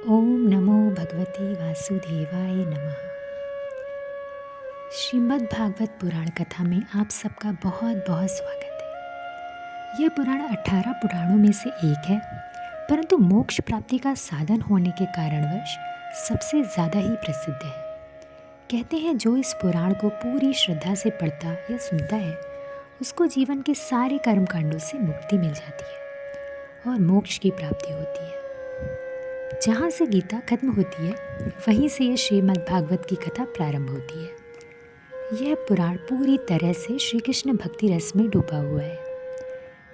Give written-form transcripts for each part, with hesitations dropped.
ओम नमो भगवते वासुदेवाय नमः। श्रीमद् भागवत पुराण कथा में आप सबका बहुत बहुत स्वागत है। यह पुराण 18 पुराणों में से एक है, परंतु मोक्ष प्राप्ति का साधन होने के कारणवश सबसे ज़्यादा ही प्रसिद्ध है। कहते हैं जो इस पुराण को पूरी श्रद्धा से पढ़ता या सुनता है, उसको जीवन के सारे कर्मकांडों से मुक्ति मिल जाती है और मोक्ष की प्राप्ति होती है। जहाँ से गीता खत्म होती है, वहीं से यह श्रीमद् भागवत की कथा प्रारंभ होती है। यह पुराण पूरी तरह से श्री कृष्ण भक्ति रस में डूबा हुआ है।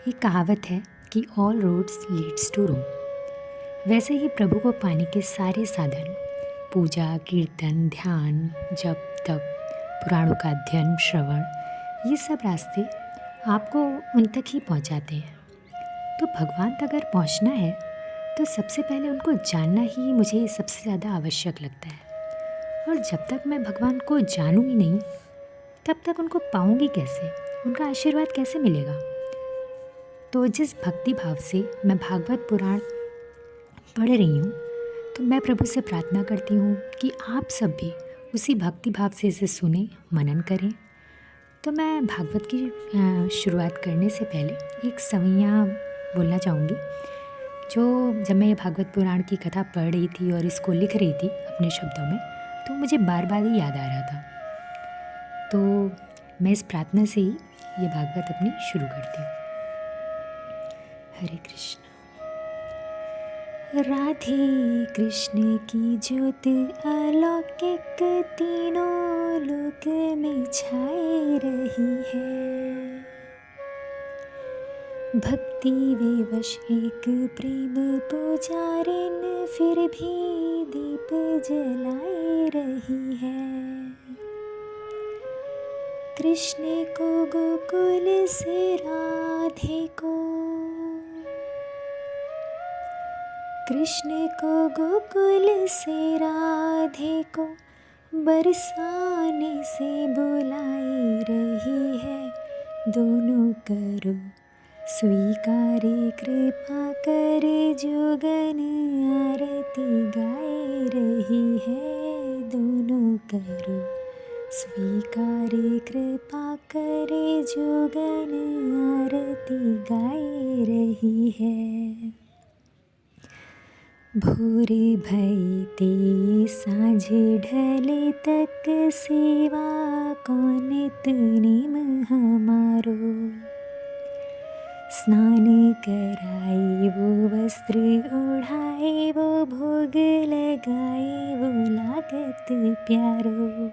ये कहावत है कि ऑल रोड्स लीड्स टू रोम। वैसे ही प्रभु को पाने के सारे साधन, पूजा, कीर्तन, ध्यान, जप, तप, पुराणों का अध्ययन, श्रवण, ये सब रास्ते आपको उन तक ही पहुँचाते हैं। तो भगवान तक अगर पहुँचना है तो सबसे पहले उनको जानना ही मुझे सबसे ज़्यादा आवश्यक लगता है। और जब तक मैं भगवान को जानूंगी नहीं, तब तक उनको पाऊंगी कैसे, उनका आशीर्वाद कैसे मिलेगा। तो जिस भक्ति भाव से मैं भागवत पुराण पढ़ रही हूँ, तो मैं प्रभु से प्रार्थना करती हूँ कि आप सब भी उसी भक्ति भाव से इसे सुने, मनन करें। तो मैं भागवत की शुरुआत करने से पहले एक सवैया बोलना चाहूँगी, जो जब मैं ये भागवत पुराण की कथा पढ़ रही थी और इसको लिख रही थी अपने शब्दों में, तो मुझे बार बार ही याद आ रहा था। तो मैं इस प्रार्थना से ही ये भागवत अपनी शुरू करती हूँ। हरे कृष्ण। राधे कृष्ण की ज्योत अलौकिक तीनों लोक में छाई रही है। भक्ति विवश एक प्रेम पुजारिन फिर भी दीप जलाए रही है। कृष्ण को गोकुल से राधे को, कृष्ण को गोकुल से राधे को बरसाने से बुलाए रही है। दोनों करो स्वीकारे कृपा करे, जोगन आरती गाए रही है। दोनों करो स्वीकारे कृपा करे, जोगन आरती गाए रही है। भोर भई ते साँझ ढले तक सेवा कौन नेम हमारो। स्नान कराए वो वस्त्र ओढ़ाए, वो भोग लगाए वो लागत प्यारो।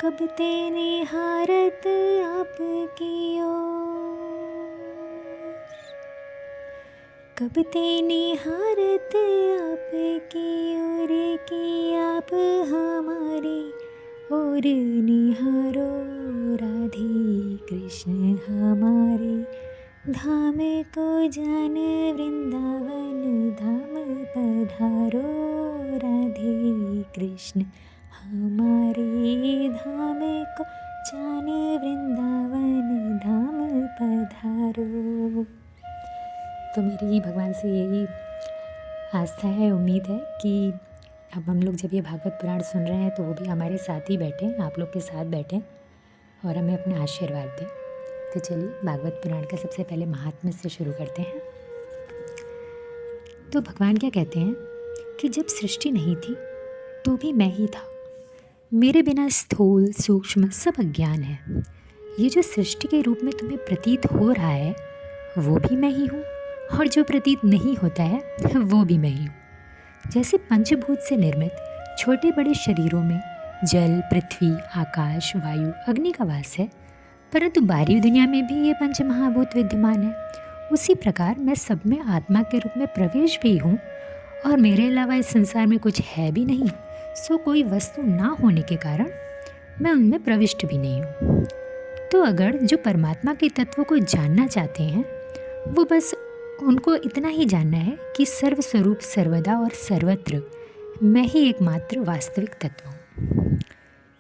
कब तेने हारत आपकी ओर, कब तेने हारत आपकी ओर की आप हमारी और निहारो। राधे कृष्ण हमारे धाम को जान, वृंदावन धाम पधारो। राधे कृष्ण हमारे धाम को जान, वृंदावन धाम पधारो। तो मेरी भगवान से यही आस्था है, उम्मीद है कि अब हम लोग जब ये भागवत पुराण सुन रहे हैं तो वो भी हमारे साथ ही बैठें, आप लोग के साथ बैठें और हमें अपना आशीर्वाद दें। तो चलिए भागवत पुराण का सबसे पहले महात्म्य से शुरू करते हैं। तो भगवान क्या कहते हैं कि जब सृष्टि नहीं थी तो भी मैं ही था। मेरे बिना स्थूल सूक्ष्म सब अज्ञान है। ये जो सृष्टि के रूप में तुम्हें प्रतीत हो रहा है, वो भी मैं ही हूँ, और जो प्रतीत नहीं होता है वो भी मैं ही हूँ। जैसे पंचभूत से निर्मित छोटे बड़े शरीरों में जल, पृथ्वी, आकाश, वायु, अग्नि का वास है, परंतु बाहरी दुनिया में भी ये पंच महाभूत विद्यमान है। उसी प्रकार मैं सब में आत्मा के रूप में प्रवेश भी हूँ, और मेरे अलावा इस संसार में कुछ है भी नहीं। सो कोई वस्तु ना होने के कारण मैं उनमें प्रविष्ट भी नहीं हूँ। तो अगर जो परमात्मा के तत्व को जानना चाहते हैं, वो बस उनको इतना ही जानना है कि सर्वस्वरूप सर्वदा और सर्वत्र मैं ही एकमात्र वास्तविक तत्व हूँ।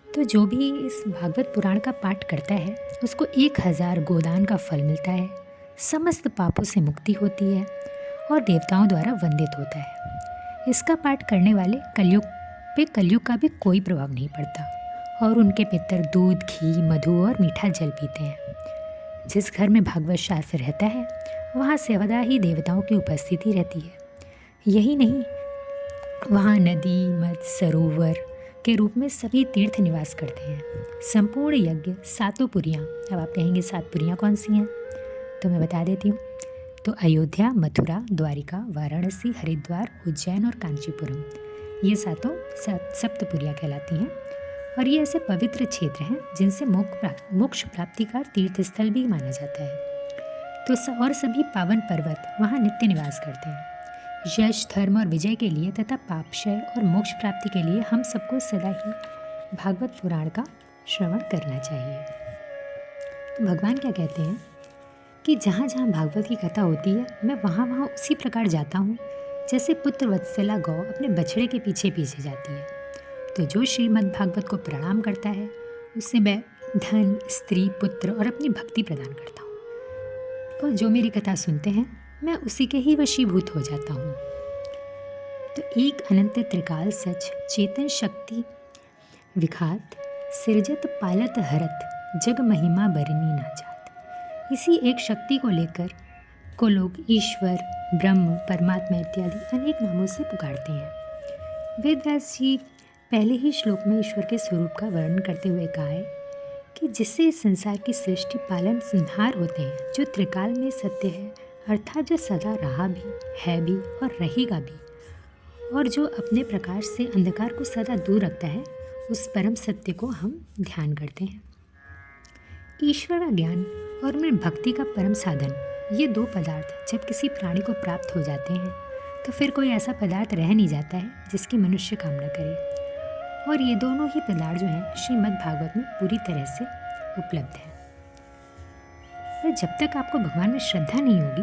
तो जो भी इस भागवत पुराण का पाठ करता है, उसको 1000 गोदान का फल मिलता है, समस्त पापों से मुक्ति होती है और देवताओं द्वारा वंदित होता है। इसका पाठ करने वाले कलयुग का भी कोई प्रभाव नहीं पड़ता और उनके पितर दूध, घी, मधु और मीठा जल पीते हैं। जिस घर में भागवत शास्त्र रहता है वहाँ सर्वदा ही देवताओं की उपस्थिति रहती है। यही नहीं, वहाँ नदी, मठ, सरोवर के रूप में सभी तीर्थ निवास करते हैं। संपूर्ण यज्ञ, सातों पुरियाँ। अब आप कहेंगे 7 पुरियाँ कौन सी हैं? तो मैं बता देती हूँ। तो अयोध्या, मथुरा, द्वारिका, वाराणसी, हरिद्वार, उज्जैन और कांचीपुरम, ये सातों सप्तपुरियाँ कहलाती हैं। और ये ऐसे पवित्र क्षेत्र हैं जिनसे मोक्ष प्राप्ति का तीर्थ स्थल भी माना जाता है। तो और सभी पावन पर्वत वहाँ नित्य निवास करते हैं। यश, धर्म और विजय के लिए तथा पापक्षय और मोक्ष प्राप्ति के लिए हम सबको सदा ही भागवत पुराण का श्रवण करना चाहिए। तो भगवान क्या कहते हैं कि जहाँ जहाँ भागवत की कथा होती है मैं वहाँ वहाँ उसी प्रकार जाता हूँ जैसे पुत्र वत्सला गौ अपने बछड़े के पीछे पीछे जाती है। तो जो श्रीमद् भागवत को प्रणाम करता है उससे मैं धन, स्त्री, पुत्र और अपनी भक्ति प्रदान करता हूँ। और जो मेरी कथा सुनते हैं मैं उसी के ही वशीभूत हो जाता हूँ। तो एक अनंत त्रिकाल सच, चेतन शक्ति विखात, सृजत पालत हरत, जग महिमा बरनी ना जात। इसी एक शक्ति को लेकर को लोग ईश्वर, ब्रह्म, परमात्मा इत्यादि अनेक नामों से पुकारते हैं। वेदव्यास जी पहले ही श्लोक में ईश्वर के स्वरूप का वर्णन करते हुए कहा है कि जिससे इस संसार की सृष्टि, पालन, संहार होते हैं, जो त्रिकाल में सत्य है, अर्थात जो सदा रहा भी, है भी और रहेगा भी, और जो अपने प्रकाश से अंधकार को सदा दूर रखता है, उस परम सत्य को हम ध्यान करते हैं। ईश्वर का ज्ञान और उनमें भक्ति का परम साधन, ये 2 पदार्थ जब किसी प्राणी को प्राप्त हो जाते हैं तो फिर कोई ऐसा पदार्थ रह नहीं जाता है जिसकी मनुष्य कामना करे। और ये दोनों ही पदार्थ जो हैं श्रीमद् भागवत में पूरी तरह से उपलब्ध है। और जब तक आपको भगवान में श्रद्धा नहीं होगी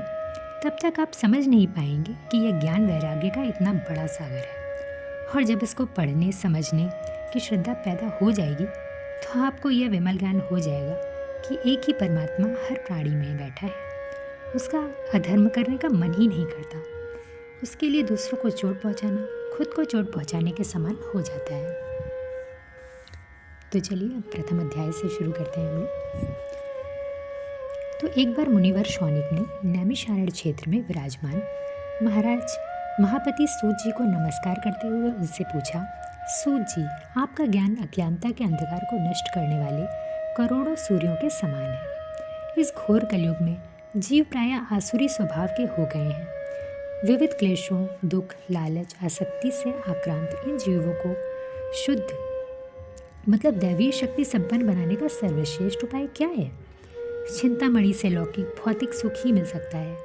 तब तक आप समझ नहीं पाएंगे कि यह ज्ञान वैराग्य का इतना बड़ा सागर है। और जब इसको पढ़ने, समझने की श्रद्धा पैदा हो जाएगी तो आपको यह विमल ज्ञान हो जाएगा कि एक ही परमात्मा हर प्राणी में बैठा है। उसका अधर्म करने का मन ही नहीं करता। उसके लिए दूसरों को चोट पहुंचाना खुद को चोट पहुंचाने के समान हो जाता है। तो चलिए अब प्रथम अध्याय से शुरू करते हैं हम लोग। तो एक बार मुनिवर शौनिक ने नैमिषारण्य क्षेत्र में विराजमान महाराज महापति सूत जी को नमस्कार करते हुए उनसे पूछा, सूत जी, आपका ज्ञान अज्ञानता के अंधकार को नष्ट करने वाले करोड़ों सूर्यों के समान है। इस घोर कलयुग में जीव प्रायः आसुरी स्वभाव के हो गए हैं। विविध क्लेशों, दुख, लालच, आसक्ति से आक्रांत इन जीवों को शुद्ध मतलब दैवीय शक्ति संपन्न बनाने का सर्वश्रेष्ठ उपाय क्या है? चिंतामणि से लौकिक भौतिक सुख ही मिल सकता है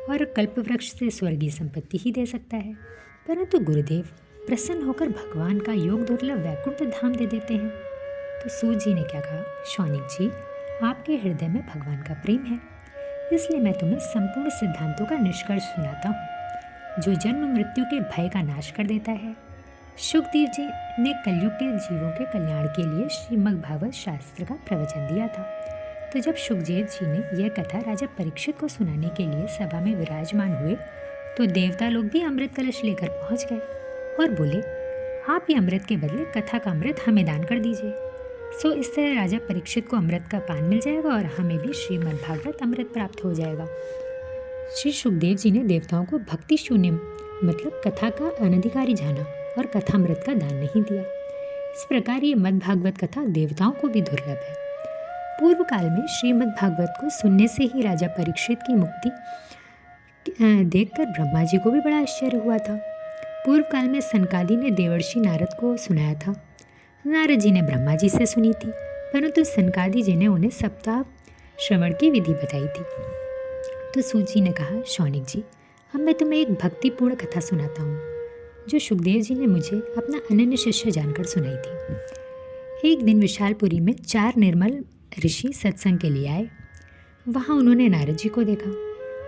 और कल्पवृक्ष से स्वर्गीय संपत्ति ही दे सकता है, परंतु गुरुदेव प्रसन्न होकर भगवान का योग दुर्लभ वैकुंठ धाम दे देते हैं। तो सूत जी ने क्या कहा, शौनिक जी, आपके हृदय में भगवान का प्रेम है, इसलिए मैं तुम्हें संपूर्ण सिद्धांतों का निष्कर्ष सुनाता हूँ जो जन्म मृत्यु के भय का नाश कर देता है। शुकदेव जी ने कलयुग के जीवों के कल्याण के लिए श्रीमद् भागवत शास्त्र का प्रवचन दिया था। तो जब शुकदेव जी ने यह कथा राजा परीक्षित को सुनाने के लिए सभा में विराजमान हुए तो देवता लोग भी अमृत कलश लेकर पहुंच गए और बोले, आप ये अमृत के बदले कथा का अमृत हमें दान कर दीजिए। सो इस तरह राजा परीक्षित को अमृत का पान मिल जाएगा और हमें भी श्रीमद् भागवत अमृत प्राप्त हो जाएगा। श्री शुकदेव जी ने देवताओं को भक्ति शून्य मतलब कथा का अनधिकारी जाना और कथामृत का दान नहीं दिया। इस प्रकार ये मद् भागवत कथा देवताओं को भी दुर्लभ है। पूर्व काल में श्रीमद् भागवत को सुनने से ही राजा परीक्षित की मुक्ति देखकर ब्रह्मा जी को भी बड़ा आश्चर्य हुआ था। पूर्व काल में सनकादि ने देवर्षि नारद को सुनाया था। नारद जी ने ब्रह्मा जी से सुनी थी, परंतु सनकादि जी ने उन्हें सप्ताह श्रवण की विधि बताई थी। तो सूत जी ने कहा, शौनिक जी, अब मैं तुम्हें एक भक्तिपूर्ण कथा सुनाता हूँ जो शुकदेव जी ने मुझे अपना अनन्य शिष्य जानकर सुनाई थी। एक दिन विशालपुरी में 4 निर्मल ऋषि सत्संग के लिए आए। वहाँ उन्होंने नारद जी को देखा।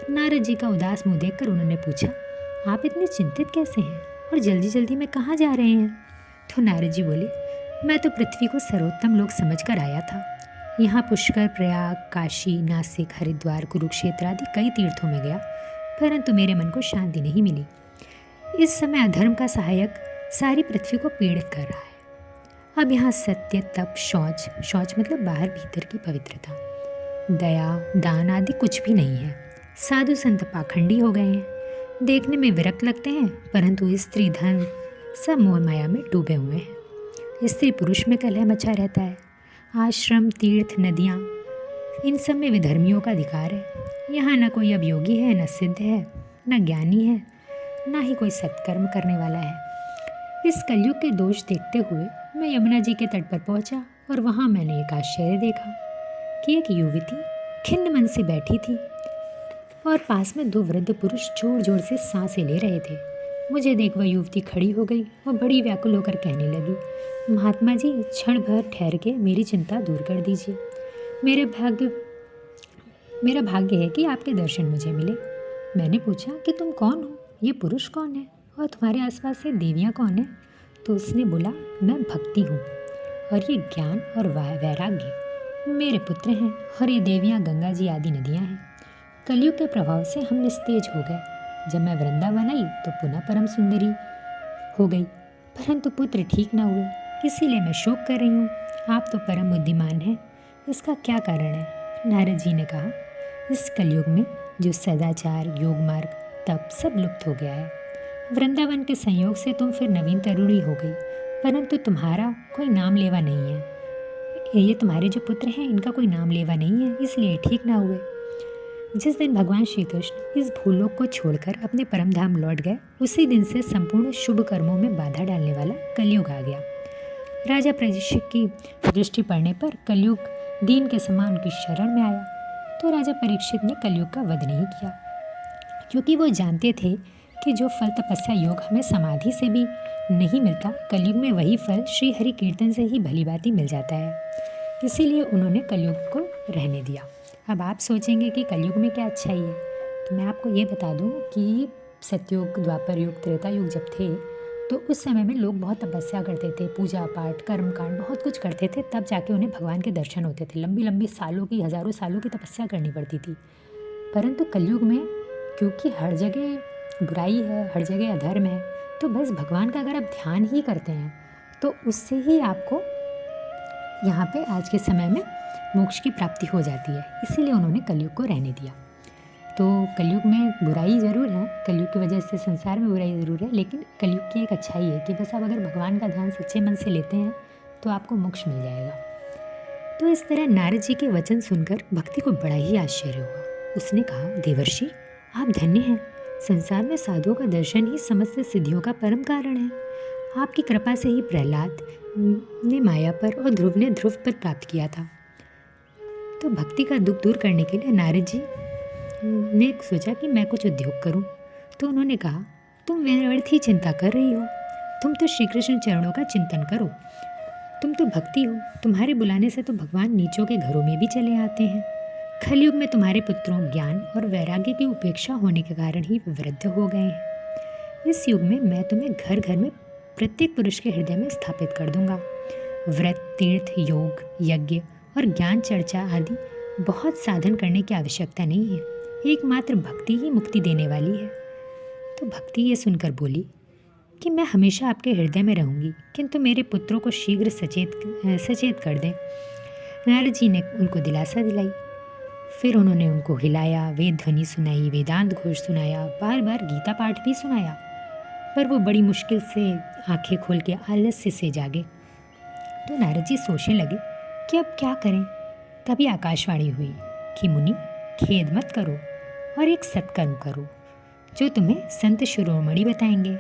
नारद जी का उदास मुँह देखकर उन्होंने पूछा, आप इतने चिंतित कैसे हैं और जल्दी जल्दी में कहाँ जा रहे हैं? तो नारद जी बोले, मैं तो पृथ्वी को सर्वोत्तम लोक समझकर आया था। यहाँ पुष्कर, प्रयाग, काशी, नासिक, हरिद्वार, कुरुक्षेत्र आदि कई तीर्थों में गया, परंतु मेरे मन को शांति नहीं मिली। इस समय अधर्म का सहायक सारी पृथ्वी को पीड़ित कर रहा है। अब यहाँ सत्य, तप, शौच मतलब बाहर भीतर की पवित्रता, दया, दान आदि कुछ भी नहीं है। साधु संत पाखंडी हो गए हैं, देखने में विरक्त लगते हैं, परंतु स्त्री धर्म सब मोह माया में डूबे हुए हैं। स्त्री पुरुष में कलह मचा रहता है। आश्रम, तीर्थ, नदियाँ, इन सब में विधर्मियों का अधिकार है। यहाँ न कोई अब योगी है, न सिद्ध है, न ज्ञानी है, न ही कोई सत्कर्म करने वाला है। इस कलयुग के दोष देखते हुए मैं यमुना जी के तट पर पहुँचा और वहाँ मैंने एक आश्चर्य देखा कि एक युवती खिन्न मन से बैठी थी और पास में 2 वृद्ध पुरुष जोर जोर से सांसें ले रहे थे। मुझे देख वह युवती खड़ी हो गई और बड़ी व्याकुल होकर कहने लगी, महात्मा जी, क्षण भर ठहर के मेरी चिंता दूर कर दीजिए। मेरा भाग्य है कि आपके दर्शन मुझे मिले। मैंने पूछा कि तुम कौन हो, ये पुरुष कौन है और तुम्हारे आसपास से देवियाँ कौन हैं? तो उसने बोला, मैं भक्ति हूँ और ये ज्ञान और वैराग्य मेरे पुत्र हैं और ये देवियाँ गंगा जी आदि नदियाँ हैं। कलयुग के प्रभाव से हम निस्तेज हो गए। जब मैं वृंदावन आई तो पुनः परम सुंदरी हो गई, परंतु पुत्र ठीक न हुए, इसीलिए मैं शोक कर रही हूँ। आप तो परम बुद्धिमान हैं, इसका क्या कारण है? नारद जी ने कहा, इस कलयुग में जो सदाचार, योग मार्ग, तप सब लुप्त हो गया है। वृंदावन के संयोग से तुम फिर नवीन तरुणी हो गई, परंतु तुम्हारा कोई नाम लेवा नहीं है। ये तुम्हारे जो पुत्र हैं इनका कोई नाम लेवा नहीं है, इसलिए ठीक ना हुए। जिस दिन भगवान श्री कृष्ण इस भूलोक को छोड़कर अपने परम धाम लौट गए, उसी दिन से संपूर्ण शुभ कर्मों में बाधा डालने वाला कलयुग आ गया। राजा परीक्षित की दृष्टि पड़ने पर कलयुग दीन के समान उनकी शरण में आया, तो राजा परीक्षित ने कलयुग का वध नहीं किया, क्योंकि वो जानते थे कि जो फल तपस्या योग हमें समाधि से भी नहीं मिलता, कलयुग में वही फल श्री हरि कीर्तन से ही भली भांति मिल जाता है। इसीलिए उन्होंने कलयुग को रहने दिया। अब आप सोचेंगे कि कलयुग में क्या अच्छाई है, तो मैं आपको ये बता दूं कि सतयुग, द्वापर युग, त्रेता युग जब थे तो उस समय में लोग बहुत तपस्या करते थे, पूजा पाठ, कर्मकांड बहुत कुछ करते थे, तब जाके उन्हें भगवान के दर्शन होते थे। लंबी लंबी सालों की, हज़ारों सालों की तपस्या करनी पड़ती थी। परंतु कलयुग में क्योंकि हर जगह बुराई है, हर जगह अधर्म है, तो बस भगवान का अगर आप ध्यान ही करते हैं तो उससे ही आपको यहाँ पे आज के समय में मोक्ष की प्राप्ति हो जाती है। इसीलिए उन्होंने कलयुग को रहने दिया। तो कलयुग में बुराई ज़रूर है, कलयुग की वजह से संसार में बुराई ज़रूर है, लेकिन कलयुग की एक अच्छाई है कि बस आप अगर भगवान का ध्यान सच्चे मन से लेते हैं तो आपको मोक्ष मिल जाएगा। तो इस तरह नारद जी के वचन सुनकर भक्ति को बड़ा ही आश्चर्य हुआ। उसने कहा, देवर्षि, आप धन्य हैं। संसार में साधुओं का दर्शन ही समस्त सिद्धियों का परम कारण है। आपकी कृपा से ही प्रहलाद ने माया पर और ध्रुव ने ध्रुव पर प्राप्त किया था। तो भक्ति का दुख दूर करने के लिए नारद जी ने सोचा कि मैं कुछ उद्योग करूं। तो उन्होंने कहा, तुम व्यर्थ ही चिंता कर रही हो, तुम तो श्री कृष्ण चरणों का चिंतन करो। तुम तो भक्ति हो, तुम्हारे बुलाने से तो भगवान नीचों के घरों में भी चले आते हैं। कलयुग में तुम्हारे पुत्रों ज्ञान और वैराग्य की उपेक्षा होने के कारण ही वृद्ध हो गए हैं। इस युग में मैं तुम्हें घर घर में प्रत्येक पुरुष के हृदय में स्थापित कर दूंगा। व्रत, तीर्थ, योग, यज्ञ और ज्ञान चर्चा आदि बहुत साधन करने की आवश्यकता नहीं है, एकमात्र भक्ति ही मुक्ति देने वाली है। तो भक्ति ये सुनकर बोली कि मैं हमेशा आपके हृदय में रहूंगी, किंतु मेरे पुत्रों को शीघ्र सचेत कर दें। नारद जी ने उनको दिलासा दिलाई। फिर उन्होंने उनको हिलाया, वेद ध्वनि सुनाई, वेदांत घोष सुनाया, बार बार गीता पाठ भी सुनाया, पर वो बड़ी मुश्किल से आंखें खोल के आलस्य से जागे। तो नारद जी सोचने लगे कि अब क्या करें। तभी आकाशवाणी हुई कि मुनि, खेद मत करो और एक सत्कर्म करो जो तुम्हें संत शिरोमणि बताएंगे।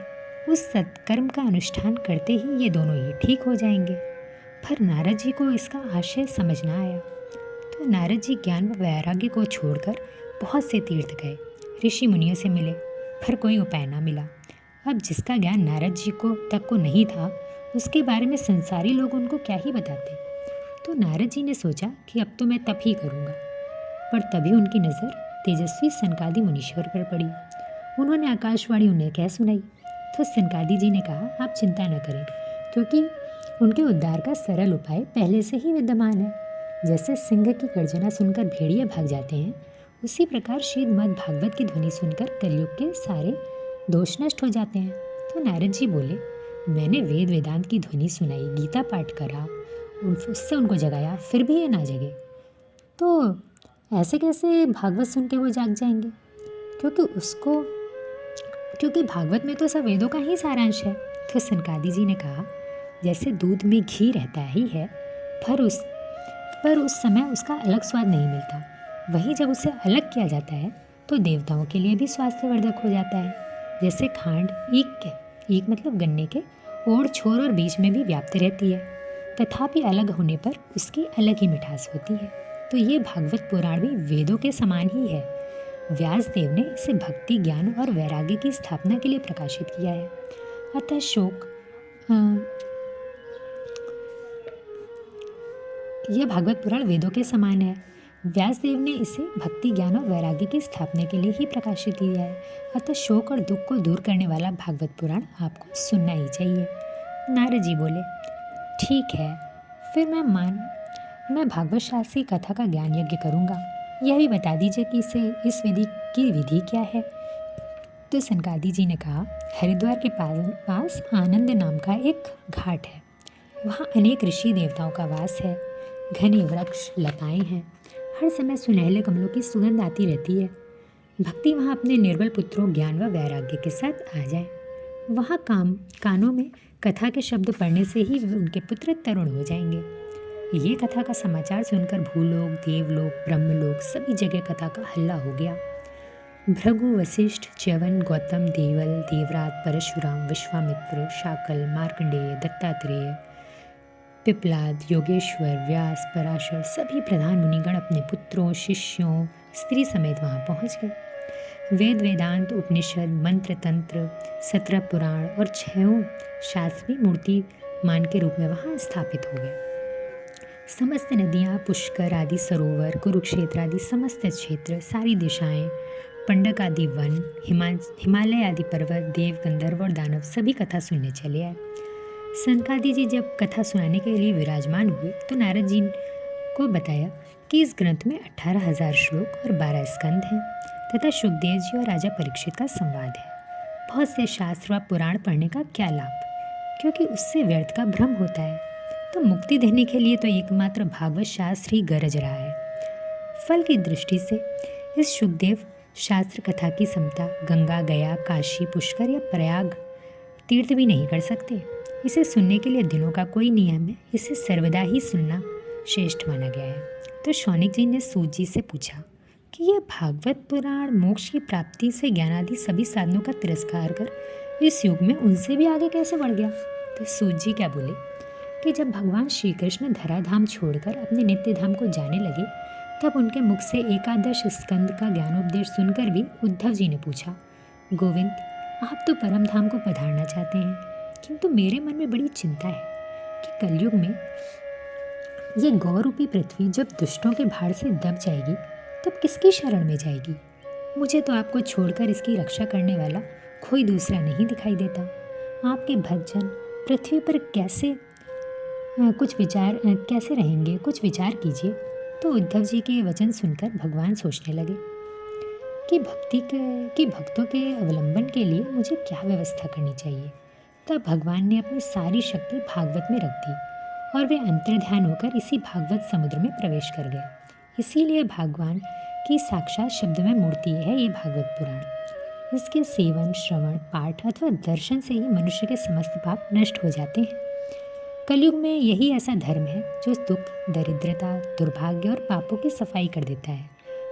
उस सत्कर्म का अनुष्ठान करते ही ये दोनों ही ठीक हो जाएंगे। पर नारद जी को इसका आशय समझ ना आया। तो नारद जी ज्ञान व वैराग्य को छोड़कर बहुत से तीर्थ गए, ऋषि मुनियों से मिले, पर कोई उपाय ना मिला। अब जिसका ज्ञान नारद जी को तक को नहीं था, उसके बारे में संसारी लोग उनको क्या ही बताते। तो नारद जी ने सोचा कि अब तो मैं तप ही करूँगा। पर तभी उनकी नज़र तेजस्वी सनकादि मुनीश्वर पर पड़ी। उन्होंने आकाशवाणी उन्हें कह सुनाई। तो सनकादि जी ने कहा, आप चिंता न करें, क्योंकि उनके उद्धार का सरल उपाय पहले से ही विद्यमान है। जैसे सिंह की गर्जना सुनकर भेड़िए भाग जाते हैं, उसी प्रकार श्रीमद् भागवत की ध्वनि सुनकर कलयुग के सारे दोष नष्ट हो जाते हैं। तो नारद जी बोले, मैंने वेद वेदांत की ध्वनि सुनाई, गीता पाठ करा, उससे उनको जगाया, फिर भी ये ना जगे, तो ऐसे कैसे भागवत सुन के वो जाग जाएंगे? क्योंकि भागवत में तो सब वेदों का ही सारांश है। तो सनकादि जी ने कहा, जैसे दूध में घी रहता ही है, पर उस समय उसका अलग स्वाद नहीं मिलता, वही जब उसे अलग किया जाता है तो देवताओं के लिए भी स्वास्थ्यवर्धक हो जाता है। जैसे खांड ईख मतलब गन्ने के ओर छोर और बीच में भी व्याप्त रहती है, तथापि अलग होने पर उसकी अलग ही मिठास होती है। तो ये भागवत पुराण भी वेदों के समान ही है। व्यास देव ने इसे भक्ति, ज्ञान और वैराग्य की स्थापना के लिए प्रकाशित किया है। अतः यह भागवत पुराण वेदों के समान है। व्यास देव ने इसे भक्ति, ज्ञान और वैराग्य की स्थापना के लिए ही प्रकाशित किया है। अतः शोक और दुख को दूर करने वाला भागवत पुराण आपको सुनना ही चाहिए। नारद जी बोले, ठीक है, फिर मैं भागवत शास्त्र की कथा का ज्ञान यज्ञ करूँगा। यह भी बता दीजिए कि इस विधि की विधि क्या है। तो सनकादि जी ने कहा, हरिद्वार के पास आनंद नाम का एक घाट है। वहाँ अनेक ऋषि देवताओं का वास है। घने वृक्ष, लताएं हैं। हर समय सुनहले कमलों की सुगंध आती रहती है। भक्ति वहाँ अपने निर्बल पुत्रों, ज्ञान व वैराग्य के साथ आ जाए। वहाँ कानों में कथा के शब्द पढ़ने से ही उनके पुत्र तरुण हो जाएंगे। ये कथा का समाचार सुनकर भूलोक, देवलोक, ब्रह्मलोक सभी जगह कथा का हल्ला हो गया। भृगु, वशिष्ठ, च्यवन, गौतम, देवल, देवराज, परशुराम, विश्वामित्र, शाकल, मार्कंडेय, दत्तात्रेय, पिपलाद, योगेश्वर, व्यास, पराशर सभी प्रधान मुनिगण अपने पुत्रों, शिष्यों, स्त्री समेत वहाँ पहुँच गए। वेद, वेदांत, उपनिषद, मंत्र, तंत्र, 17 पुराण और 6 शास्त्री मूर्ति मान के रूप में वहाँ स्थापित हो गए। समस्त नदियाँ, पुष्कर आदि सरोवर, कुरुक्षेत्र आदि समस्त क्षेत्र, सारी दिशाएं, पंडक आदि वन, हिमालय आदि पर्वत, देव, गंधर्व और दानव सभी कथा सुनने चले आए। सनकादि जी जब कथा सुनाने के लिए विराजमान हुए तो नारद जी को बताया कि इस ग्रंथ में 18,000 श्लोक और 12 स्कंद हैं तथा सुखदेव जी और राजा परीक्षित का संवाद है। बहुत से शास्त्र व पुराण पढ़ने का क्या लाभ, क्योंकि उससे व्यर्थ का भ्रम होता है। तो मुक्ति देने के लिए तो एकमात्र भागवत शास्त्र ही गरज रहा है। फल की दृष्टि से इस सुखदेव शास्त्र कथा की समता गंगा, गया, काशी, पुष्कर या प्रयाग तीर्थ भी नहीं कर सकते। इसे सुनने के लिए दिनों का कोई नियम है, इसे सर्वदा ही सुनना श्रेष्ठ माना गया है। तो शौनिक जी ने सूत जी से पूछा कि यह भागवत पुराण मोक्ष की प्राप्ति से ज्ञानादि सभी साधनों का तिरस्कार कर इस युग में उनसे भी आगे कैसे बढ़ गया। तो सूत जी क्या बोले कि जब भगवान श्री कृष्ण धराधाम छोड़कर अपने नित्य धाम को जाने लगे तब उनके मुख से एकादश स्कंद का ज्ञानोपदेश सुनकर भी उद्धव जी ने पूछा, गोविंद, आप तो परम धाम को पधारना चाहते हैं, किंतु मेरे मन में बड़ी चिंता है कि कलयुग में ये गौरूपी पृथ्वी जब दुष्टों के भार से दब जाएगी तब किसकी शरण में जाएगी। मुझे तो आपको छोड़कर इसकी रक्षा करने वाला कोई दूसरा नहीं दिखाई देता। आपके भक्तजन पृथ्वी पर कैसे रहेंगे, कुछ विचार कीजिए। तो उद्धव जी के वचन सुनकर भगवान सोचने लगे कि भक्तों के अवलंबन के लिए मुझे क्या व्यवस्था करनी चाहिए। तब भगवान ने अपनी सारी शक्ति भागवत में रख दी और वे अंतर्ध्यान होकर इसी भागवत समुद्र में प्रवेश कर गए। इसीलिए भगवान की साक्षात शब्दमय मूर्ति है ये भागवत पुराण। इसके सेवन, श्रवण, पाठ अथवा दर्शन से ही मनुष्य के समस्त पाप नष्ट हो जाते हैं। कलयुग में यही ऐसा धर्म है जो दुख, दरिद्रता, दुर्भाग्य और पापों की सफाई कर देता है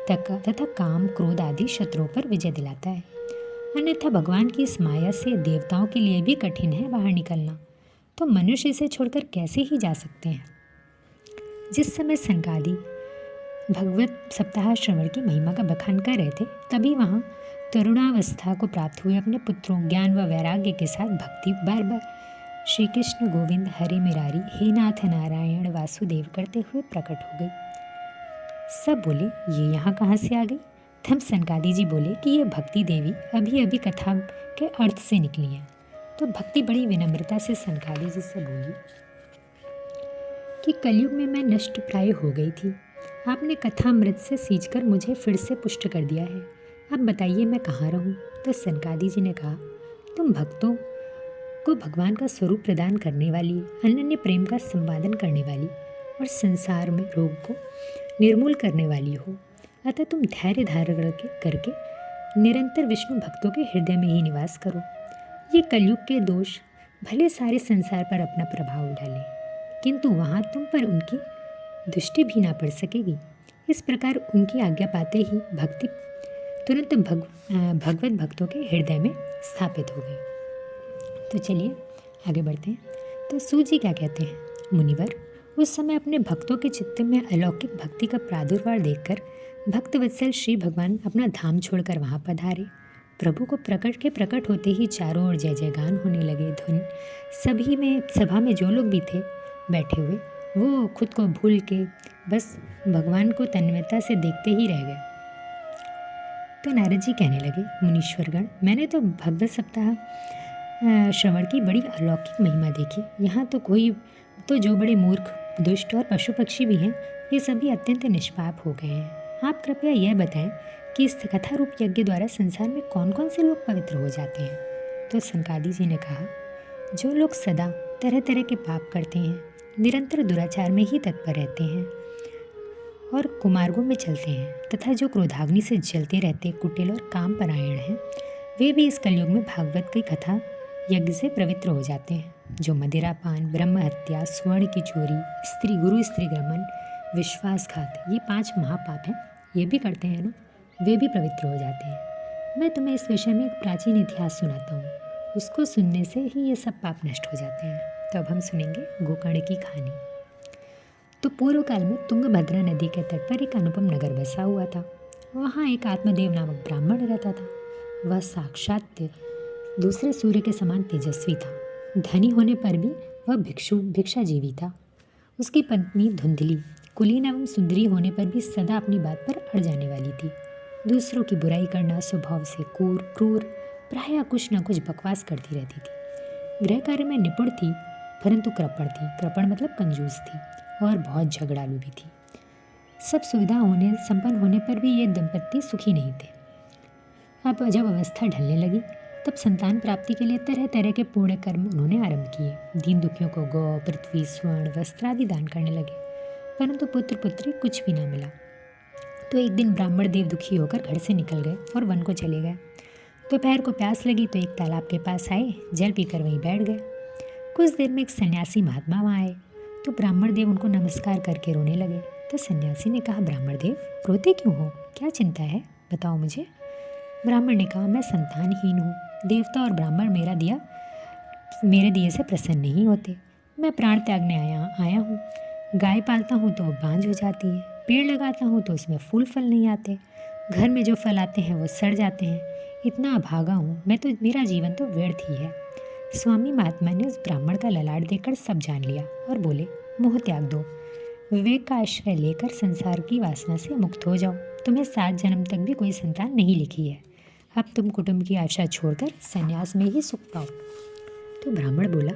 तथा काम, क्रोध आदि शत्रुओं पर विजय दिलाता है। अन्यथा भगवान की इस माया से देवताओं के लिए भी कठिन है बाहर निकलना, तो मनुष्य इसे छोड़कर कैसे ही जा सकते हैं। जिस समय सनकादि भगवत सप्ताह श्रवण की महिमा का बखान कर रहे थे तभी वहाँ तरुणावस्था को प्राप्त हुए अपने पुत्रों, ज्ञान व वैराग्य के साथ भक्ति बार बार श्री कृष्ण गोविंद हरि मुरारी हे नाथ नारायण वासुदेव करते हुए प्रकट हो गई। सब बोले, ये यहाँ कहाँ से आ गई। तब सनकादि जी बोले कि ये भक्ति देवी अभी अभी कथा के अर्थ से निकली हैं। तो भक्ति बड़ी विनम्रता से सनकादि जी से बोली कि कलयुग में मैं नष्ट प्राय हो गई थी, आपने कथामृत से सींचकर मुझे फिर से पुष्ट कर दिया है। अब बताइए मैं कहाँ रहूं? तो सनकादि जी ने कहा, तुम भक्तों को भगवान का स्वरूप प्रदान करने वाली, अनन्य प्रेम का संपादन करने वाली और संसार में रोग को निर्मूल करने वाली हो। अतः तुम धैर्य धारण करके निरंतर विष्णु भक्तों के हृदय में ही निवास करो। ये कलयुग के दोष भले सारे संसार पर अपना प्रभाव डालें, किंतु वहाँ तुम पर उनकी दृष्टि भी ना पड़ सकेगी। इस प्रकार उनकी आज्ञा पाते ही भक्ति तुरंत भगवत भक्तों के हृदय में स्थापित हो गई। तो चलिए आगे बढ़ते हैं। तो सूत जी क्या कहते हैं? मुनिवर, उस समय अपने भक्तों के चित्त में अलौकिक भक्ति का प्रादुर्भाव देखकर भक्तवत्सल श्री भगवान अपना धाम छोड़कर वहाँ पधारे। प्रभु को प्रकट होते ही चारों ओर जय जयगान होने लगे। धुन सभा में जो लोग भी थे बैठे हुए, वो खुद को भूल के बस भगवान को तन्मयता से देखते ही रह गए। तो नारद जी कहने लगे, मुनीश्वरगण, मैंने तो भगवत सप्ताह श्रवण की बड़ी अलौकिक महिमा देखी। यहाँ तो जो बड़े मूर्ख, दुष्ट और पशु पक्षी भी हैं, ये सभी अत्यंत निष्पाप हो गए हैं। आप कृपया यह बताएं कि इस कथा रूप यज्ञ द्वारा संसार में कौन कौन से लोग पवित्र हो जाते हैं? तो सनकादि जी ने कहा, जो लोग सदा तरह तरह के पाप करते हैं, निरंतर दुराचार में ही तत्पर रहते हैं और कुमार्गों में चलते हैं, तथा जो क्रोधाग्नि से जलते रहते कुटिल और काम परायण हैं, वे भी इस कलयुग में भागवत की कथा यज्ञ से पवित्र हो जाते हैं। जो मदिरापान, ब्रह्म हत्या, स्वर्ण की चोरी, गुरु स्त्री गमन, विश्वासघात, ये 5 महापाप हैं, ये भी करते हैं ना, वे भी पवित्र हो जाते हैं। मैं तुम्हें इस विषय में एक प्राचीन इतिहास सुनाता हूँ, उसको सुनने से ही ये सब पाप नष्ट हो जाते हैं। तो अब हम सुनेंगे गोकर्ण की कहानी। तो पूर्व काल में तुंगभद्रा नदी के तट पर एक अनुपम नगर बसा हुआ था। वहाँ एक आत्मदेव नामक ब्राह्मण रहता था। वह साक्षात दूसरे सूर्य के समान तेजस्वी था। धनी होने पर भी वह भिक्षाजीवी था। उसकी पत्नी धुंधली, कुलीन एवं सुंदरी होने पर भी सदा अपनी बात पर अड़ जाने वाली थी। दूसरों की बुराई करना, स्वभाव से क्रूर, प्रायः कुछ न कुछ बकवास करती रहती थी। गृह कार्य में निपुण थी, परंतु कृपण मतलब कंजूस थी और बहुत झगड़ालू भी थी। सब सुविधा संपन्न होने पर भी ये दंपत्ति सुखी नहीं थे। अब जब अवस्था ढलने लगी, तब संतान प्राप्ति के लिए तरह तरह के पुण्य कर्म उन्होंने आरंभ किए। दीन दुखियों को गौ, पृथ्वी, स्वर्ण, वस्त्र आदि दान करने लगे, परंतु पुत्र पुत्री कुछ भी न मिला। तो एक दिन ब्राह्मण देव दुखी होकर घर से निकल गए और वन को चले गए। दोपहर को प्यास लगी तो एक तालाब के पास आए, जल पीकर वहीं बैठ गए। कुछ देर में एक सन्यासी महात्मा वहाँ आए, तो ब्राह्मण देव उनको नमस्कार करके रोने लगे। तो सन्यासी ने कहा, ब्राह्मण देव, रोते क्यों हो? क्या चिंता है, बताओ मुझे। ब्राह्मण ने कहा, मैं संतानहीन हूँ। देवता और ब्राह्मण मेरे दिए से प्रसन्न नहीं होते। मैं प्राण त्यागने आया हूँ। गाय पालता हूँ तो वो बांझ हो जाती है, पेड़ लगाता हूँ तो उसमें फूल फल नहीं आते, घर में जो फल आते हैं वो सड़ जाते हैं। इतना अभागा हूँ मैं, तो मेरा जीवन तो व्यर्थ ही है। स्वामी महात्मा ने उस ब्राह्मण का ललाट देखकर सब जान लिया और बोले, मोह त्याग दो, विवेक का आश्रय लेकर संसार की वासना से मुक्त हो जाओ। तुम्हें 7 जन्म तक भी कोई संतान नहीं लिखी है। अब तुम कुटुंब की आशा छोड़कर संन्यास में ही सुख पाओ। तो ब्राह्मण बोला,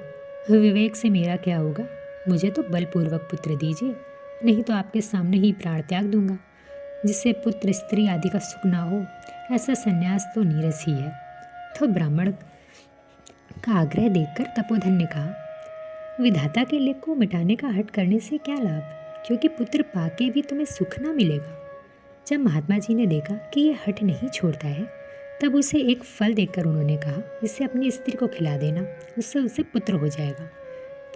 विवेक से मेरा क्या होगा? मुझे तो बलपूर्वक पुत्र दीजिए, नहीं तो आपके सामने ही प्राण त्याग दूंगा। जिससे पुत्र स्त्री आदि का सुख ना हो, ऐसा संन्यास तो नीरस ही है। तो ब्राह्मण का आग्रह देखकर तपोधन ने कहा, विधाता के लेख को मिटाने का हठ करने से क्या लाभ, क्योंकि पुत्र पाके भी तुम्हें सुख ना मिलेगा। जब महात्मा जी ने देखा कि ये हठ नहीं छोड़ता है, तब उसे एक फल देकर उन्होंने कहा, इसे अपनी स्त्री को खिला देना, उससे उसे पुत्र हो जाएगा।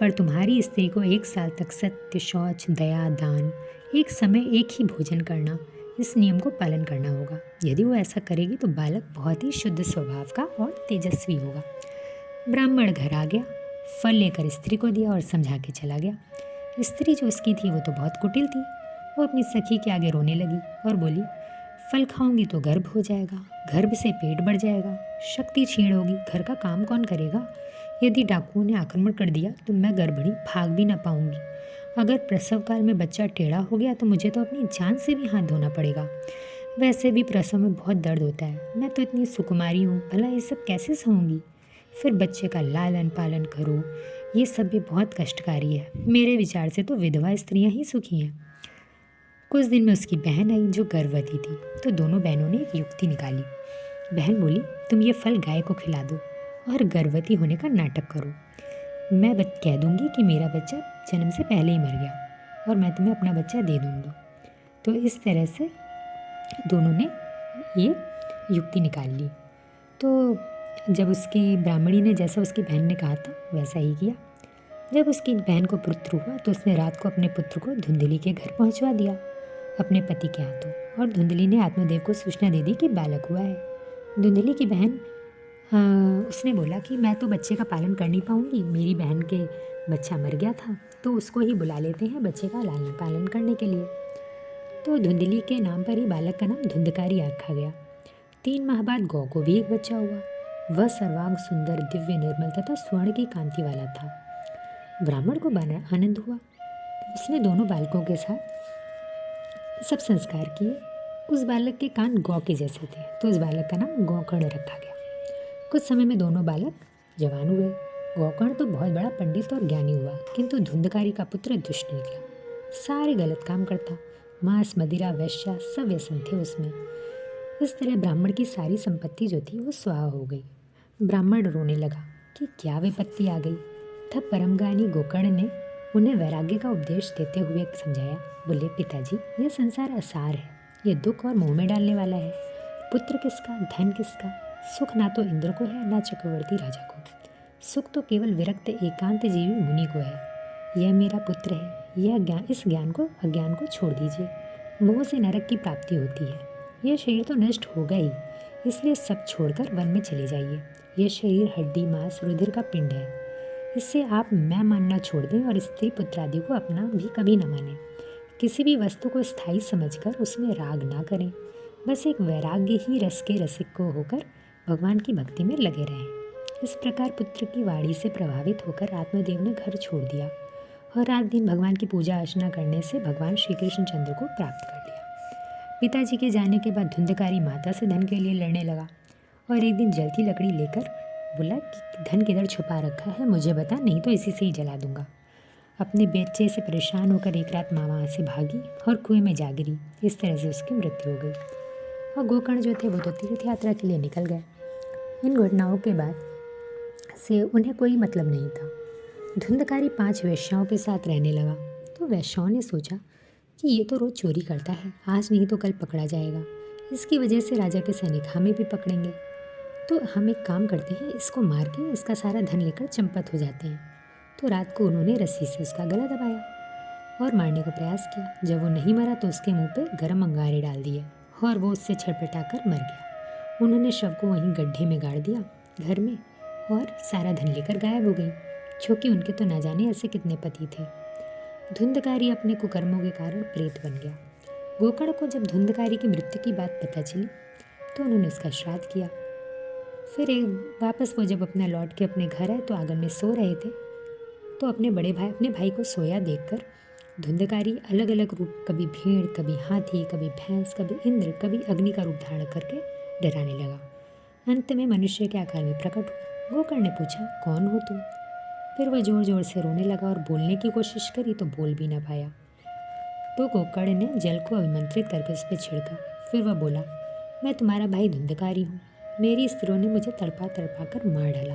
पर तुम्हारी स्त्री को 1 साल तक सत्य, शौच, दया, दान, एक समय एक ही भोजन करना, इस नियम को पालन करना होगा। यदि वो ऐसा करेगी तो बालक बहुत ही शुद्ध स्वभाव का और तेजस्वी होगा। ब्राह्मण घर आ गया, फल लेकर स्त्री को दिया और समझा के चला गया। स्त्री जो उसकी थी वो तो बहुत कुटिल थी। वो अपनी सखी के आगे रोने लगी और बोली, फल खाऊंगी तो गर्भ हो जाएगा, गर्भ से पेट बढ़ जाएगा, शक्ति क्षीण होगी, घर का काम कौन करेगा? यदि डाकुओं ने आक्रमण कर दिया तो मैं गर्भिणी भाग भी ना पाऊंगी। अगर प्रसव काल में बच्चा टेढ़ा हो गया तो मुझे तो अपनी जान से भी हाथ धोना पड़ेगा। वैसे भी प्रसव में बहुत दर्द होता है, मैं तो इतनी सुकुमारी हूँ, भला ये सब कैसे सहूँगी? फिर बच्चे का लालन पालन करो, ये सब भी बहुत कष्टकारी है। मेरे विचार से तो विधवा स्त्रियाँ ही सुखी हैं। कुछ दिन में उसकी बहन आई जो गर्भवती थी, तो दोनों बहनों ने एक युक्ति निकाली। बहन बोली, तुम ये फल गाय को खिला दो और गर्भवती होने का नाटक करो। मैं कह दूंगी कि मेरा बच्चा जन्म से पहले ही मर गया और मैं तुम्हें अपना बच्चा दे दूंगी। तो इस तरह से दोनों ने ये युक्ति निकाल ली। तो जब उसकी ब्राह्मणी ने जैसा उसकी बहन ने कहा था वैसा ही किया। जब उसकी बहन को पुत्र हुआ तो उसने रात को अपने पुत्र को धुंधली के घर पहुंचवा दिया अपने पति के हाथों, और धुंधली ने आत्मदेव को सूचना दे दी कि बालक हुआ है। धुंधली की बहन उसने बोला कि मैं तो बच्चे का पालन कर नहीं पाऊंगी, मेरी बहन के बच्चा मर गया था, तो उसको ही बुला लेते हैं बच्चे का लालन पालन करने के लिए। तो धुंधली के नाम पर ही बालक का नाम धुंधकारी रखा गया। 3 माह बाद गौ को भी एक बच्चा हुआ। वह सर्वांग सुंदर, दिव्य, निर्मल तथा स्वर्ण की कांति वाला था। ब्राह्मण को बड़ा आनंद हुआ। उसने दोनों बालकों के साथ सब संस्कार किए। उस बालक के कान गौ के जैसे थे, तो उस बालक का नाम गौकर्ण रखा गया। कुछ समय में दोनों बालक जवान हुए। गौकर्ण तो बहुत बड़ा पंडित और ज्ञानी हुआ, किंतु धुंधकारी का पुत्र दुष्ट निकला। सारे गलत काम करता, मांस, मदिरा, वेश्या सब व्यसन थे उसमें। इस तरह ब्राह्मण की सारी संपत्ति जो थी वो स्वाहा हो गई। ब्राह्मण रोने लगा कि क्या विपत्ति आ गई। तब परमज्ञानी गोकर्ण ने उन्हें वैराग्य का उपदेश देते हुए समझाया। बोले, पिताजी, यह संसार असार है, ये दुख और मोह में डालने वाला है। पुत्र किसका, धन किसका, सुख ना तो इंद्र को है ना चक्रवर्ती राजा को। सुख तो केवल विरक्त एकांत जीवी मुनि को है। यह मेरा पुत्र है, यह ज्ञान, इस ज्ञान को, अज्ञान को छोड़ दीजिए। मोह से नरक की प्राप्ति होती है। यह शरीर तो नष्ट होगा ही, इसलिए सब छोड़कर वन में चले जाइए। यह शरीर हड्डी, मांस, रुधिर का पिंड है। इससे आप मैं मानना छोड़ दें और स्त्री पुत्र आदि को अपना भी कभी न मानें। किसी भी वस्तु को स्थायी समझकर उसमें राग ना करें। बस एक वैराग्य ही रस के रसिक को होकर भगवान की भक्ति में लगे रहें। इस प्रकार पुत्र की वाणी से प्रभावित होकर आत्मदेव ने घर छोड़ दिया और रात दिन भगवान की पूजा अर्चना करने से भगवान श्री कृष्णचंद्र को प्राप्त कर लिया। पिताजी के जाने के बाद धुंधकारी माता से धन के लिए लड़ने लगा और एक दिन जलती लकड़ी लेकर बोला कि धन किधर छुपा रखा है मुझे बता, नहीं तो इसी से ही जला दूंगा। अपने बेटे से परेशान होकर एक रात माँ वहाँ से भागी और कुएं में जा गिरी। इस तरह से उसकी मृत्यु हो गई। और गोकर्ण जो थे वो तो तीर्थ यात्रा के लिए निकल गए। इन घटनाओं के बाद से उन्हें कोई मतलब नहीं था। धुंधकारी 5 वेश्याओं के साथ रहने लगा। तो वेश्याओं ने सोचा कि ये तो रोज़ चोरी करता है, आज नहीं तो कल पकड़ा जाएगा। इसकी वजह से राजा के सैनिक हमें भी पकड़ेंगे, तो हम एक काम करते हैं, इसको मार के इसका सारा धन लेकर चंपत हो जाते हैं। तो रात को उन्होंने रस्सी से उसका गला दबाया और मारने का प्रयास किया। जब वो नहीं मरा तो उसके मुंह पे गर्म अंगारे डाल दिए और वो उससे छटपटाकर मर गया। उन्होंने शव को वहीं गड्ढे में गाड़ दिया घर में और सारा धन लेकर गायब हो गई, क्योंकि उनके तो ना जाने ऐसे कितने पति थे। धुंधकारी अपने कुकर्मों के कारण प्रेत बन गया। गोकर्ण को जब धुंधकारी की मृत्यु की बात पता चली तो उन्होंने उसका श्राद्ध किया। फिर वापस वो जब अपना लौट के अपने घर आए तो आंगन में सो रहे थे, तो अपने भाई को सोया देखकर धुंधकारी अलग अलग रूप, कभी भेड़, कभी हाथी, कभी भैंस, कभी इंद्र, कभी अग्नि का रूप धारण करके डराने लगा। अंत में मनुष्य के आकार में प्रकट हुआ। गोकर्ण ने पूछा, कौन हो तुम? फिर वह जोर जोर से रोने लगा और बोलने की कोशिश करी तो बोल भी ना पाया। तो गोकर्ण ने जल को अभिमंत्रित करके उस पर छिड़का। फिर वह बोला, मैं तुम्हारा भाई धुंधकारी हूँ। मेरी स्त्रियों ने मुझे तड़पा तड़पा कर मार डाला।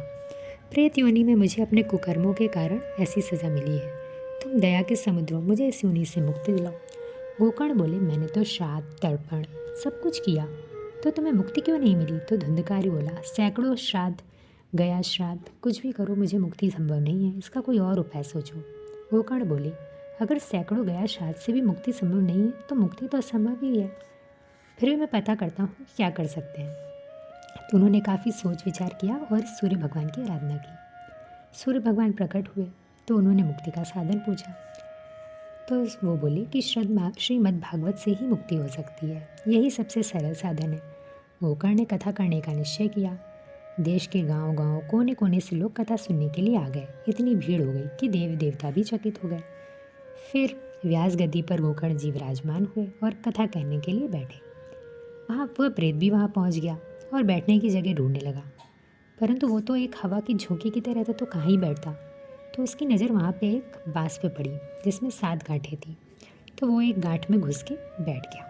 प्रेत योनि में मुझे अपने कुकर्मों के कारण ऐसी सज़ा मिली है। तुम दया के समुद्रों मुझे इस योनि से मुक्ति दिलाओ। गोकर्ण बोले, मैंने तो श्राद्ध, तर्पण सब कुछ किया, तो तुम्हें मुक्ति क्यों नहीं मिली? तो धुंधकारी बोला, सैकड़ों श्राद्ध, गया श्राद्ध, कुछ भी करो मुझे मुक्ति संभव नहीं है, इसका कोई और उपाय सोचो। गोकर्ण बोले, अगर सैकड़ों गया श्राद्ध से भी मुक्ति संभव नहीं है तो मुक्ति तो असंभव ही है। फिर भी मैं पता करता हूँ क्या कर सकते हैं। तो उन्होंने काफ़ी सोच विचार किया और सूर्य भगवान की आराधना की। सूर्य भगवान प्रकट हुए तो उन्होंने मुक्ति का साधन पूछा। तो वो बोले कि श्रीमद् भागवत से ही मुक्ति हो सकती है, यही सबसे सरल साधन है। गोकर्ण ने कथा करने का निश्चय किया। देश के गांव-गांव, कोने कोने से लोग कथा सुनने के लिए आ गए। इतनी भीड़ हो गई कि देवी देवता भी चकित हो गए। फिर व्यास गद्दी पर गोकर्ण जी विराजमान हुए और कथा कहने के लिए बैठे। वहाँ वह प्रेत भी वहाँ पहुँच गया और बैठने की जगह ढूंढने लगा, परंतु वो तो एक हवा की झोंके की तरह था, तो कहाँ ही बैठता। तो उसकी नज़र वहाँ पे एक बांस पे पड़ी जिसमें 7 गांठें थी। तो वो एक गांठ में घुस के बैठ गया।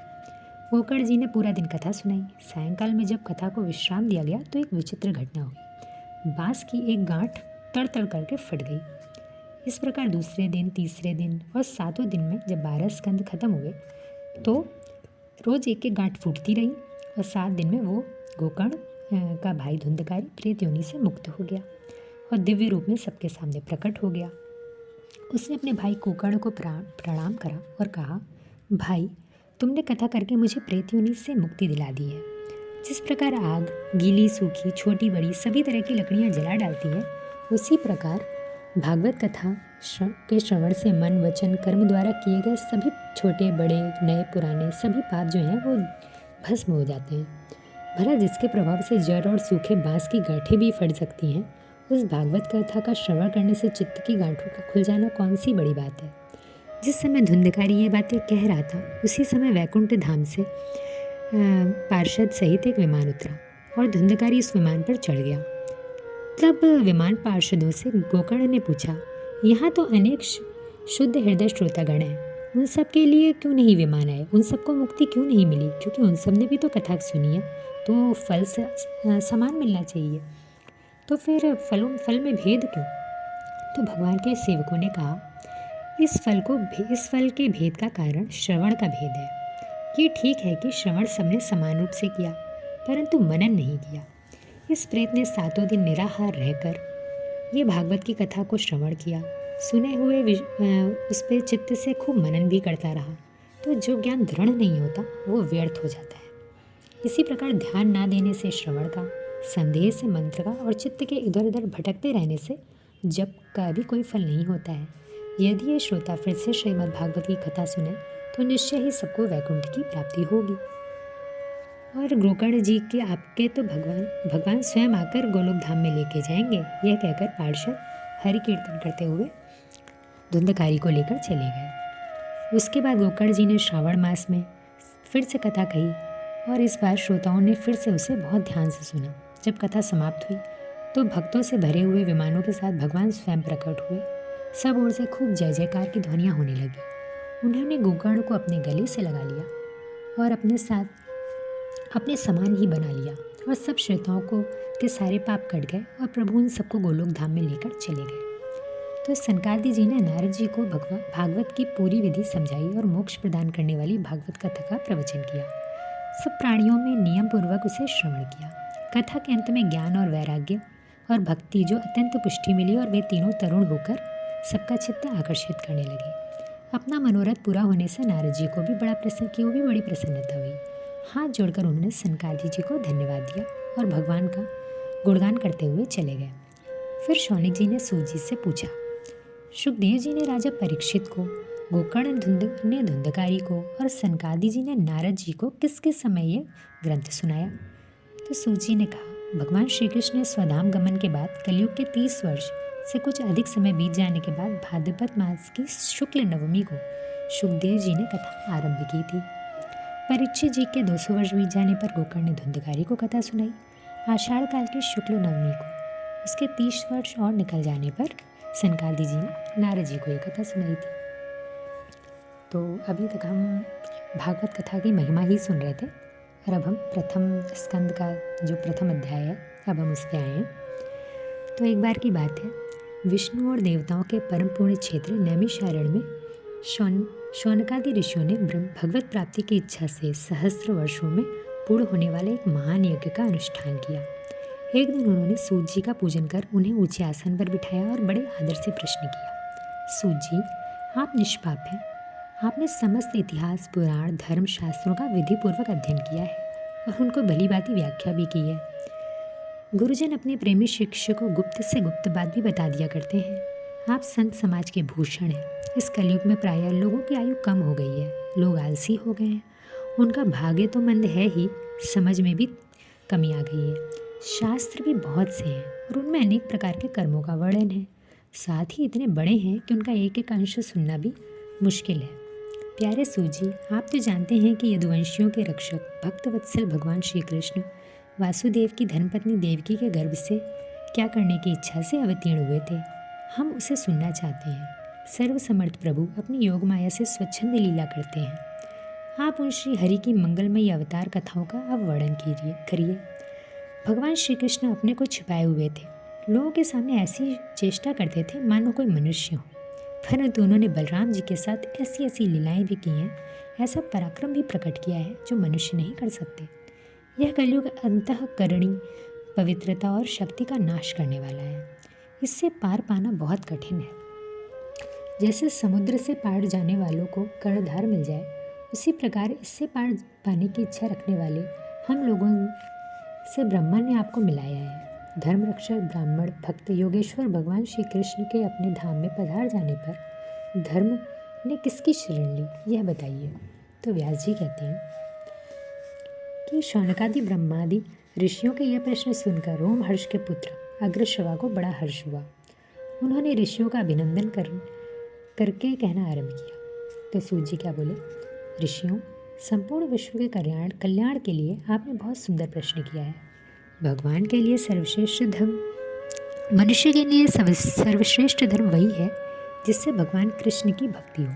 गोकर्ण जी ने पूरा दिन कथा सुनाई। सायंकाल में जब कथा को विश्राम दिया गया तो एक विचित्र घटना हुई। बांस की एक गांठ तड़ तड़ करके फट गई। इस प्रकार दूसरे दिन, तीसरे दिन और 7वें दिन में जब 12 स्कंद खत्म हुए तो रोज एक एक गांठ फूटती रही और 7 दिन में वो गोकर्ण का भाई धुंधकारी प्रेत योनि से मुक्त हो गया और दिव्य रूप में सबके सामने प्रकट हो गया। उसने अपने भाई गोकर्ण को प्रणाम करा और कहा, भाई, तुमने कथा करके मुझे प्रेत योनि से मुक्ति दिला दी है। जिस प्रकार आग गीली, सूखी, छोटी, बड़ी सभी तरह की लकड़ियाँ जला डालती है, उसी प्रकार भागवत कथा के श्रवण से मन, वचन, कर्म द्वारा किए गए सभी छोटे बड़े, नए पुराने सभी पाप जो हैं वो भस्म हो जाते हैं। भला जिसके प्रभाव से जड़ और सूखे बांस की गांठें भी फट सकती हैं, उस भागवत कथा का श्रवण करने से चित्त की गांठों का खुल जाना कौन सी बड़ी बात है। जिस समय धुंधकारी ये बातें कह रहा था, उसी समय वैकुंठ धाम से पार्षद सहित एक विमान उतरा और धुंधकारी इस विमान पर चढ़ गया। तब विमान पार्षदों से गोकर्ण ने पूछा, यहाँ तो अनेक शुद्ध हृदय श्रोतागण हैं, उन सब के लिए क्यों नहीं विमान आए? उन सबको मुक्ति क्यों नहीं मिली? क्योंकि उन सब ने भी तो कथा सुनी है, तो फल से समान मिलना चाहिए, तो फिर फल में भेद क्यों? तो भगवान के सेवकों ने कहा, इस फल के भेद का कारण श्रवण का भेद है। ये ठीक है कि श्रवण सबने समान रूप से किया, परंतु मनन नहीं किया। इस प्रेत ने 7 दिन निराहार रहकर ये भागवत की कथा को श्रवण किया। सुने हुए उस पर चित्त से खूब मनन भी करता रहा, तो जो ज्ञान दृढ़ नहीं होता वो व्यर्थ हो जाता है। इसी प्रकार ध्यान ना देने से श्रवण का, संदेह से मंत्र का और चित्त के इधर उधर भटकते रहने से जप का भी कोई फल नहीं होता है। यदि ये श्रोता फिर से श्रीमद् भागवत की कथा सुने तो निश्चय ही सबको वैकुंठ की प्राप्ति होगी। और गोकर्ण जी के आपके तो भगवान स्वयं आकर गोलोक धाम में लेके जाएंगे। यह कहकर पार्षद हरि कीर्तन करते हुए धुंधकारी को लेकर चले गए। उसके बाद गोकर्ण जी ने श्रावण मास में फिर से कथा कही और इस बार श्रोताओं ने फिर से उसे बहुत ध्यान से सुना। जब कथा समाप्त हुई तो भक्तों से भरे हुए विमानों के साथ भगवान स्वयं प्रकट हुए। सब ओर से खूब जय जयकार की ध्वनियाँ होने लगी। उन्होंने गोकर्ण को अपने गले से लगा लिया और अपने साथ अपने समान ही बना लिया और सब श्रोताओं को के सारे पाप कट गए और प्रभु उन सबको गोलोक धाम में लेकर चले गए। तो सनकादि जी ने नारद जी को भागवत की पूरी विधि समझाई और मोक्ष प्रदान करने वाली भागवत कथा का प्रवचन किया। सब प्राणियों में नियम पूर्वक उसे श्रवण किया। कथा के अंत में ज्ञान और वैराग्य और भक्ति जो अत्यंत पुष्टि मिली और वे तीनों तरुण होकर सबका चित्त आकर्षित करने लगे। अपना मनोरथ पूरा होने से नारद जी को भी बड़ी प्रसन्नता हुई। हाथ जोड़कर उन्होंने सनकादि जी को धन्यवाद दिया और भगवान का गुणगान करते हुए चले गए। फिर शौनक जी ने सूत जी से पूछा, सुखदेव जी ने राजा परीक्षित को, गोकर्ण ने धुंधकारी को और सनकादि जी ने नारद जी को किस किस समय ये ग्रंथ सुनाया? तो सूत जी ने कहा, भगवान श्री कृष्ण ने स्वधाम गमन के बाद कलयुग के 30 वर्ष से कुछ अधिक समय बीत जाने के बाद भाद्रपद मास की शुक्ल नवमी को सुखदेव जी ने कथा आरंभ की थी। परीक्षित जी के 200 वर्ष बीत जाने पर गोकर्ण ने धुंधकारी को कथा सुनाई। आषाढ़ काल की शुक्ल नवमी को उसके 30 वर्ष और निकल जाने पर सनकादि जी ने नारद जी को ये कथा सुनाई थी। तो अभी तक हम भागवत कथा की महिमा ही सुन रहे थे और अब हम प्रथम स्कंद का जो प्रथम अध्याय है अब हम उस पर आए हैं। तो एक बार की बात है, विष्णु और देवताओं के परम पुण्य क्षेत्र नैमिषारण्य में शौनकादि ऋषियों ने भगवत प्राप्ति की इच्छा से सहस्त्र वर्षों में पूर्ण होने वाले एक महान यज्ञ का अनुष्ठान किया। एक दिन उन्होंने सूत जी का पूजन कर उन्हें ऊंचे आसन पर बिठाया और बड़े आदर से प्रश्न किया, सूत जी, आप निष्पाप हैं। आपने समस्त इतिहास, पुराण, धर्म शास्त्रों का विधिपूर्वक अध्ययन किया है और उनको भली भांति व्याख्या भी की है। गुरुजन अपने प्रेमी शिष्य को गुप्त से गुप्त बात भी बता दिया करते हैं। आप संत समाज के भूषण हैं। इस कलयुग में प्रायः लोगों की आयु कम हो गई है, लोग आलसी हो गए हैं, उनका भाग्य तो मंद है ही, समझ में भी कमी आ गई है। शास्त्र भी बहुत से हैं और उनमें अनेक प्रकार के कर्मों का वर्णन है। साथ ही इतने बड़े हैं कि उनका एक एक अंश सुनना भी मुश्किल है। प्यारे सूत जी, आप तो जानते हैं कि यदुवंशियों के रक्षक भक्तवत्सल भगवान श्री कृष्ण वासुदेव की धर्मपत्नी देवकी के गर्भ से क्या करने की इच्छा से अवतीर्ण हुए थे। हम उसे सुनना चाहते हैं। सर्वसमर्थ प्रभु अपनी योग माया से स्वच्छंद लीला करते हैं। आप उन श्री हरि की मंगलमयी अवतार कथाओं का अब वर्णन करिए। भगवान श्री कृष्ण अपने को छिपाए हुए थे। लोगों के सामने ऐसी चेष्टा करते थे मानो कोई मनुष्य हो, परंतु उन्होंने बलराम जी के साथ ऐसी ऐसी लीलाएं भी की हैं, ऐसा पराक्रम भी प्रकट किया है जो मनुष्य नहीं कर सकते। यह कलयुग अंतःकरणी पवित्रता और शक्ति का नाश करने वाला है। इससे पार पाना बहुत कठिन है। जैसे समुद्र से पार जाने वालों को कर्णधार मिल जाए, उसी प्रकार इससे पार पाने की इच्छा रखने वाले हम लोगों से ब्रह्मा ने आपको मिलाया है। धर्म रक्षक ब्राह्मण भक्त योगेश्वर भगवान श्री कृष्ण के अपने धाम में पधार जाने पर धर्म ने किसकी शरण ली, यह बताइए। तो व्यास जी कहते हैं कि शौनकादि ब्रह्मादि ऋषियों के यह प्रश्न सुनकर रोम हर्ष के पुत्र अग्रश्रवा को बड़ा हर्ष हुआ। उन्होंने ऋषियों का अभिनंदन करके कहना आरंभ किया। तो सूत जी क्या बोले, ऋषियों, संपूर्ण विश्व के कल्याण के लिए आपने बहुत सुंदर प्रश्न किया है। भगवान के लिए सर्वश्रेष्ठ धर्म, मनुष्य के लिए सर्वश्रेष्ठ धर्म वही है जिससे भगवान कृष्ण की भक्ति हो।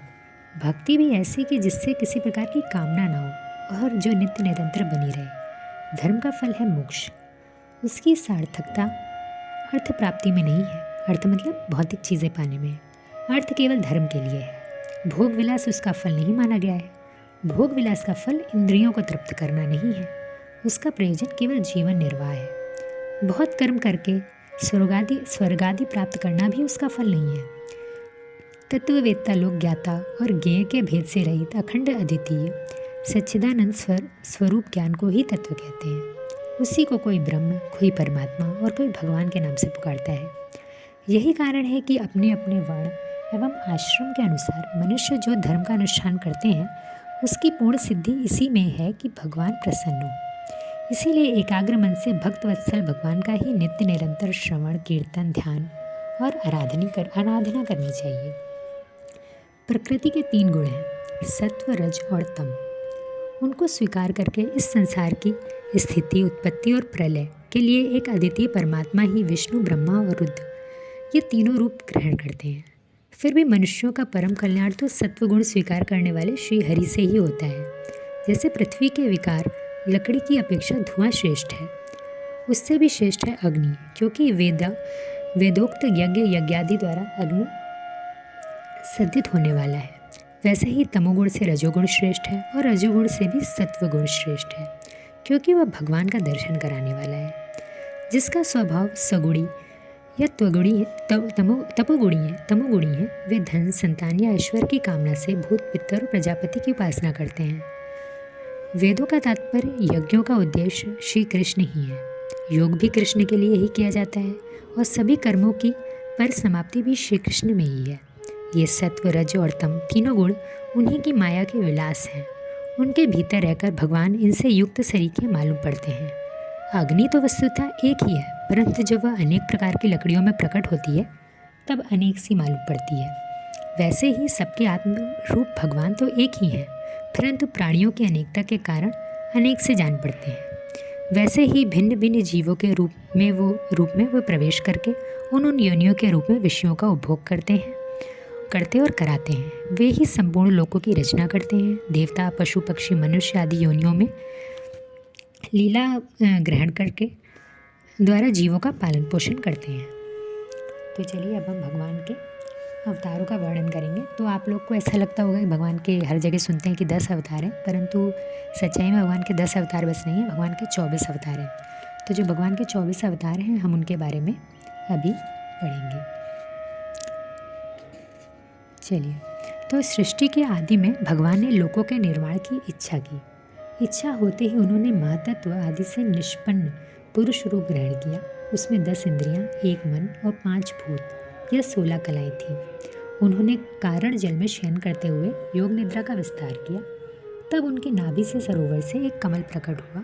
भक्ति भी ऐसी कि जिससे किसी प्रकार की कामना ना हो और जो नित्य निरंतर बनी रहे। धर्म का फल है मोक्ष। उसकी सार्थकता अर्थ प्राप्ति में नहीं है। अर्थ मतलब भौतिक चीज़ें पाने में है। अर्थ केवल धर्म के लिए है। भोग विलास उसका फल नहीं माना गया है। भोग विलास का फल इंद्रियों को तृप्त करना नहीं है। उसका प्रयोजन केवल जीवन निर्वाह है। बहुत कर्म करके स्वर्गादि प्राप्त करना भी उसका फल नहीं है। तत्ववेत्ता लोग ज्ञाता और ज्ञेय के भेद से रहित अखंड अद्वितीय सच्चिदानंद स्वरूप ज्ञान को ही तत्व कहते हैं। उसी को कोई ब्रह्म, कोई परमात्मा और कोई भगवान के नाम से पुकारता है। यही कारण है कि अपने अपने वर्ण एवं आश्रम के अनुसार मनुष्य जो धर्म का अनुष्ठान करते हैं, उसकी पूर्ण सिद्धि इसी में है कि भगवान प्रसन्न हो। इसीलिए एकाग्र मन से भक्त वत्सल भगवान का ही नित्य निरंतर श्रवण, कीर्तन, ध्यान और आराधना करनी चाहिए। प्रकृति के 3 गुण हैं, सत्व, रज और तम। उनको स्वीकार करके इस संसार की स्थिति, उत्पत्ति और प्रलय के लिए एक अद्वितीय परमात्मा ही विष्णु, ब्रह्मा और रुद्र ये तीनों रूप ग्रहण करते हैं। फिर भी मनुष्यों का परम कल्याण तो सत्वगुण स्वीकार करने वाले श्री हरि से ही होता है। जैसे पृथ्वी के विकार लकड़ी की अपेक्षा धुआं श्रेष्ठ है, उससे भी श्रेष्ठ है अग्नि, क्योंकि वेदोक्त यज्ञादि द्वारा अग्नि सद्धित होने वाला है। वैसे ही तमोगुण से रजोगुण श्रेष्ठ है और रजोगुण से भी सत्वगुण श्रेष्ठ है, क्योंकि वह भगवान का दर्शन कराने वाला है। जिसका स्वभाव सगुणी या तमोगुणी है, वे धन, संतान या ईश्वर की कामना से भूत, पितर और प्रजापति की उपासना करते हैं। वेदों का तात्पर्य, यज्ञों का उद्देश्य श्री कृष्ण ही है। योग भी कृष्ण के लिए ही किया जाता है और सभी कर्मों की पर समाप्ति भी श्री कृष्ण में ही है। ये सत्व, रज और तम तीनों गुण उन्हीं की माया के विलास हैं। उनके भीतर रहकर भगवान इनसे युक्त सरीखे मालूम पड़ते हैं। अग्नि तो वस्तुतः एक ही है, परंतु जब वह अनेक प्रकार की लकड़ियों में प्रकट होती है तब अनेक सी मालूम पड़ती है। वैसे ही सबके आत्म रूप भगवान तो एक ही हैं, परंतु प्राणियों की अनेकता के कारण अनेक से जान पड़ते हैं। वैसे ही भिन्न भिन्न जीवों के रूप में वो प्रवेश करके उन योनियों के रूप में विषयों का उपभोग करते और कराते हैं। वे ही संपूर्ण लोकों की रचना करते हैं। देवता, पशु, पक्षी, मनुष्य आदि योनियों में लीला ग्रहण करके द्वारा जीवों का पालन पोषण करते हैं। तो चलिए अब हम भगवान के अवतारों का वर्णन करेंगे। तो आप लोग को ऐसा लगता होगा कि भगवान के हर जगह सुनते हैं कि 10 अवतार हैं, परंतु सच्चाई में भगवान के 10 अवतार बस नहीं है, भगवान के 24 अवतार हैं। तो जो भगवान के 24 अवतार हैं, हम उनके बारे में अभी पढ़ेंगे। चलिए, तो सृष्टि के आदि में भगवान ने लोकों के निर्माण की इच्छा की। इच्छा होते ही उन्होंने महातत्व आदि से निष्पन्न पुरुष रूप ग्रहण किया। उसमें 10 इंद्रियां, 1 मन और 5 भूत या 16 कलाएं थीं। उन्होंने कारण जल में शयन करते हुए योग निद्रा का विस्तार किया। तब उनकी नाभि से सरोवर से एक कमल प्रकट हुआ।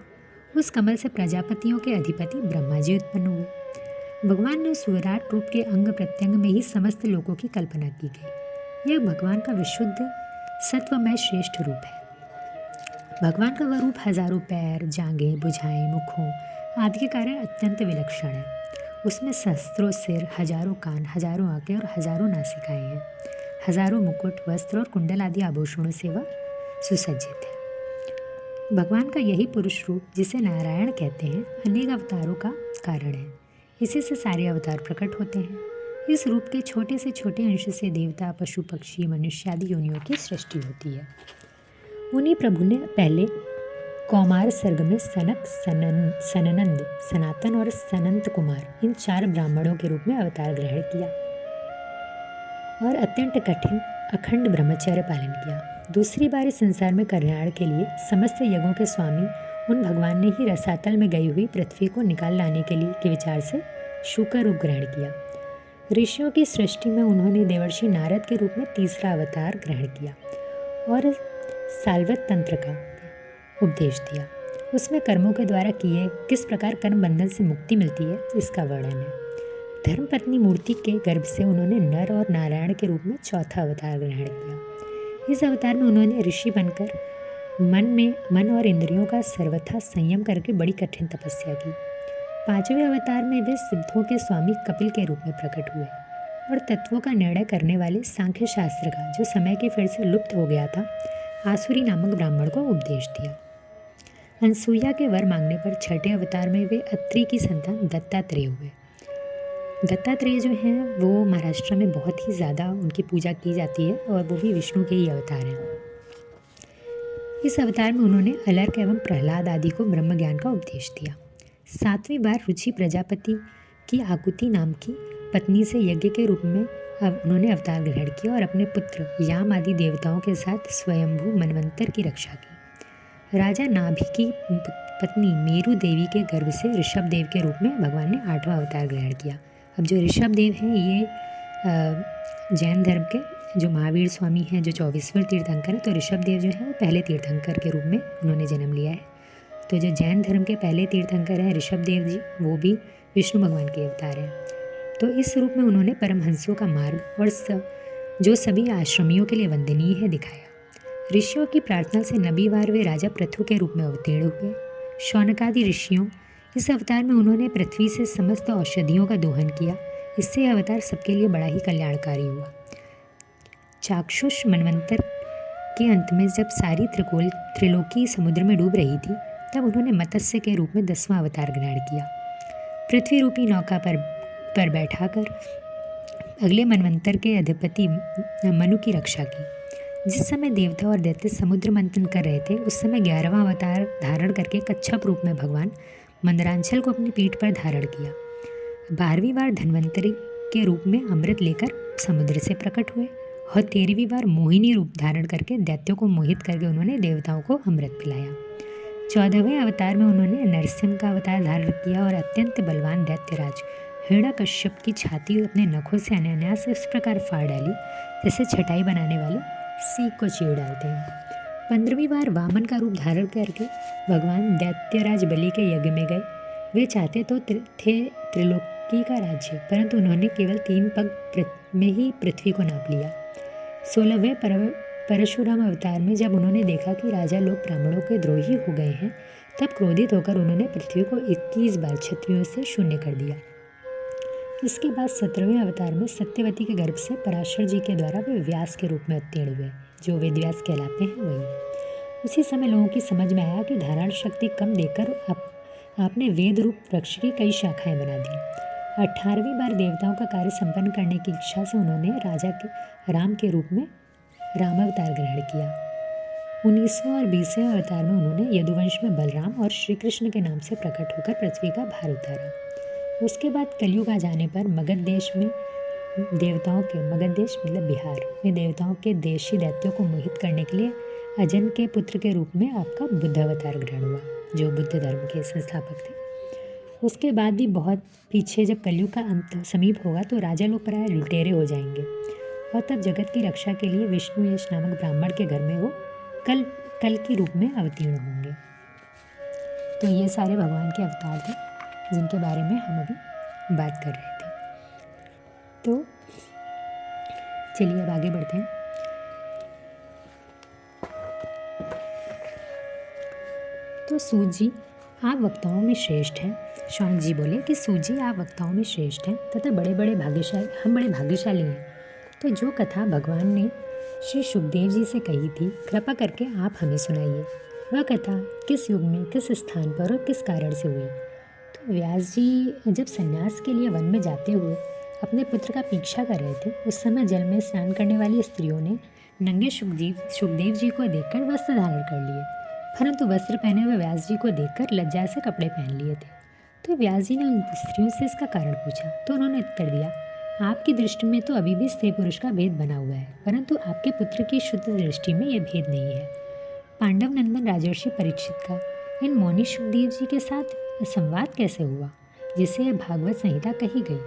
उस कमल से प्रजापतियों के अधिपति ब्रह्मा जी उत्पन्न हुए। भगवान ने उस विराट रूप के अंग प्रत्यंग में ही समस्त लोकों की कल्पना की गई। यह भगवान का विशुद्ध सत्वमय श्रेष्ठ रूप है। भगवान का वह रूप हजारों पैर, जांघें, भुजाएं, मुखों आदि के कारण अत्यंत विलक्षण है। उसमें सहस्त्रों सिर, हजारों कान, हजारों आंखें और हजारों नासिकाएं हैं। हजारों मुकुट, वस्त्र और कुंडल आदि आभूषणों से वह सुसज्जित है। भगवान का यही पुरुष रूप, जिसे नारायण कहते हैं, अनेक अवतारों का कारण है। इसी से सारे अवतार प्रकट होते हैं। इस रूप के छोटे से छोटे अंश से देवता, पशु, पक्षी, मनुष्य आदि योनियों की सृष्टि होती है। उन्हीं प्रभु ने पहले कौमार सर्ग में सनक, सनंद, सनातन और सनंत कुमार इन 4 ब्राह्मणों के रूप में अवतार ग्रहण किया और अत्यंत कठिन अखंड ब्रह्मचर्य पालन किया। दूसरी बार इस संसार में कल्याण के लिए समस्त यज्ञों के स्वामी उन भगवान ने ही रसातल में गई हुई पृथ्वी को निकाल लाने के विचार से शुकर रूप ग्रहण किया। ऋषियों की सृष्टि में उन्होंने देवर्षि नारद के रूप में तीसरा अवतार ग्रहण किया और साल्वत तंत्र का उपदेश दिया। उसमें कर्मों के द्वारा किए किस प्रकार कर्म बंधन से मुक्ति मिलती है, इसका वर्णन है। धर्मपत्नी मूर्ति के गर्भ से उन्होंने नर और नारायण के रूप में चौथा अवतार ग्रहण किया। इस अवतार में उन्होंने ऋषि बनकर मन और इंद्रियों का सर्वथा संयम करके बड़ी कठिन तपस्या की। 5वें अवतार में वे सिद्धों के स्वामी कपिल के रूप में प्रकट हुए और तत्वों का निर्णय करने वाले सांख्य शास्त्र का, जो समय के फेर से लुप्त हो गया था, आसुरी नामक ब्राह्मण को उपदेश दिया। अनसुईया के वर मांगने पर 6ठे अवतार में वे अत्रि की संतान दत्तात्रेय हुए। दत्तात्रेय जो हैं वो महाराष्ट्र में बहुत ही ज़्यादा उनकी पूजा की जाती है और वो भी विष्णु के ही अवतार हैं। इस अवतार में उन्होंने अलर्क एवं प्रहलाद आदि को ब्रह्म ज्ञान का उपदेश दिया। 7वीं बार रुचि प्रजापति की आकुति नाम की पत्नी से यज्ञ के रूप में उन्होंने अवतार ग्रहण किया और अपने पुत्र याम आदि देवताओं के साथ स्वयंभू मनवंतर की रक्षा की। राजा नाभि की पत्नी मेरु देवी के गर्भ से ऋषभ देव के रूप में भगवान ने 8वां अवतार ग्रहण किया। अब जो ऋषभ देव हैं ये जैन धर्म के जो महावीर स्वामी हैं, जो 24वें तीर्थंकर हैं, तो ऋषभ देव जो हैं वो पहले तीर्थंकर के रूप में उन्होंने जन्म लिया है। तो जो जैन धर्म के पहले तीर्थंकर हैं ऋषभ देव जी, वो भी विष्णु भगवान के अवतार हैं। तो इस रूप में उन्होंने परमहंसों का मार्ग और जो सभी आश्रमियों के लिए वंदनीय है दिखाया। ऋषियों की प्रार्थना से 9वीं बार वे राजा पृथु के रूप में अवतीर्ण हुए। शौनकादि ऋषियों, इस अवतार में उन्होंने पृथ्वी से समस्त औषधियों का दोहन किया। इससे यह अवतार सबके लिए बड़ा ही कल्याणकारी हुआ। चाक्षुष मनवंतर के अंत में जब सारी त्रिलोकी समुद्र में डूब रही थी, तब उन्होंने मत्स्य के रूप में 10वां अवतार ग्रहण किया। पृथ्वी रूपी नौका पर बैठाकर अगले मनवंतर के अधिपति मनु की रक्षा की। जिस समय देवता और दैत्य समुद्र मंथन कर रहे थे, उस समय 11वां अवतार धारण करके कच्छप रूप में भगवान मंदरांचल को अपनी पीठ पर धारण किया। 12वीं बार धन्वंतरी के रूप में अमृत लेकर समुद्र से प्रकट हुए और 13वीं बार मोहिनी रूप धारण करके दैत्यों को मोहित करके उन्होंने देवताओं को अमृत पिलाया। 14वें अवतार में उन्होंने नरसिंह का अवतार धारण किया और अत्यंत बलवान दैत्यराज हिरण्यकश्यप की छाती अपने नखों से अनायास इस प्रकार फाड़ डाली जैसे छटाई बनाने वाले सीख को चीर डालते हैं। 15वीं बार वामन का रूप धारण करके भगवान दैत्यराज बलि के यज्ञ में गए। वे चाहते तो थे त्रिलोकी का राज्य, परंतु उन्होंने केवल 3 पग में ही पृथ्वी को नाप लिया। 16वें परशुराम अवतार में जब उन्होंने देखा कि राजा लोग ब्राह्मणों के द्रोही हो गए हैं, तब क्रोधित होकर उन्होंने पृथ्वी को 21 बार क्षत्रियों से शून्य कर दिया। इसके बाद 17वें अवतार में सत्यवती के गर्भ से पराशर जी के द्वारा वे व्यास के रूप में अवतीर्ण हुए, जो वेदव्यास कहलाते हैं वही। उसी समय लोगों की समझ में आया कि धारण शक्ति कम देकर आपने वेद रूप वृक्ष की कई शाखाएं बना दी। 18वीं बार देवताओं का कार्य संपन्न करने की इच्छा से उन्होंने राजा के राम के रूप में रामावतार ग्रहण किया। 19वें और 20वें अवतार में उन्होंने यदुवंश में बलराम और श्री कृष्ण के नाम से प्रकट होकर पृथ्वी का भार उतारा। उसके बाद कलयुग आ जाने पर मगध देश में देवताओं के, मगध देश मतलब बिहार में देवताओं के देशी दैत्यों को मोहित करने के लिए अजन के पुत्र के रूप में आपका बुद्ध अवतार ग्रहण हुआ, जो बुद्ध धर्म के संस्थापक थे। उसके बाद भी बहुत पीछे जब कलयुग का अंत समीप होगा तो राजा लोग प्राय लुटेरे हो जाएंगे और तब जगत की रक्षा के लिए विष्णु यश नामक ब्राह्मण के घर में वो कल की रूप में अवतीर्ण होंगे। तो ये सारे भगवान के अवतार थे जिनके बारे में हम अभी बात कर रहे थे। तो चलिए अब आगे बढ़ते हैं। तो सूत जी आप वक्ताओं में श्रेष्ठ हैं। शौनक जी बोले कि सूत जी आप वक्ताओं में श्रेष्ठ हैं तथा हम बड़े भाग्यशाली हैं। तो जो कथा भगवान ने श्री सुखदेव जी से कही थी, कृपा करके आप हमें सुनाइए। वह कथा किस युग में, किस स्थान पर और किस कारण से हुई? तो व्यास जी जब संन्यास के लिए वन में जाते हुए अपने पुत्र का पीछा कर रहे थे, उस समय जल में स्नान करने वाली स्त्रियों ने नंगे सुखदेव जी को देखकर वस्त्र धारण कर लिए, परंतु वस्त्र पहने हुए व्यास जी को देखकर लज्जा से कपड़े पहन लिए थे। तो व्यास जी ने उन स्त्रियों से इसका कारण पूछा, तो उन्होंने उत्तर दिया, आपकी दृष्टि में तो अभी भी स्त्री पुरुष का भेद बना हुआ है, परंतु आपके पुत्र की शुद्ध दृष्टि में यह भेद नहीं है। पांडव नंदन राजर्षि परीक्षित का इन मौनी सुखदेव जी के साथ संवाद कैसे हुआ, जिससे यह भागवत संहिता कही गई?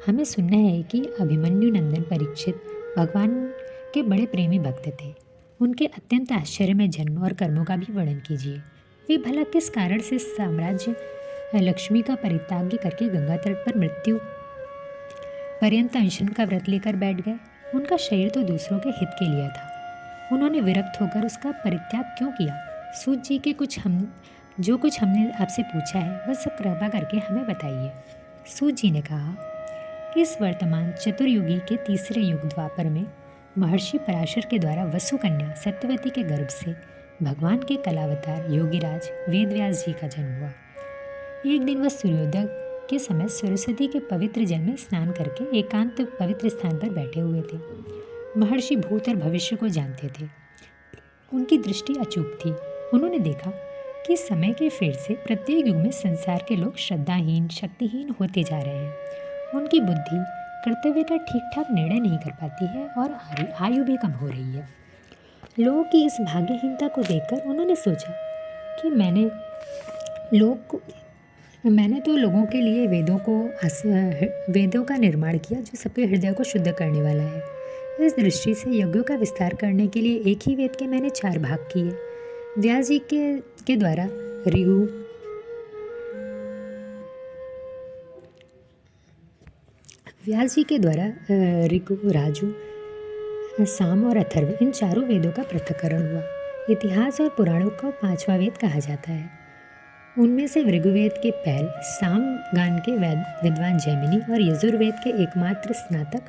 हमें सुनना है कि अभिमन्यु नंदन परीक्षित भगवान के बड़े प्रेमी भक्त थे। उनके अत्यंत आश्चर्यमय जन्म और कर्मों का भी वर्णन कीजिए। वे भला किस कारण से साम्राज्य लक्ष्मी का परित्याग करके गंगा तट पर मृत्यु पर्यंत अनशन का व्रत लेकर बैठ गए? उनका शरीर तो दूसरों के हित के लिए था, उन्होंने विरक्त होकर उसका परित्याग क्यों किया? सूत जी के जो कुछ हमने आपसे पूछा है वह सब कृपा करके हमें बताइए। सूत जी ने कहा, इस वर्तमान चतुर्युगी के तीसरे युग द्वापर में महर्षि पराशर के द्वारा वसु कन्या सत्यवती के गर्भ से भगवान के कलावतार योगीराज वेदव्यास जी का जन्म हुआ। एक दिन वह सूर्योदय के समय सरस्वती के पवित्र जल में स्नान करके एकांत पवित्र स्थान पर बैठे हुए थे। महर्षि भूत और भविष्य को जानते थे, उनकी दृष्टि अचूक थी। उन्होंने देखा कि समय के फेर से प्रत्येक युग में संसार के लोग श्रद्धाहीन, शक्तिहीन होते जा रहे हैं। उनकी बुद्धि कर्तव्य का ठीक ठाक निर्णय नहीं कर पाती है और आयु भी कम हो रही है। लोगों की इस भाग्यहीनता को देखकर उन्होंने सोचा कि मैंने तो लोगों के लिए वेदों का निर्माण किया जो सबके हृदय को शुद्ध करने वाला है। इस दृष्टि से यज्ञों का विस्तार करने के लिए एक ही वेद के मैंने 4 भाग किए। व्यास जी के द्वारा ऋगु, राजु, साम और अथर्व इन चारों वेदों का पृथक्करण हुआ। इतिहास और पुराणों को 5वां वेद कहा जाता है। उनमें से ऋग्वेद के पहल साम गान के विद्वान जैमिनी और यजुर्वेद के एकमात्र स्नातक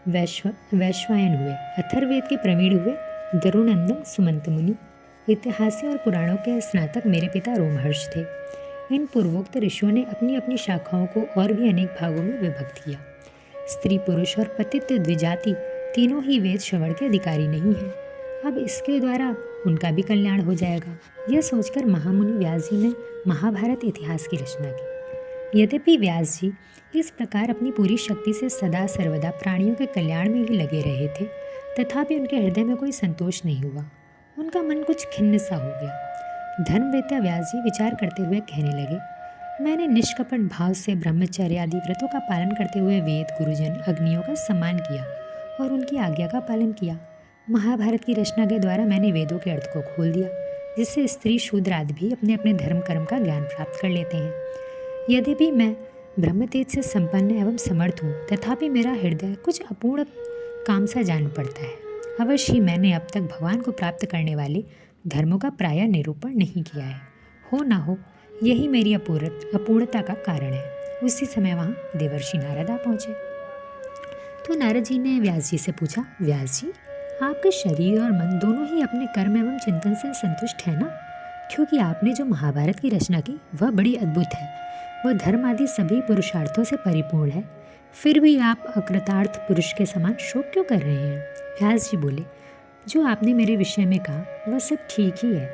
वैश्वायन हुए। अथर्ववेद के प्रवीण हुए दरुनंदन सुमंत मुनि। इतिहास और पुराणों के स्नातक मेरे पिता रोमहर्ष थे। इन पूर्वोक्त ऋषियों ने अपनी अपनी शाखाओं को और भी अनेक भागों में विभक्त किया। स्त्री, पुरुष और पतित द्विजाति तीनों ही वेद श्रवण के अधिकारी नहीं हैं। अब इसके द्वारा उनका भी कल्याण हो जाएगा। यह सोचकर महामुनि व्यास जी ने महाभारत इतिहास की रचना की। यद्यपि व्यास जी इस प्रकार अपनी पूरी शक्ति से सदा सर्वदा प्राणियों के कल्याण में ही लगे रहे थे, तथापि उनके हृदय में कोई संतोष नहीं हुआ। उनका मन कुछ खिन्न सा हो गया। धर्मवेत्ता व्यास जी विचार करते हुए कहने लगे, मैंने निष्कपट भाव से ब्रह्मचर्य आदि व्रतों का पालन करते हुए वेद, गुरुजन, अग्नियों का सम्मान किया और उनकी आज्ञा का पालन किया। महाभारत की रचना के द्वारा मैंने वेदों के अर्थ को खोल दिया, जिससे स्त्री, शूद्र आदि भी अपने अपने धर्म कर्म का ज्ञान प्राप्त कर लेते हैं। यद्यपि मैं ब्रह्मतेज से संपन्न एवं समर्थ हूँ, तथापि मेरा हृदय कुछ अपूर्ण काम सा जान पड़ता है। अवश्य ही मैंने अब तक भगवान को प्राप्त करने वाले धर्मों का प्रायः निरूपण नहीं किया है। हो ना हो, यही मेरी अपूर्णता का कारण है। उसी समय वहाँ देवर्षि नारद आ पहुँचे। तो नारद जी ने व्यास जी से पूछा, व्यास जी, आपके शरीर और मन दोनों ही अपने कर्म एवं चिंतन से संतुष्ट है ना? क्योंकि आपने जो महाभारत की रचना की वह बड़ी अद्भुत है। वह धर्म आदि सभी पुरुषार्थों से परिपूर्ण है। फिर भी आप अकृतार्थ पुरुष के समान शोक क्यों कर रहे हैं? व्यास जी बोले, जो आपने मेरे विषय में कहा वह सब ठीक ही है।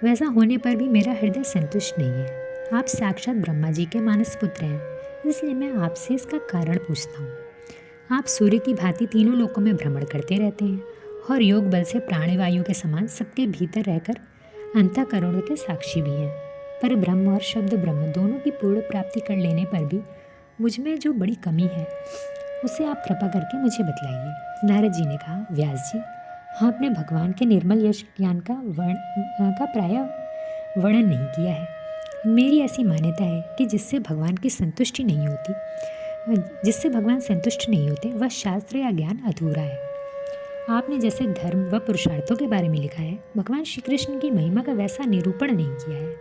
वैसा होने पर भी मेरा हृदय संतुष्ट नहीं है। आप साक्षात ब्रह्मा जी के मानस पुत्र हैं, इसलिए मैं आपसे इसका कारण पूछता हूँ। आप सूर्य की भांति तीनों लोकों में भ्रमण करते रहते हैं और योग बल से प्राणवायु के समान सबके भीतर रहकर अंतःकरणों के साक्षी भी हैं। पर ब्रह्म और शब्द ब्रह्म दोनों की पूर्ण प्राप्ति कर लेने पर भी मुझ में जो बड़ी कमी है उसे आप कृपा करके मुझे बतलाइए। नारद जी ने कहा, व्यास जी, आपने भगवान के निर्मल यश ज्ञान का प्रायः वर्णन नहीं किया है। मेरी ऐसी मान्यता है कि जिससे भगवान संतुष्ट नहीं होते वह शास्त्र या ज्ञान अधूरा है। आपने जैसे धर्म व पुरुषार्थों के बारे में लिखा है, भगवान श्री कृष्ण की महिमा का वैसा निरूपण नहीं किया है।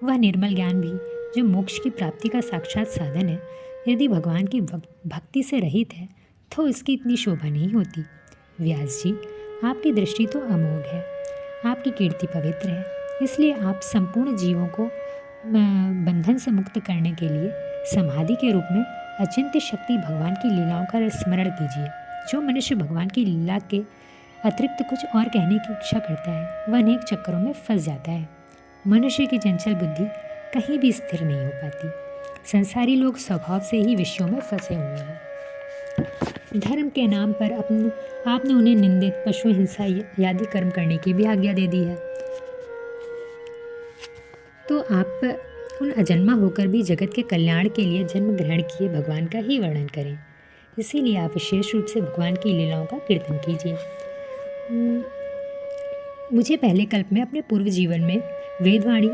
वह निर्मल ज्ञान भी जो मोक्ष की प्राप्ति का साक्षात साधन है, यदि भगवान की भक्ति से रहित है तो इसकी इतनी शोभा नहीं होती। व्यास जी, आपकी दृष्टि तो अमोघ है, आपकी कीर्ति पवित्र है, इसलिए आप संपूर्ण जीवों को बंधन से मुक्त करने के लिए समाधि के रूप में अचिंत्य शक्ति भगवान की लीलाओं का स्मरण कीजिए। जो मनुष्य भगवान की लीला के अतिरिक्त कुछ और कहने की इच्छा करता है वह अनेक चक्करों में फंस जाता है। मनुष्य की चंचल बुद्धि कहीं भी स्थिर नहीं हो पाती। संसारी लोग स्वभाव से ही विषयों में फंसे हुए हैं। धर्म के नाम पर आपने उन्हें निंदित, पशु हिंसा आदि कर्म करने की भी आज्ञा दे दी है। तो आप उन अजन्मा होकर भी जगत के कल्याण के लिए जन्म ग्रहण किए भगवान का ही वर्णन करें। इसीलिए आप विशेष रूप से भगवान की लीलाओं का कीर्तन कीजिए। मुझे पहले कल्प में अपने पूर्व जीवन में वेदवाणी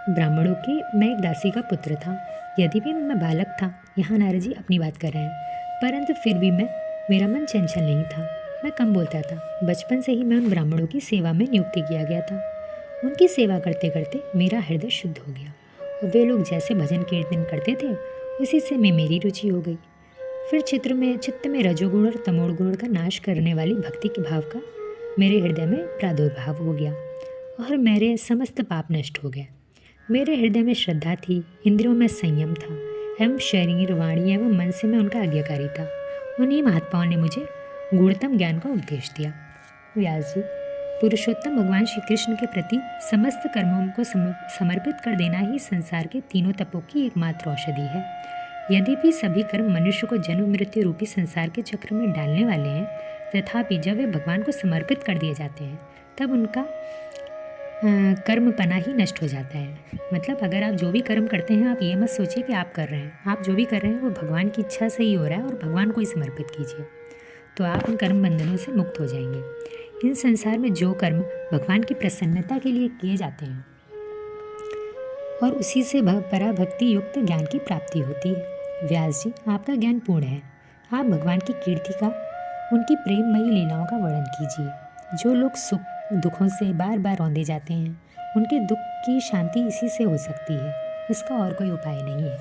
ब्राह्मणों की मैं एक दासी का पुत्र था। यद्यपि मैं बालक था, यहाँ नारद जी अपनी बात कर रहे हैं, परंतु फिर भी मेरा मन चंचल नहीं था। मैं कम बोलता था। बचपन से ही मैं उन ब्राह्मणों की सेवा में नियुक्ति किया गया था। उनकी सेवा करते करते मेरा हृदय शुद्ध हो गया और वे लोग जैसे भजन कीर्तन करते थे उसी से मेरी रुचि हो गई। फिर चित्त में रजोगुण और तमोगुण का नाश करने वाली भक्ति के भाव का मेरे हृदय में प्रादुर्भाव हो गया और मेरे समस्त पाप नष्ट हो गए। मेरे हृदय में श्रद्धा थी, इंद्रियों में संयम था एवं शरीर, वाणी एवं मन से मैं उनका आज्ञाकारी था। उन्हीं महात्माओं ने मुझे गूढ़तम ज्ञान का उपदेश दिया। व्यास जी, पुरुषोत्तम भगवान श्री कृष्ण के प्रति समस्त कर्मों को समर्पित कर देना ही संसार के तीनों तपों की एकमात्र औषधि है। यद्यपि सभी कर्म मनुष्य को जन्म मृत्यु रूपी संसार के चक्र में डालने वाले हैं, तथापि जब वे भगवान को समर्पित कर दिए जाते हैं तब उनका कर्मपना ही नष्ट हो जाता है। मतलब अगर आप जो भी कर्म करते हैं, आप ये मत सोचिए कि आप कर रहे हैं। आप जो भी कर रहे हैं वो भगवान की इच्छा से ही हो रहा है और भगवान को ही समर्पित कीजिए, तो आप उन कर्म बंधनों से मुक्त हो जाएंगे। इन संसार में जो कर्म भगवान की प्रसन्नता के लिए किए जाते हैं और उसी से पराभक्ति युक्त ज्ञान की प्राप्ति होती है। व्यास जी, आपका ज्ञान पूर्ण है। आप भगवान की कीर्ति का, उनकी प्रेममयी लीलाओं का वर्णन कीजिए। जो लोग सुख दुखों से बार बार रौंदे जाते हैं, उनके दुख की शांति इसी से हो सकती है, इसका और कोई उपाय नहीं है।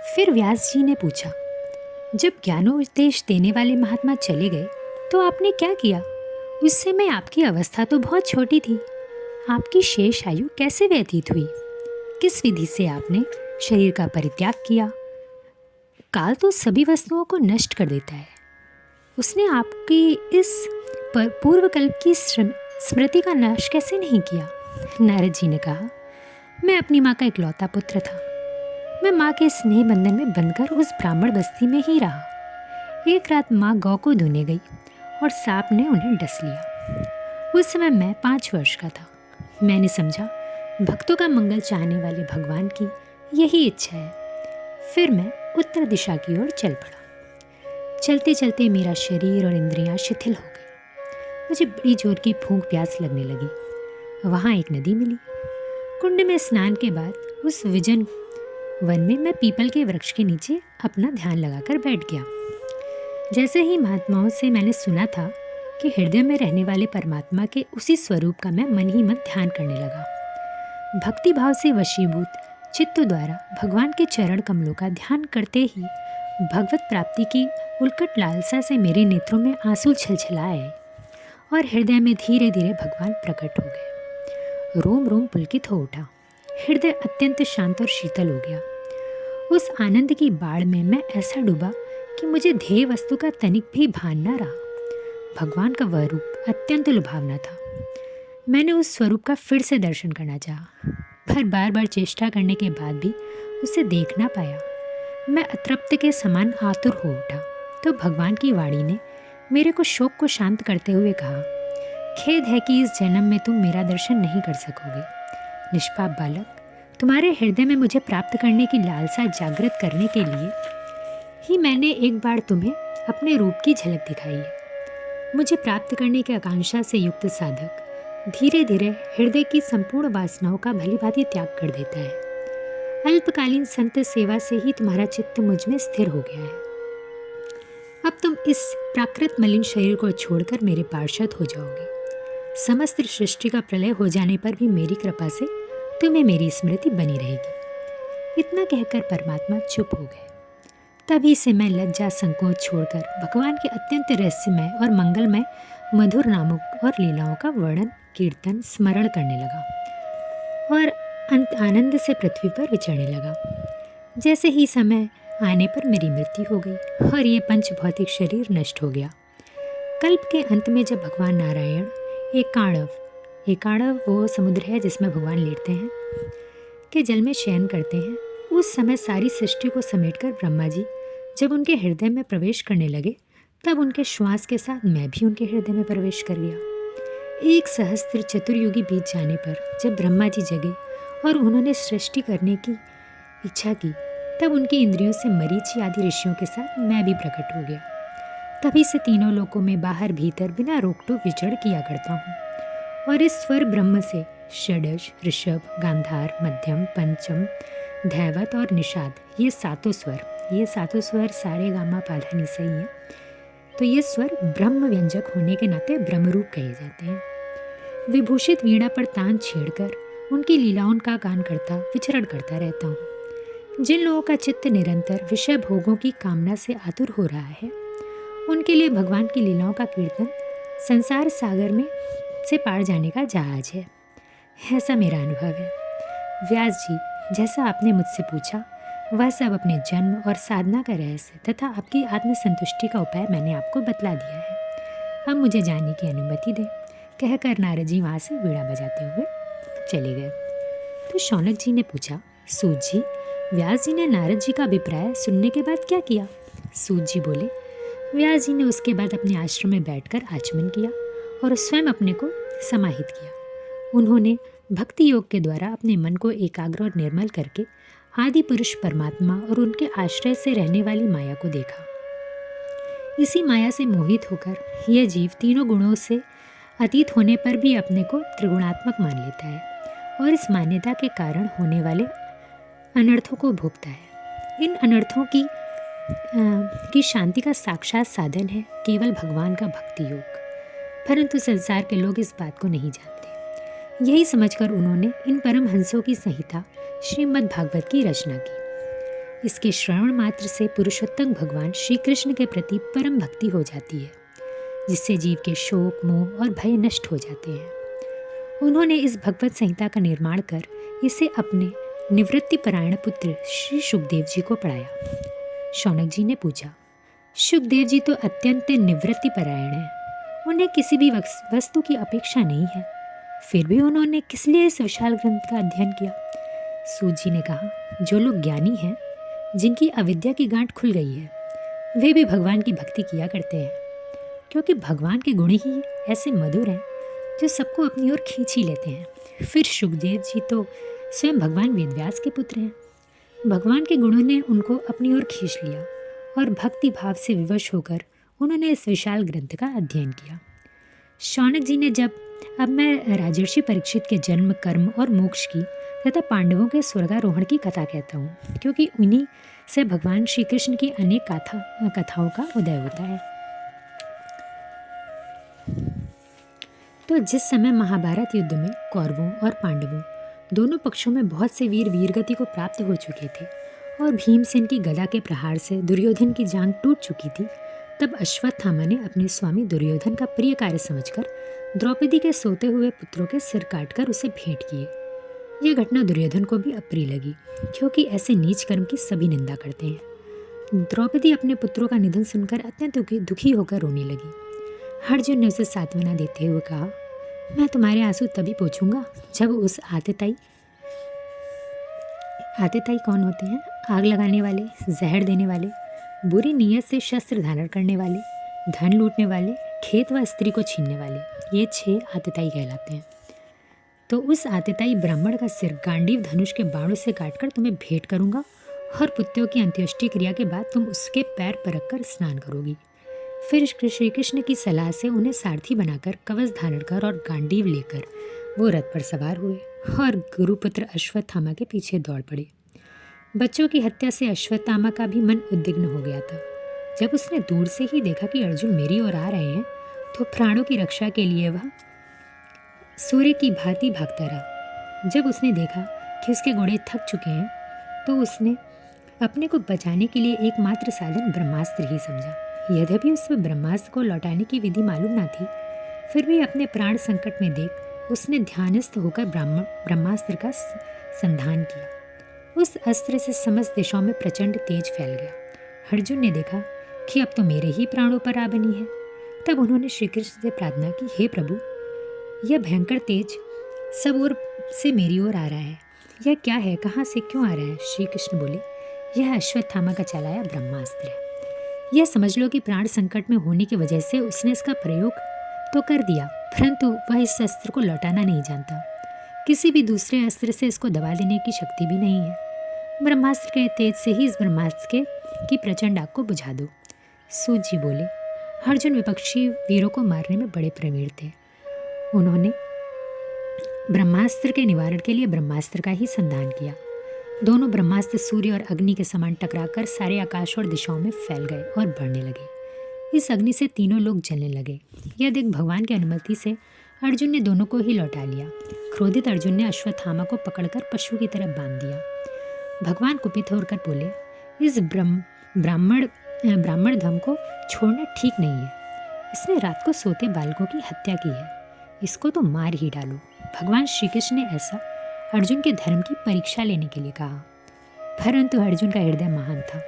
फिर व्यास जी ने पूछा, जब ज्ञानोपदेश देने वाले महात्मा चले गए तो आपने क्या किया? उस समय आपकी अवस्था तो बहुत छोटी थी। आपकी शेष आयु कैसे व्यतीत हुई? किस विधि से आपने शरीर का परित्याग किया? काल तो सभी वस्तुओं को नष्ट कर देता है। उसने आपकी इस पूर्वकल्प की स्मृति का नाश कैसे नहीं किया? नारद जी ने कहा, मैं अपनी माँ का इकलौता पुत्र था। मैं माँ के स्नेह बंधन में बंधकर उस ब्राह्मण बस्ती में ही रहा। एक रात माँ गौ को धोने गई और सांप ने उन्हें डस लिया। उस समय मैं 5 वर्ष का था। मैंने समझा भक्तों का मंगल चाहने वाले भगवान की यही इच्छा है। फिर मैं उत्तर दिशा की ओर चल पड़ा। चलते चलते मेरा शरीर और इंद्रियां शिथिल हो गई। मुझे बड़ी जोर की भूख प्यास लगने लगी। वहाँ एक नदी मिली। कुंड में स्नान के बाद उस विजन वन में मैं पीपल के वृक्ष के नीचे अपना ध्यान लगाकर बैठ गया। जैसे ही महात्माओं से मैंने सुना था कि हृदय में रहने वाले परमात्मा के उसी स्वरूप का मैं मन ही मन ध्यान करने लगा। भक्ति भाव से वशीभूत चित्त द्वारा भगवान के चरण कमलों का ध्यान करते ही भगवत प्राप्ति की उल्कट लालसा से मेरे नेत्रों में आंसू छलछलाए और हृदय में धीरे धीरे भगवान प्रकट हो गए। रोम रोम पुलकित हो उठा। हृदय अत्यंत शांत और शीतल हो गया। उस आनंद की बाढ़ में मैं ऐसा डूबा कि मुझे ध्येय वस्तु का तनिक भी भान न रहा। भगवान का वह रूप अत्यंत लुभावना था। मैंने उस स्वरूप का फिर से दर्शन करना चाहा, पर बार बार चेष्टा करने के बाद भी उसे देख ना पाया। मैं अतृप्त के समान आतुर हो उठा तो भगवान की वाणी ने मेरे को शोक को शांत करते हुए कहा, खेद है कि इस जन्म में तुम मेरा दर्शन नहीं कर सकोगे। निष्पाप बालक, तुम्हारे हृदय में मुझे प्राप्त करने की लालसा जागृत करने के लिए ही मैंने एक बार तुम्हें अपने रूप की झलक दिखाई है। मुझे प्राप्त करने की आकांक्षा से युक्त साधक धीरे धीरे हृदय की संपूर्ण वासनाओं का भलीभांति त्याग कर देता है। अल्पकालीन संत सेवा से ही तुम्हारा चित्त मुझ में स्थिर हो गया है। अब तुम इस प्राकृत मलिन शरीर को छोड़कर मेरे पार्षद हो जाओगे। समस्त सृष्टि का प्रलय हो जाने पर भी मेरी कृपा से तुम्हें मेरी स्मृति बनी रहेगी। इतना कहकर परमात्मा चुप हो गए। तभी से मैं लज्जा संकोच छोड़कर भगवान के अत्यंत रहस्यमय और मंगलमय मधुर नामों और लीलाओं का वर्णन कीर्तन स्मरण करने लगा और अंत आनंद से पृथ्वी पर विचरने लगा। जैसे ही समय आने पर मेरी मृत्यु हो गई और ये पंच भौतिक शरीर नष्ट हो गया। कल्प के अंत में जब भगवान नारायण एकाणव वो समुद्र है जिसमें भगवान लेटते हैं, के जल में शयन करते हैं, उस समय सारी सृष्टि को समेटकर ब्रह्मा जी जब उनके हृदय में प्रवेश करने लगे, तब उनके श्वास के साथ मैं भी उनके हृदय में प्रवेश कर गया। 1 सहस्त्र चतुर्युगी बीत जाने पर जब ब्रह्मा जी जगे और उन्होंने सृष्टि करने की इच्छा की, तब उनकी इंद्रियों से मरीचि आदि ऋषियों के साथ मैं भी प्रकट हो गया। तभी से तीनों लोकों में बाहर भीतर बिना रोक टोक विचरण किया करता हूँ और इस स्वर ब्रह्म से षडज, ऋषभ, गांधार, मध्यम, पंचम, धैवत और निषाद ये सातों स्वर सारे गामा पाधा निसा ही हैं। तो ये स्वर ब्रह्म व्यंजक होने के नाते ब्रह्मरूप कहे जाते हैं। विभूषित वीणा पर तान छेड़कर उनकी लीलाओं का गान करता विचरण करता रहता हूँ। जिन लोगों का चित्त निरंतर विषय भोगों की कामना से आतुर हो रहा है, उनके लिए भगवान की लीलाओं का कीर्तन संसार सागर में से पार जाने का जहाज है। ऐसा मेरा अनुभव है। व्यास जी, जैसा आपने मुझसे पूछा वह सब अपने जन्म और साधना का रहस्य तथा आपकी आत्मसंतुष्टि का उपाय मैंने आपको बतला दिया है। अब मुझे जाने की अनुमति दें, कहकर नारद जी वहाँ से वीणा बजाते हुए चले गए। तो शौनक जी ने पूछा, सूत जी, व्यास जी ने नारद जी का अभिप्राय सुनने के बाद क्या किया? सूत जी बोले, व्यास जी ने उसके बाद अपने आश्रम में बैठकर आचमन किया और स्वयं अपने को समाहित किया। उन्होंने भक्ति योग के द्वारा अपने मन को एकाग्र और निर्मल करके आदि पुरुष परमात्मा और उनके आश्रय से रहने वाली माया को देखा। इसी माया से मोहित होकर यह जीव तीनों गुणों से अतीत होने पर भी अपने को त्रिगुणात्मक मान लेता है और इस मान्यता के कारण होने वाले अनर्थों को भोगता है। इन अनर्थों की शांति का साक्षात साधन है केवल भगवान का भक्ति योग, परंतु संसार के लोग इस बात को नहीं जानते। यही समझकर उन्होंने इन परमहंसों की संहिता श्रीमद् भागवत की रचना की। इसके श्रवण मात्र से पुरुषोत्तम भगवान श्री कृष्ण के प्रति परम भक्ति हो जाती है, जिससे जीव के शोक, मोह और भय नष्ट हो जाते हैं। उन्होंने इस भगवत संहिता का निर्माण कर इसे अपने निवृत्ति परायण पुत्र श्री सुखदेव जी को पढ़ाया। शौनक जी ने पूछा, सुखदेव जी तो अत्यंत निवृत्ति परायण हैं, उन्हें किसी भी वस्तु की अपेक्षा नहीं है, फिर भी उन्होंने किस लिए इस विशाल ग्रंथ का अध्ययन किया? सूत जी ने कहा, जो लोग ज्ञानी हैं, जिनकी अविद्या की गांठ खुल गई है, वे भी भगवान की भक्ति किया करते हैं, क्योंकि भगवान के गुण ही ऐसे मधुर हैं जो सबको अपनी ओर खींच ही लेते हैं। फिर सुखदेव जी तो स्वयं भगवान वेदव्यास के पुत्र हैं। भगवान के गुणों ने उनको अपनी ओर खींच लिया और भक्ति भाव से विवश होकर उन्होंने इस विशाल ग्रंथ का अध्ययन किया। शौनक जी ने अब मैं राजर्षि परीक्षित के जन्म, कर्म और मोक्ष की तथा पांडवों के स्वर्गारोहण की कथा कहता हूँ, क्योंकि उन्हीं से भगवान श्री कृष्ण की अनेक कथाओं का उदय होता है। तो जिस समय महाभारत युद्ध में कौरवों और पांडवों दोनों पक्षों में बहुत से वीर वीरगति को प्राप्त हो चुके थे और भीमसेन की गदा के प्रहार से दुर्योधन की जांघ टूट चुकी थी, तब अश्वत्थामा ने अपने स्वामी दुर्योधन का प्रिय कार्य समझकर द्रौपदी के सोते हुए पुत्रों के सिर काटकर उसे भेंट किए। यह घटना दुर्योधन को भी अप्रिय लगी, क्योंकि ऐसे नीच कर्म की सभी निंदा करते हैं। द्रौपदी अपने पुत्रों का निधन सुनकर अत्यंत दुखी होकर रोने लगी। अर्जुन ने उसे सांत्वना देते हुए कहा, मैं तुम्हारे आंसू तभी पोंछूंगा जब उस आतिताई कौन होते हैं? आग लगाने वाले, जहर देने वाले, बुरी नीयत से शस्त्र धारण करने वाले, धन लूटने वाले, खेत व स्त्री को छीनने वाले, ये 6 आतिताई कहलाते हैं। तो उस आतिताई ब्राह्मण का सिर गांडीव धनुष के बाणों से काटकर तुम्हें भेंट करूंगा और पुत्रों की अंत्येष्टि क्रिया के बाद तुम उसके पैर परख कर स्नान करोगी। फिर श्री कृष्ण की सलाह से उन्हें सारथी बनाकर कवच धारण कर और गांडीव लेकर वो रथ पर सवार हुए और गुरुपुत्र अश्वत्थामा के पीछे दौड़ पड़े। बच्चों की हत्या से अश्वत्थामा का भी मन उद्विग्न हो गया था। जब उसने दूर से ही देखा कि अर्जुन मेरी ओर आ रहे हैं, तो प्राणों की रक्षा के लिए वह सूर्य की भांति भागता रहा। जब उसने देखा कि उसके घोड़े थक चुके हैं, तो उसने अपने को बचाने के लिए एकमात्र साधन ब्रह्मास्त्र ही समझा। यद्यपि उस ब्रह्मास्त्र को लौटाने की विधि मालूम न थी, फिर भी अपने प्राण संकट में देख उसने ध्यानस्थ होकर ब्रह्मास्त्र का संधान किया। उस अस्त्र से समस्त दिशाओं में प्रचंड तेज फैल गया। अर्जुन ने देखा कि अब तो मेरे ही प्राणों पर आ बनी है। तब उन्होंने श्री कृष्ण से प्रार्थना की, हे प्रभु, यह भयंकर तेज सब ओर से मेरी ओर आ रहा है। यह क्या है, कहाँ से क्यों आ रहा है? श्री कृष्ण बोले, यह अश्वत्थामा का चलाया ब्रह्मास्त्र है। यह समझ लो कि प्राण संकट में होने की वजह से उसने इसका प्रयोग तो कर दिया, परंतु वह इस अस्त्र को लौटाना नहीं जानता। किसी भी दूसरे अस्त्र से इसको दबा देने की शक्ति भी नहीं है। ब्रह्मास्त्र के तेज से ही इस ब्रह्मास्त्र की प्रचंड आग को बुझा दो। सूत जी बोले, अर्जुन विपक्षी वीरों को मारने में बड़े प्रवीण थे। उन्होंने ब्रह्मास्त्र के निवारण के लिए ब्रह्मास्त्र का ही संधान किया। दोनों ब्रह्मास्त्र सूर्य और अग्नि के समान टकराकर सारे आकाश और दिशाओं में फैल गए और बढ़ने लगे। इस अग्नि से तीनों लोग जलने लगे। यह देख भगवान की अनुमति से अर्जुन ने दोनों को ही लौटा लिया। क्रोधित अर्जुन ने अश्वत्थामा को पकड़कर पशु की तरह बांध दिया। भगवान कुपित होकर बोले, इस ब्राह्मण धम को छोड़ना ठीक नहीं है। इसने रात को सोते बालकों की हत्या की है। इसको तो मार ही डालो। भगवान श्री कृष्ण ने ऐसा अर्जुन के धर्म की परीक्षा लेने के लिए कहा, परंतु अर्जुन का हृदय महान था।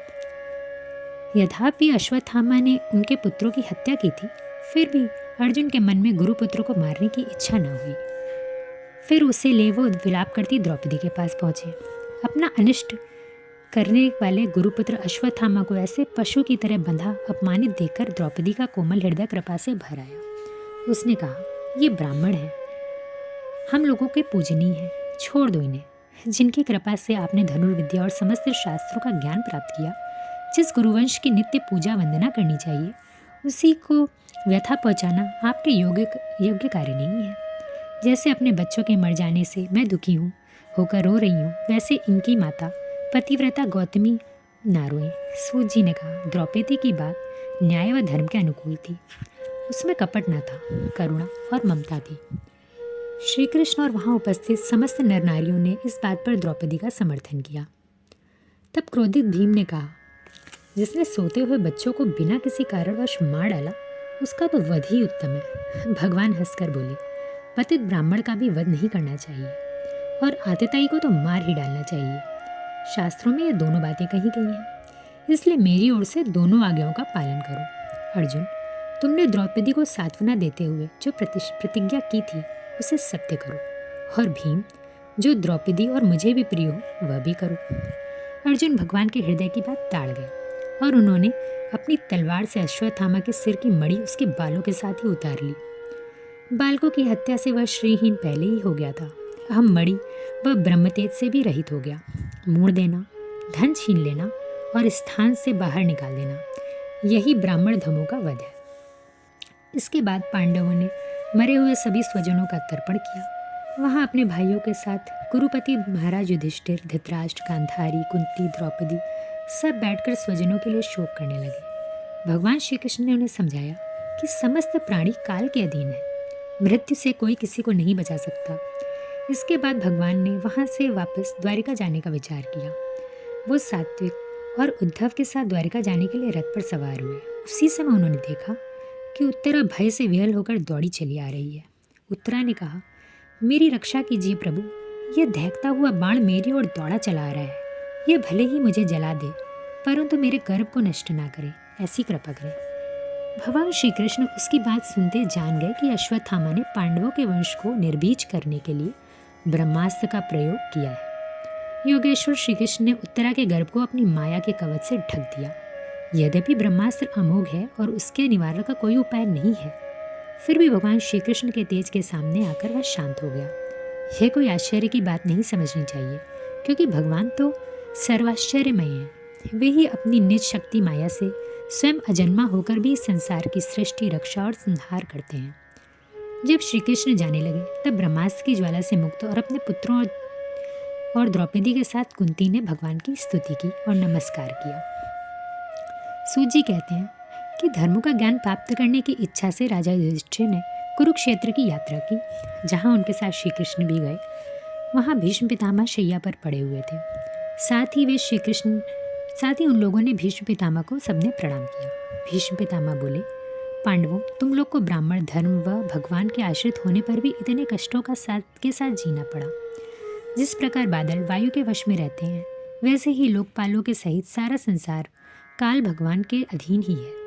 यद्यपि अश्वत्थामा ने उनके पुत्रों की हत्या की थी, फिर भी अर्जुन के मन में गुरुपुत्र को मारने की इच्छा न हुई। फिर उसे ले वो विलाप करती द्रौपदी के पास पहुंचे। अपना अनिष्ट करने वाले गुरुपुत्र अश्वत्थामा को ऐसे पशु की तरह बंधा अपमानित देखकर द्रौपदी का कोमल हृदय कृपा से भर आया। उसने कहा, ये ब्राह्मण है, हम लोगों के पूजनीय हैं, छोड़ दो इन्हें। जिनकी कृपा से आपने धनुर्विद्या और समस्त शास्त्रों का ज्ञान प्राप्त किया, जिस गुरुवंश की नित्य पूजा वंदना करनी चाहिए, उसी को व्यथा पहुंचाना आपके योग्य कार्य नहीं है। जैसे अपने बच्चों के मर जाने से मैं दुखी होकर रो रही हूँ, वैसे इनकी माता पतिव्रता गौतमी ना रोए। सूत जी ने कहा, द्रौपदी की बात न्याय व धर्म के अनुकूल थी। उसमें कपट न था, करुणा और ममता थी। श्री कृष्ण और वहाँ उपस्थित समस्त नर नारियों ने इस बात पर द्रौपदी का समर्थन किया। तब क्रोधित भीम ने कहा, जिसने सोते हुए बच्चों को बिना किसी कारणवश मार डाला, उसका तो वध ही उत्तम है। भगवान हंसकर बोले, पतित ब्राह्मण का भी वध नहीं करना चाहिए और आतताई को तो मार ही डालना चाहिए। शास्त्रों में ये दोनों बातें कही गई हैं, इसलिए मेरी ओर से दोनों आज्ञाओं का पालन करो। अर्जुन, तुमने द्रौपदी को सांत्वना देते हुए जो प्रतिज्ञा की थी, उसे सत्य करो, और भीम, जो द्रौपदी और मुझे भी प्रिय हो वह भी करो। अर्जुन भगवान के हृदय की बात टाल गए और उन्होंने अपनी तलवार से अश्वत्थामा के सिर की मणि उसके बालों के साथ ही उतार ली। बालकों की हत्या से वह श्रीहीन पहले ही हो गया था। अब मणि वह ब्रह्मतेज से भी रहित हो गया। मोड़ देना, धन छीन लेना और स्थान से बाहर निकाल देना, यही ब्राह्मण धमों का वध है। इसके बाद पांडवों ने मरे हुए सभी स्वजनों का तर्पण किया। वहाँ अपने भाइयों के साथ कुरुपति महाराज युधिष्ठिर, धृतराष्ट्र, गांधारी, कुंती, द्रौपदी सब बैठकर स्वजनों के लिए शोक करने लगे। भगवान श्री कृष्ण ने उन्हें समझाया कि समस्त प्राणी काल के अधीन है, मृत्यु से कोई किसी को नहीं बचा सकता। इसके बाद भगवान ने वहाँ से वापस द्वारिका जाने का विचार किया। वो सात्विक और उद्धव के साथ द्वारिका जाने के लिए रथ पर सवार हुए। उसी समय उन्होंने देखा कि उत्तरा भय से विहल होकर दौड़ी चली आ रही है। उत्तरा ने कहा, मेरी रक्षा कीजिए प्रभु, यह दहकता हुआ बाण मेरी ओर दौड़ा चला आ रहा है। यह भले ही मुझे जला दे, परंतु मेरे गर्भ को नष्ट ना करे, ऐसी कृपा करें। भगवान श्री कृष्ण उसकी बात सुनते जान गए कि अश्वत्थामा ने पांडवों के वंश को निर्बीज करने के लिए ब्रह्मास्त्र का प्रयोग किया है। योगेश्वर श्री कृष्ण ने उत्तरा के गर्भ को अपनी माया के कवच से ढक दिया। यद्यपि ब्रह्मास्त्र अमोघ है और उसके निवारण का कोई उपाय नहीं है, फिर भी भगवान श्री कृष्ण के तेज के सामने आकर वह शांत हो गया। यह कोई आश्चर्य की बात नहीं समझनी चाहिए, क्योंकि भगवान तो सर्वाश्चर्यमय हैं। वे ही अपनी निज शक्ति माया से स्वयं अजन्मा होकर भी संसार की सृष्टि, रक्षा और संहार करते हैं। जब श्री कृष्ण जाने लगे, तब ब्रह्मास्त्र की ज्वाला से मुक्त और अपने पुत्रों और द्रौपदी के साथ कुंती ने भगवान की स्तुति की और नमस्कार किया। सूत जी कहते हैं कि धर्मों का ज्ञान प्राप्त करने की इच्छा से राजा युधिष्ठिर ने कुरुक्षेत्र की यात्रा की, जहाँ उनके साथ श्री कृष्ण भी गए। वहाँ भीष्म पितामह शैया पर पड़े हुए थे। साथ ही वे श्री कृष्ण साथ ही उन लोगों ने भीष्म पितामह को सबने प्रणाम किया। भीष्म पितामह बोले, पांडवों, तुम लोग को ब्राह्मण धर्म व भगवान के आश्रित होने पर भी इतने कष्टों के साथ जीना पड़ा। जिस प्रकार बादल वायु के वश में रहते हैं, वैसे ही लोकपालों के सहित सारा संसार काल भगवान के अधीन ही है।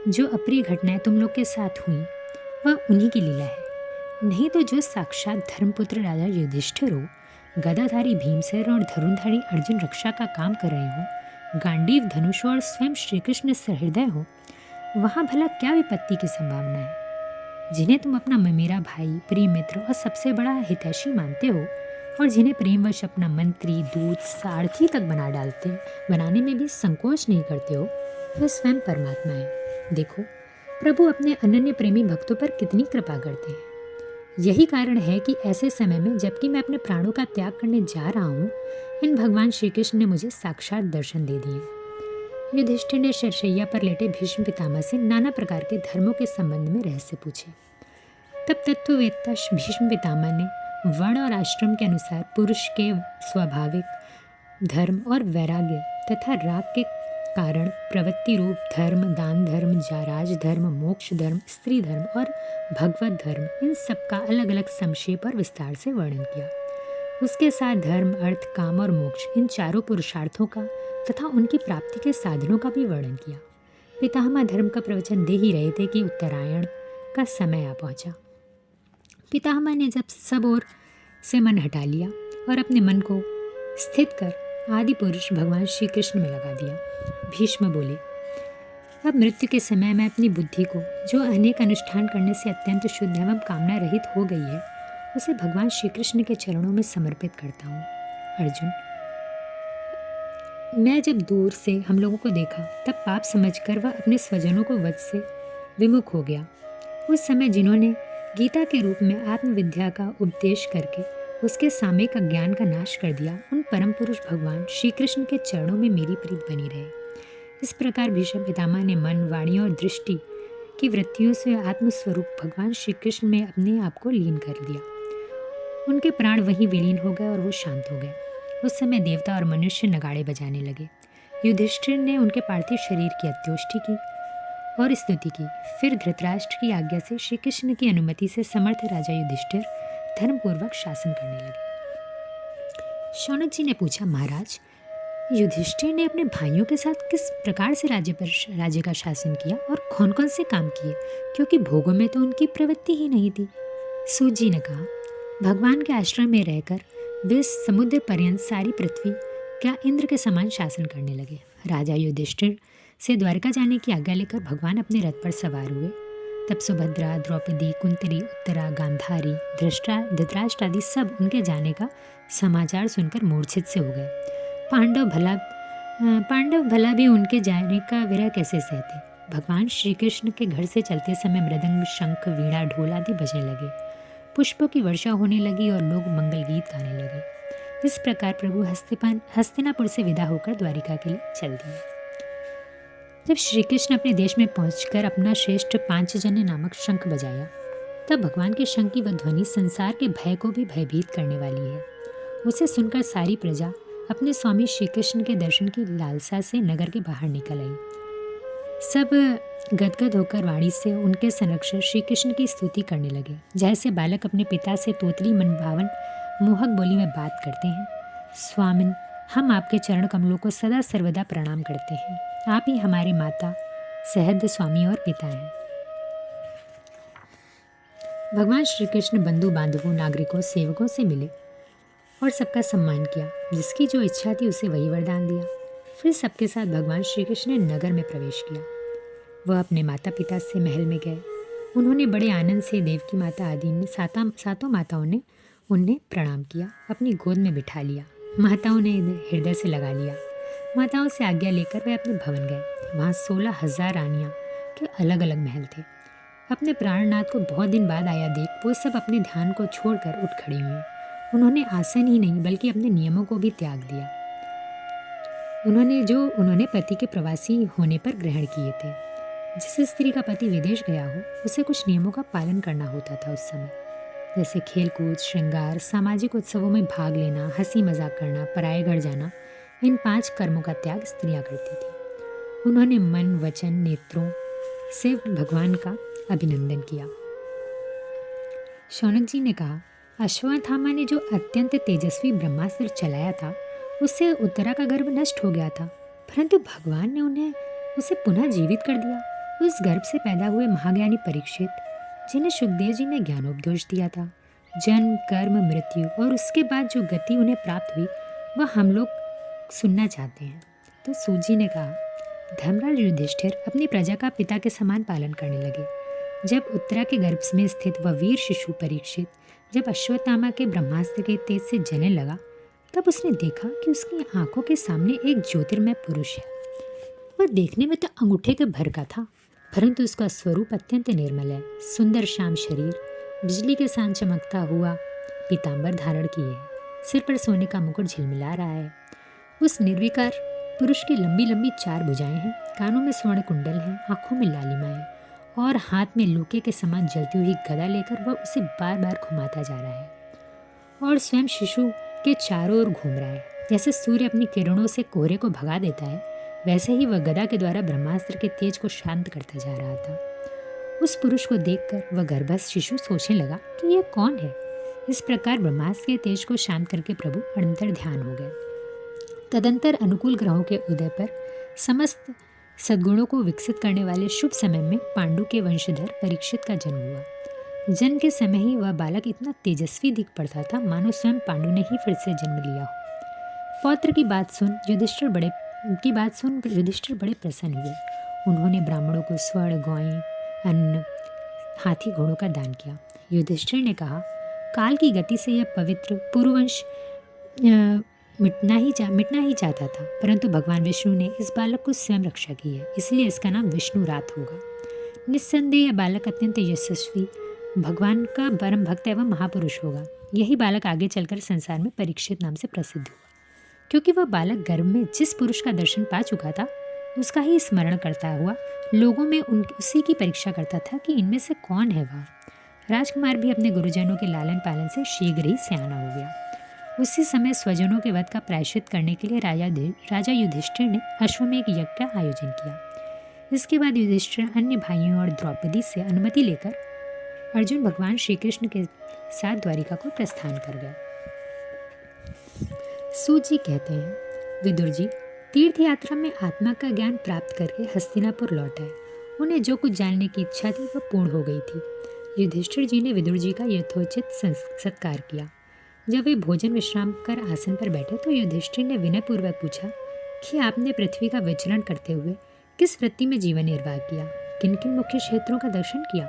जो अप्रिय घटनाएं तुम लोग के साथ हुई वह उन्हीं की लीला है। नहीं तो जो साक्षात धर्मपुत्र राजा युधिष्ठिर हो, गदाधारी भीमसेन और धनुर्धारी अर्जुन रक्षा का काम कर रहे हो, गांडीव धनुष और स्वयं श्री कृष्ण सहृदय हो, वहाँ भला क्या विपत्ति की संभावना है। जिन्हें तुम अपना मेरा भाई, प्रिय मित्र और सबसे बड़ा हितैषी मानते हो और जिन्हें प्रेमवश अपना मंत्री, दूत, सारथी तक बनाने में भी संकोच नहीं करते हो, वह स्वयं परमात्मा है। देखो, प्रभु अपने अनन्य प्रेमी भक्तों पर कितनी कृपा करते हैं। यही कारण है कि ऐसे समय में, जबकि मैं अपने प्राणों का त्याग करने जा रहा हूँ, इन भगवान श्री कृष्ण ने मुझे साक्षात दर्शन दे दिए। युधिष्ठिर ने शरशैया पर लेटे भीष्म पितामह से नाना प्रकार के धर्मों के संबंध में रहस्य पूछे। तब तत्ववेत्ता भीष्म पितामह ने वर्ण और आश्रम के अनुसार पुरुष के स्वाभाविक धर्म और वैराग्य तथा राग के कारण प्रवृत्ति रूप धर्म, दान धर्म, राज धर्म, मोक्ष धर्म, स्त्री धर्म और भगवत धर्म, इन सब का अलग अलग संक्षेप और विस्तार से वर्णन किया। उसके साथ धर्म, अर्थ, काम और मोक्ष, इन चारों पुरुषार्थों का तथा उनकी प्राप्ति के साधनों का भी वर्णन किया। पितामह धर्म का प्रवचन दे ही रहे थे कि उत्तरायण का समय आ पहुंचा। पितामह ने जब सब ओर से मन हटा लिया और अपने मन को स्थित कर आदि पुरुष भगवान श्री कृष्ण में लगा दिया, भीष्म बोले, अब मृत्यु के समय मैं अपनी बुद्धि को, जो अनेक अनुष्ठान करने से अत्यंत शुद्ध एवं कामना रहित हो गई है, उसे भगवान श्री कृष्ण के चरणों में समर्पित करता हूँ। अर्जुन, मैं जब दूर से हम लोगों को देखा, तब पाप समझकर वह अपने स्वजनों को वध से विमुख हो गया। उस समय जिन्होंने गीता के रूप में आत्मविद्या का उपदेश करके उसके सामयिक अज्ञान का नाश कर दिया, उन परम पुरुष भगवान श्री कृष्ण के चरणों में मेरी प्रीत बनी रहे। इस प्रकार भीष्म पितामह ने मन, वाणी और दृष्टि की वृत्तियों से आत्मस्वरूप भगवान श्री कृष्ण में अपने आप को लीन कर दिया। उनके प्राण वहीं विलीन हो गए और वो शांत हो गए। उस समय देवता और मनुष्य नगाड़े बजाने लगे। युधिष्ठिर ने उनके पार्थिव शरीर की अंत्येष्टि की और स्तुति की। फिर धृतराष्ट्र की आज्ञा से श्री कृष्ण की अनुमति से समर्थ राजा युधिष्ठिर धर्मपूर्वक शासन करने लगे। शौनक जी ने पूछा, महाराज, युधिष्ठिर ने अपने भाइयों के साथ किस प्रकार से राज्य का शासन किया और कौन कौन से काम किए, क्योंकि भोगों में तो उनकी प्रवृत्ति ही नहीं थी। सूत जी ने कहा, भगवान के आश्रम में रहकर वे समुद्र पर्यंत सारी पृथ्वी क्या इंद्र के समान शासन करने लगे। राजा युधिष्ठिर से द्वारका जाने की आज्ञा लेकर भगवान अपने रथ पर सवार हुए। तब सुभद्रा, द्रौपदी, कुंतरी, उत्तरा, गांधारी, धृतराष्ट्र आदि सब उनके जाने का समाचार सुनकर मूर्छित से हो गए। पांडव भला भी उनके जाने का विरह कैसे सहते। भगवान श्री कृष्ण के घर से चलते समय मृदंग, शंख, वीणा, ढोल आदि बजने लगे। पुष्पों की वर्षा होने लगी और लोग मंगल गीत गाने लगे। इस प्रकार प्रभु हस्तिनापुर से विदा होकर द्वारिका के लिए चल दिए। जब श्री कृष्ण अपने देश में पहुंचकर अपना श्रेष्ठ पांचजन्य नामक शंख बजाया, तब भगवान के शंख की वह ध्वनि संसार के भय को भी भयभीत करने वाली है। उसे सुनकर सारी प्रजा अपने स्वामी श्री कृष्ण के दर्शन की लालसा से नगर के बाहर निकल आई। सब गदगद होकर वाणी से उनके संरक्षक श्री कृष्ण की स्तुति करने लगे, जैसे बालक अपने पिता से तोतली मनभावन मोहक बोली में बात करते हैं। स्वामिन, हम आपके चरण कमलों को सदा सर्वदा प्रणाम करते हैं। आप ही हमारे माता, सहद, स्वामी और पिता हैं। भगवान श्री कृष्ण बंधु बांधवों, नागरिकों, सेवकों से मिले और सबका सम्मान किया। जिसकी जो इच्छा थी उसे वही वरदान दिया। फिर सबके साथ भगवान श्री कृष्ण ने नगर में प्रवेश किया। वह अपने माता पिता से महल में गए। उन्होंने बड़े आनंद से देवकी माता आदि ने सातों माताओं ने उन्हें प्रणाम किया, अपनी गोद में बिठा लिया। माताओं ने हृदय से लगा लिया। माताओं से आज्ञा लेकर वे अपने भवन गए। वहाँ 16,000 रानियाँ के अलग अलग महल थे। अपने प्राणनाथ को बहुत दिन बाद आया देख वो सब अपने ध्यान को छोड़कर उठ खड़ी हुई। उन्होंने आसन ही नहीं बल्कि अपने नियमों को भी त्याग दिया, उन्होंने पति के प्रवासी होने पर ग्रहण किए थे। जिस स्त्री का पति विदेश गया हो उसे कुछ नियमों का पालन करना होता था उस समय, जैसे खेलकूद, श्रृंगार, सामाजिक उत्सवों में भाग लेना, हंसी मजाक करना, पराये घर जाना, इन 5 कर्मों का त्याग स्त्रियां करती थी। उन्होंने मन, वचन, नेत्रों से भगवान का अभिनंदन किया। शौनक जी ने कहा, अश्वत्थामा ने जो अत्यंत तेजस्वी ब्रह्मास्त्र चलाया था, उससे उत्तरा का गर्भ नष्ट हो गया था, परंतु भगवान ने उन्हें उसे पुनः जीवित कर दिया। उस गर्भ से पैदा हुए महाज्ञानी परीक्षित, जिन्हें सुखदेव जी ने ज्ञानोपदेश दिया था, जन्म, कर्म, मृत्यु और उसके बाद जो गति उन्हें प्राप्त हुई, वह हम लोग सुनना चाहते हैं। तो सूत जी ने कहा, धर्मराज युधिष्ठिर अपनी प्रजा का पिता के समान पालन करने लगे। जब उत्तरा के गर्भ में स्थित वह वीर शिशु परीक्षित जब अश्वत्थामा के ब्रह्मास्त्र के तेज से जलने लगा, तब उसने देखा कि उसकी आंखों के सामने एक ज्योतिर्मय पुरुष है। वह देखने में तो अंगूठे के भर का था, परंतु उसका स्वरूप अत्यंत निर्मल है। सुंदर श्याम शरीर, बिजली के सान चमकता हुआ पीतांबर धारण किए है, सिर पर सोने का मुकुट झिलमिला रहा है। उस निर्विकार पुरुष की लंबी लंबी 4 भुजाएं हैं, कानों में स्वर्ण कुंडल हैं, आंखों में लालिमा है और हाथ में लूके के समान जलती हुई गदा लेकर वह उसे बार बार घुमाता जा रहा है और स्वयं शिशु के चारों ओर घूम रहा है। जैसे सूर्य अपनी किरणों से कोहरे को भगा देता है, वैसे ही वह गदा के द्वारा ब्रह्मास्त्र के तेज को शांत करता जा रहा था। उस पुरुष को देखकर वह गर्भस्थ शिशु सोचने लगा कि यह कौन है। इस प्रकार ब्रह्मास्त्र के तेज को शांत करके प्रभु अंतर ध्यान हो गए। तदंतर अनुकूल ग्रहों के उदय पर समस्त सद्गुणों को विकसित करने वाले शुभ समय में पांडु के वंशधर परीक्षित का जन्म हुआ। जन्म के समय ही वह बालक इतना तेजस्वी दिख पड़ता था, मानो स्वयं पांडु ने ही फिर से जन्म लिया हो। पौत्र की बात सुन युधिष्ठिर बड़े प्रसन्न हुए। उन्होंने ब्राह्मणों को स्वर्ण, गौएं, अन्न, हाथी, घोड़ों का दान किया। युधिष्ठिर ने कहा, काल की गति से यह पवित्र पुरुवंश मिटना ही चाहता था, परंतु भगवान विष्णु ने इस बालक को स्वयं रक्षा की है, इसलिए इसका नाम विष्णु रात होगा। निस्संदेह यह बालक अत्यंत यशस्वी, भगवान का परम भक्त एवं महापुरुष होगा। यही बालक आगे चलकर संसार में परीक्षित नाम से प्रसिद्ध हुआ, क्योंकि वह बालक गर्भ में जिस पुरुष का दर्शन पा चुका था, उसका ही स्मरण करता हुआ लोगों में उसी की परीक्षा करता था कि इनमें से कौन है वह। राजकुमार भी अपने गुरुजनों के लालन पालन से शीघ्र ही सयाना हो गया। उसी समय स्वजनों के वध का प्रायश्चित करने के लिए राजा युधिष्ठिर ने अश्वमेध यज्ञ का आयोजन किया। इसके बाद युधिष्ठिर अन्य भाइयों और द्रौपदी से अनुमति लेकर अर्जुन भगवान श्री कृष्ण के साथ द्वारिका को प्रस्थान कर गए। सूत जी कहते हैं, विदुर जी तीर्थ यात्रा में आत्मा का ज्ञान प्राप्त करके हस्तिनापुर लौट आए। उन्हें जो कुछ जानने की इच्छा थी वह पूर्ण हो गई थी। युधिष्ठिर जी ने विदुर जी का यथोचित सत्कार किया। जब वे भोजन विश्राम कर आसन पर बैठे तो युधिष्ठिर ने विनयपूर्वक पूछा कि आपने पृथ्वी का विचरण करते हुए किस वृत्ति में जीवन निर्वाह किया, किन किन मुख्य क्षेत्रों का दर्शन किया।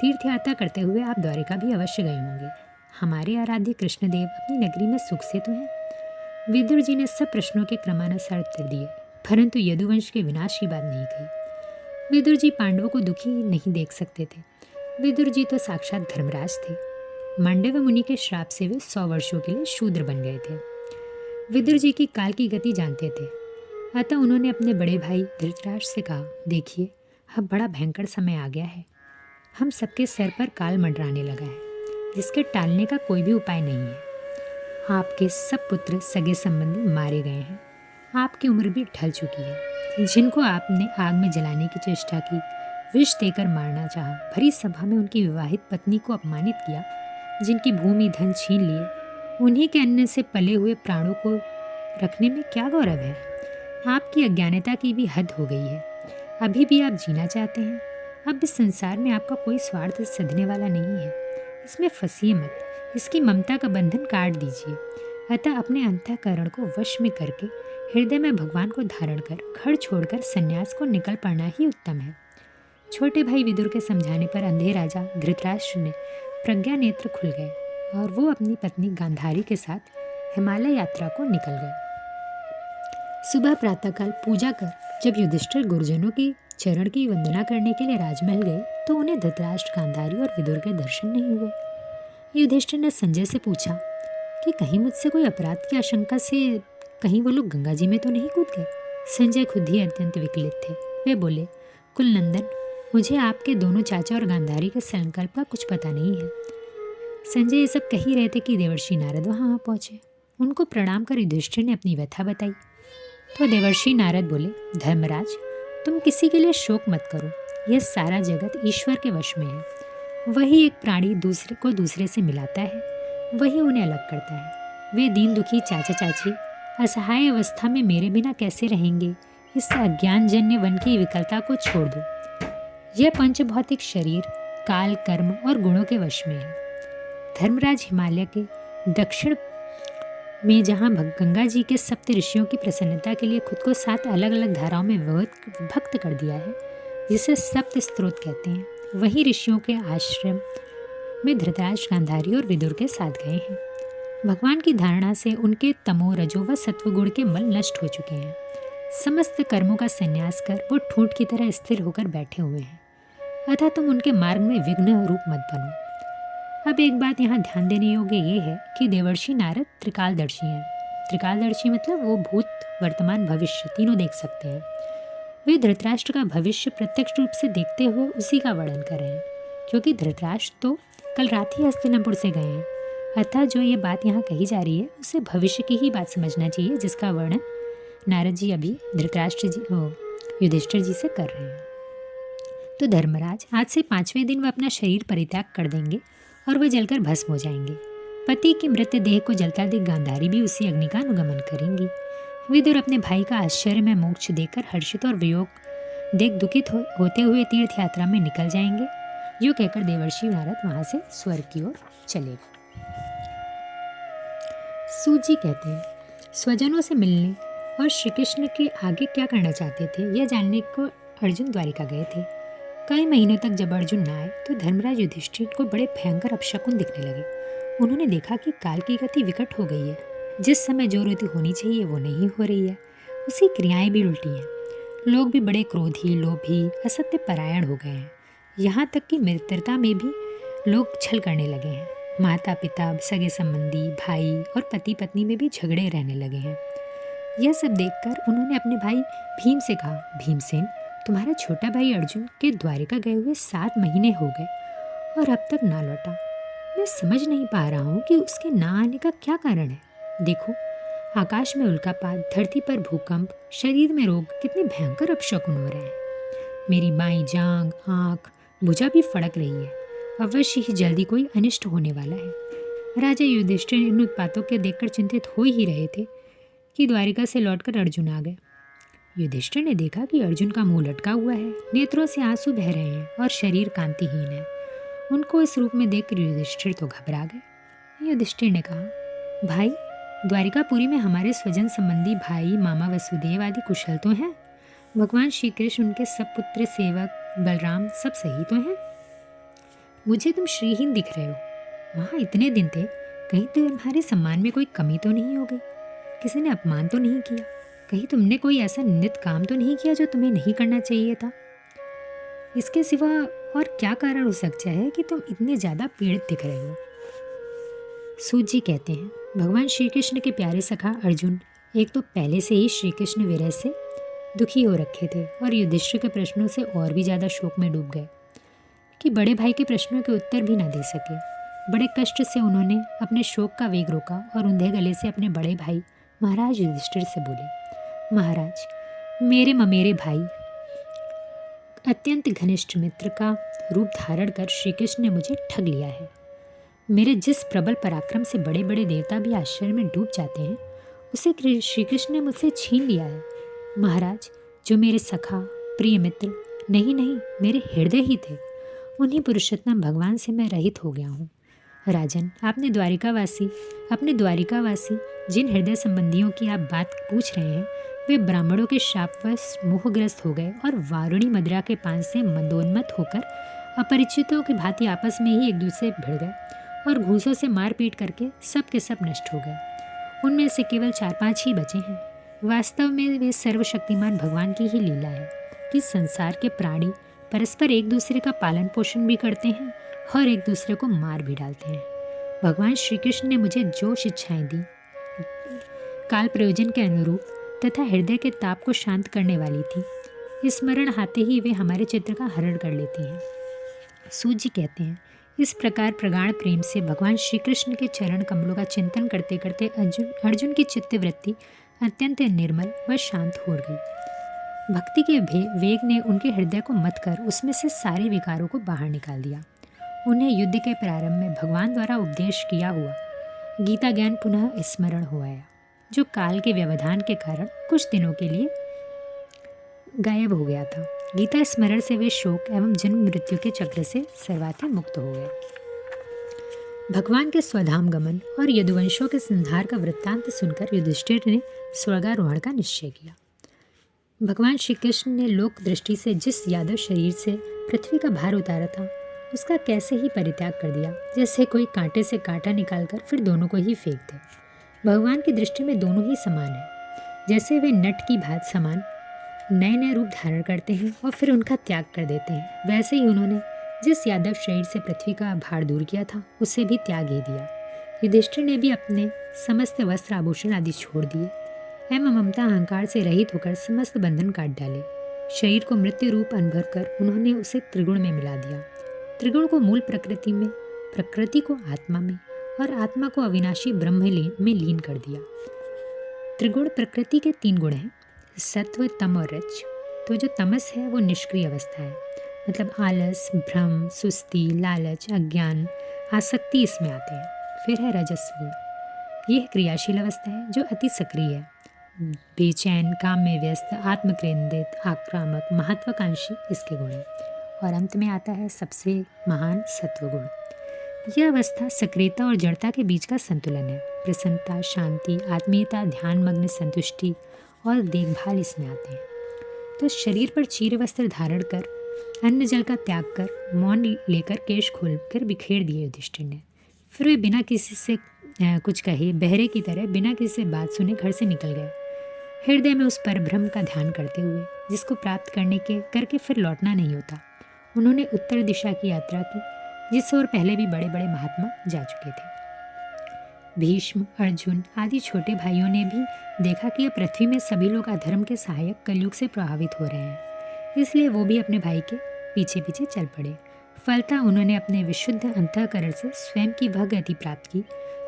तीर्थ यात्रा करते हुए आप द्वारिका भी अवश्य गए होंगे। हमारे आराध्य कृष्णदेव अपनी नगरी में सुख से तो हैं। विदुर जी ने सब प्रश्नों के क्रमानुसार उत्तर दिए, परंतु यदुवंश के विनाश की बात नहीं कही। विदुर जी पांडवों को दुखी नहीं देख सकते थे। विदुर जी तो साक्षात धर्मराज थे। मांडव्य मुनि के श्राप से वे 100 वर्षों के लिए शूद्र बन गए थे। विदुर जी की काल की गति जानते थे, अतः उन्होंने अपने बड़े भाई धृतराष्ट्र से कहा, देखिए अब बड़ा भयंकर समय आ गया है। हम सबके सिर पर काल मंडराने लगा है, जिसके टालने का कोई भी उपाय नहीं है। आपके सब पुत्र सगे संबंधी मारे गए हैं। आपकी उम्र भी ढल चुकी है। जिनको आपने आग में जलाने की चेष्टा की, विष देकर मारना चाहा, भरी सभा में उनकी विवाहित पत्नी को अपमानित किया, जिनकी भूमि धन छीन लिए, उन्हीं के अन्न से पले हुए प्राणों को रखने में क्या गौरव है। आपकी अज्ञानता की भी हद हो गई है। अभी भी आप जीना चाहते हैं। अब इस संसार में आपका कोई स्वार्थ सधने वाला नहीं है। इसमें फंसिए मत, इसकी ममता का बंधन काट दीजिए। अतः अपने अंतःकरण को वश में करके हृदय में भगवान को धारण कर घर छोड़कर संन्यास को निकल पड़ना ही उत्तम है। छोटे भाई विदुर के समझाने पर अंधे राजा धृतराष्ट्र ने प्रज्ञा नेत्र खुल गए और वो अपनी पत्नी गांधारी के साथ हिमालय यात्रा को निकल गए। सुबह प्रातःकाल पूजा कर जब युधिष्ठिर गुरुजनों की चरण की वंदना करने के लिए राजमहल गए तो उन्हें धृतराष्ट्र, गांधारी और विदुर के दर्शन नहीं हुए। युधिष्ठिर ने संजय से पूछा कि कहीं मुझसे कोई अपराध की आशंका से कहीं वो लोग गंगा जी में तो नहीं कूद गए। संजय खुद ही अत्यंत विकलित थे। वे बोले, कुलनंदन, मुझे आपके दोनों चाचा और गांधारी के संकल्प का कुछ पता नहीं है। संजय ये सब कह ही रहे थे कि देवर्षि नारद वहाँ पहुँचे। उनको प्रणाम कर युधिष्ठिर ने अपनी व्यथा बताई। तो देवर्षि नारद बोले, धर्मराज, तुम किसी के लिए शोक मत करो। यह सारा जगत ईश्वर के वश में है। वही एक प्राणी दूसरे को दूसरे से मिलाता है, वही उन्हें अलग करता है। वे दीन दुखी चाचा चाची असहाय अवस्था में मेरे बिना कैसे रहेंगे? इस अज्ञानजन्य वन की विकलता को छोड़ दो। यह पंचभौतिक शरीर काल, कर्म और गुणों के वश में है। धर्मराज, हिमालय के दक्षिण में जहाँ गंगा जी के सप्त ऋषियों की प्रसन्नता के लिए खुद को 7 अलग अलग धाराओं में विभक्त कर दिया है, जिसे सप्त स्त्रोत कहते हैं, वही ऋषियों के आश्रम में धृतराष्ट्र, गांधारी और विदुर के साथ गए हैं। भगवान की धारणा से उनके तमो, रजो व सत्व गुण के मल नष्ट हो चुके हैं। समस्त कर्मों का संन्यास कर वो ठूंठ की तरह स्थिर होकर बैठे हुए हैं। अतः तुम उनके मार्ग में विघ्न रूप मत बनो। अब एक बात यहाँ ध्यान देने योग्य ये है कि देवर्षि नारद त्रिकालदर्शी हैं। त्रिकालदर्शी मतलब वो भूत, वर्तमान, भविष्य तीनों देख सकते हैं। वे धृतराष्ट्र का भविष्य प्रत्यक्ष रूप से देखते हुए उसी का वर्णन कर रहे हैं, क्योंकि धृतराष्ट्र तो कल रात ही हस्तिनापुर से गए हैं। अतः जो ये बात यहाँ कही जा रही है उसे भविष्य की ही बात समझना चाहिए, जिसका वर्णन नारद जी अभी धृतराष्ट्र जी युधिष्ठिर जी से कर रहे हैं। तो धर्मराज, आज से 5वें दिन वह अपना शरीर परित्याग कर देंगे और वह जलकर भस्म हो जाएंगे। पति के मृतदेह को जलता देख गांधारी भी उसी अग्नि का अनुगमन करेंगी। विदुर अपने भाई का आश्चर्य में मोक्ष देकर हर्षित और वियोग देख दुखित होते हुए तीर्थ यात्रा में निकल जाएंगे। यूँ कहकर देवर्षि नारद वहां से स्वर्ग की ओर चले गए। सूत जी कहते हैं, स्वजनों से मिलने और श्री कृष्ण के आगे क्या करना चाहते थे यह जानने को अर्जुन द्वारिका गए थे। कई महीनों तक जब अर्जुन न आए तो धर्मराज युधिष्ठिर को बड़े भयंकर अपशकुन दिखने लगे। उन्होंने देखा कि काल की गति विकट हो गई है। जिस समय जो रीति होनी चाहिए वो नहीं हो रही है, उसकी क्रियाएं भी उल्टी हैं। लोग भी बड़े क्रोधी, लोभी, असत्य परायण हो गए हैं। यहाँ तक कि मित्रता में भी लोग छल करने लगे हैं। माता पिता, सगे संबंधी, भाई और पति पत्नी में भी झगड़े रहने लगे हैं। यह सब देखकर उन्होंने अपने भाई भीम से कहा, भीमसेन, तुम्हारा छोटा भाई अर्जुन के द्वारिका गए हुए 7 महीने हो गए और अब तक ना लौटा। मैं समझ नहीं पा रहा हूँ कि उसके ना आने का क्या कारण है। देखो, आकाश में उल्कापात, धरती पर भूकंप, शरीर में रोग, कितने भयंकर अपशकुन हो रहे हैं। मेरी बाईं जांग, आँख, भुजा भी फड़क रही है। अवश्य ही जल्दी कोई अनिष्ट होने वाला है। राजा युधिष्ठिर इन उत्पातों के देखकर चिंतित हो ही रहे थे कि द्वारिका से लौटकर अर्जुन आ गए। युधिष्ठिर ने देखा कि अर्जुन का मुंह लटका हुआ है, नेत्रों से आंसू बह रहे हैं और शरीर कांतिहीन है। उनको इस रूप में देखकर युधिष्ठिर तो घबरा गए। युधिष्ठिर ने कहा, भाई, द्वारिकापुरी में हमारे स्वजन संबंधी भाई, मामा वसुदेव आदि कुशल तो हैं। भगवान श्री कृष्ण, उनके सब पुत्र सेवक बलराम सब सही तो हैं। मुझे तुम श्रीहीन दिख रहे हो। वहाँ इतने दिन थे, कहीं तुम्हारे सम्मान में कोई कमी तो नहीं हो गई? किसी ने अपमान तो नहीं किया? कहीं तुमने कोई ऐसा निंदित काम तो नहीं किया जो तुम्हें नहीं करना चाहिए था? इसके सिवा और क्या कारण हो सकता है कि तुम इतने ज़्यादा पीड़ित दिख रहे हो? सूत जी कहते हैं, भगवान श्री कृष्ण के प्यारे सखा अर्जुन एक तो पहले से ही श्री कृष्ण विरह से दुखी हो रखे थे और युधिष्ठिर के प्रश्नों से और भी ज़्यादा शोक में डूब गए कि बड़े भाई के प्रश्नों के उत्तर भी ना दे सके। बड़े कष्ट से उन्होंने अपने शोक का वेग रोका और उंधे गले से अपने बड़े भाई महाराज युधिष्ठिर से बोले, महाराज, मेरे ममेरे भाई, अत्यंत घनिष्ठ मित्र का रूप धारण कर श्री कृष्ण ने मुझे ठग लिया है। मेरे जिस प्रबल पराक्रम से बड़े बड़े देवता भी आश्चर्य में डूब जाते हैं, उसे श्री कृष्ण ने मुझसे छीन लिया है। महाराज, जो मेरे सखा, प्रिय मित्र, नहीं, मेरे हृदय ही थे, उन्हीं पुरुषोत्तम भगवान से मैं रहित हो गया हूँ। राजन, अपने द्वारिकावासी जिन हृदय संबंधियों की आप बात पूछ रहे हैं, वे ब्राह्मणों के शापवश मोहग्रस्त हो गए और वारुणी मदिरा के पान से मंदोन्मत्त होकर अपरिचितों की भांति आपस में ही एक दूसरे भिड़ गए और घूसों से मार पीट करके सब के सब नष्ट हो गए। उनमें से केवल 4-5 ही बचे हैं। वास्तव में वे सर्वशक्तिमान भगवान की ही लीला है कि संसार के प्राणी परस्पर एक दूसरे का पालन पोषण भी करते हैं और एक दूसरे को मार भी डालते हैं। भगवान श्री कृष्ण ने मुझे जो शिक्षाएं दी, काल प्रयोजन के अनुरूप तथा हृदय के ताप को शांत करने वाली थी, स्मरण आते ही वे हमारे चित्र का हरण कर लेती हैं। सूत जी कहते हैं, इस प्रकार प्रगाढ़ प्रेम से भगवान श्री कृष्ण के चरण कमलों का चिंतन करते करते अर्जुन की चित्तवृत्ति अत्यंत निर्मल व शांत हो गई। भक्ति के वेग ने उनके हृदय को मत कर उसमें से सारे विकारों को बाहर निकाल दिया। उन्हें युद्ध के प्रारंभ में भगवान द्वारा उपदेश किया हुआ गीता ज्ञान पुनः स्मरण हो आया, जो काल के व्यवधान के कारण कुछ दिनों के लिए गायब हो गया था। गीता स्मरण से वे शोक एवं जन्म मृत्यु के चक्र से सर्वाधिक मुक्त हो गए। भगवान के स्वधाम गमन और यदुवंशों के संहार का वृत्तांत सुनकर युधिष्ठिर ने स्वर्गारोहण का निश्चय किया। भगवान श्री कृष्ण ने लोक दृष्टि से जिस यादव शरीर से पृथ्वी का भार उतारा था, उसका कैसे ही परित्याग कर दिया, जैसे कोई कांटे से कांटा निकालकर फिर दोनों को ही फेंक दे। भगवान की दृष्टि में दोनों ही समान हैं। जैसे वे नट की भात समान नए नए रूप धारण करते हैं और फिर उनका त्याग कर देते हैं, वैसे ही उन्होंने जिस यादव शरीर से पृथ्वी का भार दूर किया था, उसे भी त्याग ही दिया। युधिष्ठिर ने भी अपने समस्त वस्त्र आभूषण आदि छोड़ दिए एवं ममता अहंकार से रहित होकर समस्त बंधन काट डाले। शरीर को मृत्यु रूप अनुभव कर उन्होंने उसे त्रिगुण में मिला दिया। त्रिगुण को मूल प्रकृति में, प्रकृति को आत्मा में और आत्मा को अविनाशी ब्रह्म में लीन कर दिया। त्रिगुण प्रकृति के 3 गुण हैं, सत्व, तम और रज। तो जो तमस है वो निष्क्रिय अवस्था है, मतलब आलस, भ्रम, सुस्ती, लालच, अज्ञान, आसक्ति इसमें आते हैं। फिर है रजस गुण। यह क्रियाशील अवस्था है जो अति सक्रिय है, बेचैन, काम में व्यस्त, आत्मकेंद्रित, आक्रामक, महत्वाकांक्षी इसके गुण हैं। और अंत में आता है सबसे महान सत्वगुण। यह अवस्था सक्रियता और जड़ता के बीच का संतुलन है। प्रसन्नता, शांति, आत्मीयता, ध्यान मग्न संतुष्टि और देखभाल इसमें आते हैं। तो शरीर पर चीर वस्त्र धारण कर, अन्न जल का त्याग कर, मौन लेकर केश खोलकर बिखेर दिए युधिष्ठिर ने। फिर वे बिना किसी से कुछ कहे बहरे की तरह बिना किसी से बात सुने घर से निकल गए, हृदय में उस परब्रह्म का ध्यान करते हुए जिसको प्राप्त करके फिर लौटना नहीं होता। उन्होंने उत्तर दिशा की यात्रा की, जिस ओर पहले भी बड़े बड़े महात्मा जा चुके थे। भीष्म, अर्जुन आदि छोटे भाइयों ने भी देखा कि यह पृथ्वी में सभी लोग अधर्म के सहायक कलयुग से प्रभावित हो रहे हैं, इसलिए वो भी अपने भाई के पीछे पीछे चल पड़े। फलतः उन्होंने अपने विशुद्ध अंतःकरण से स्वयं की वह गति प्राप्त की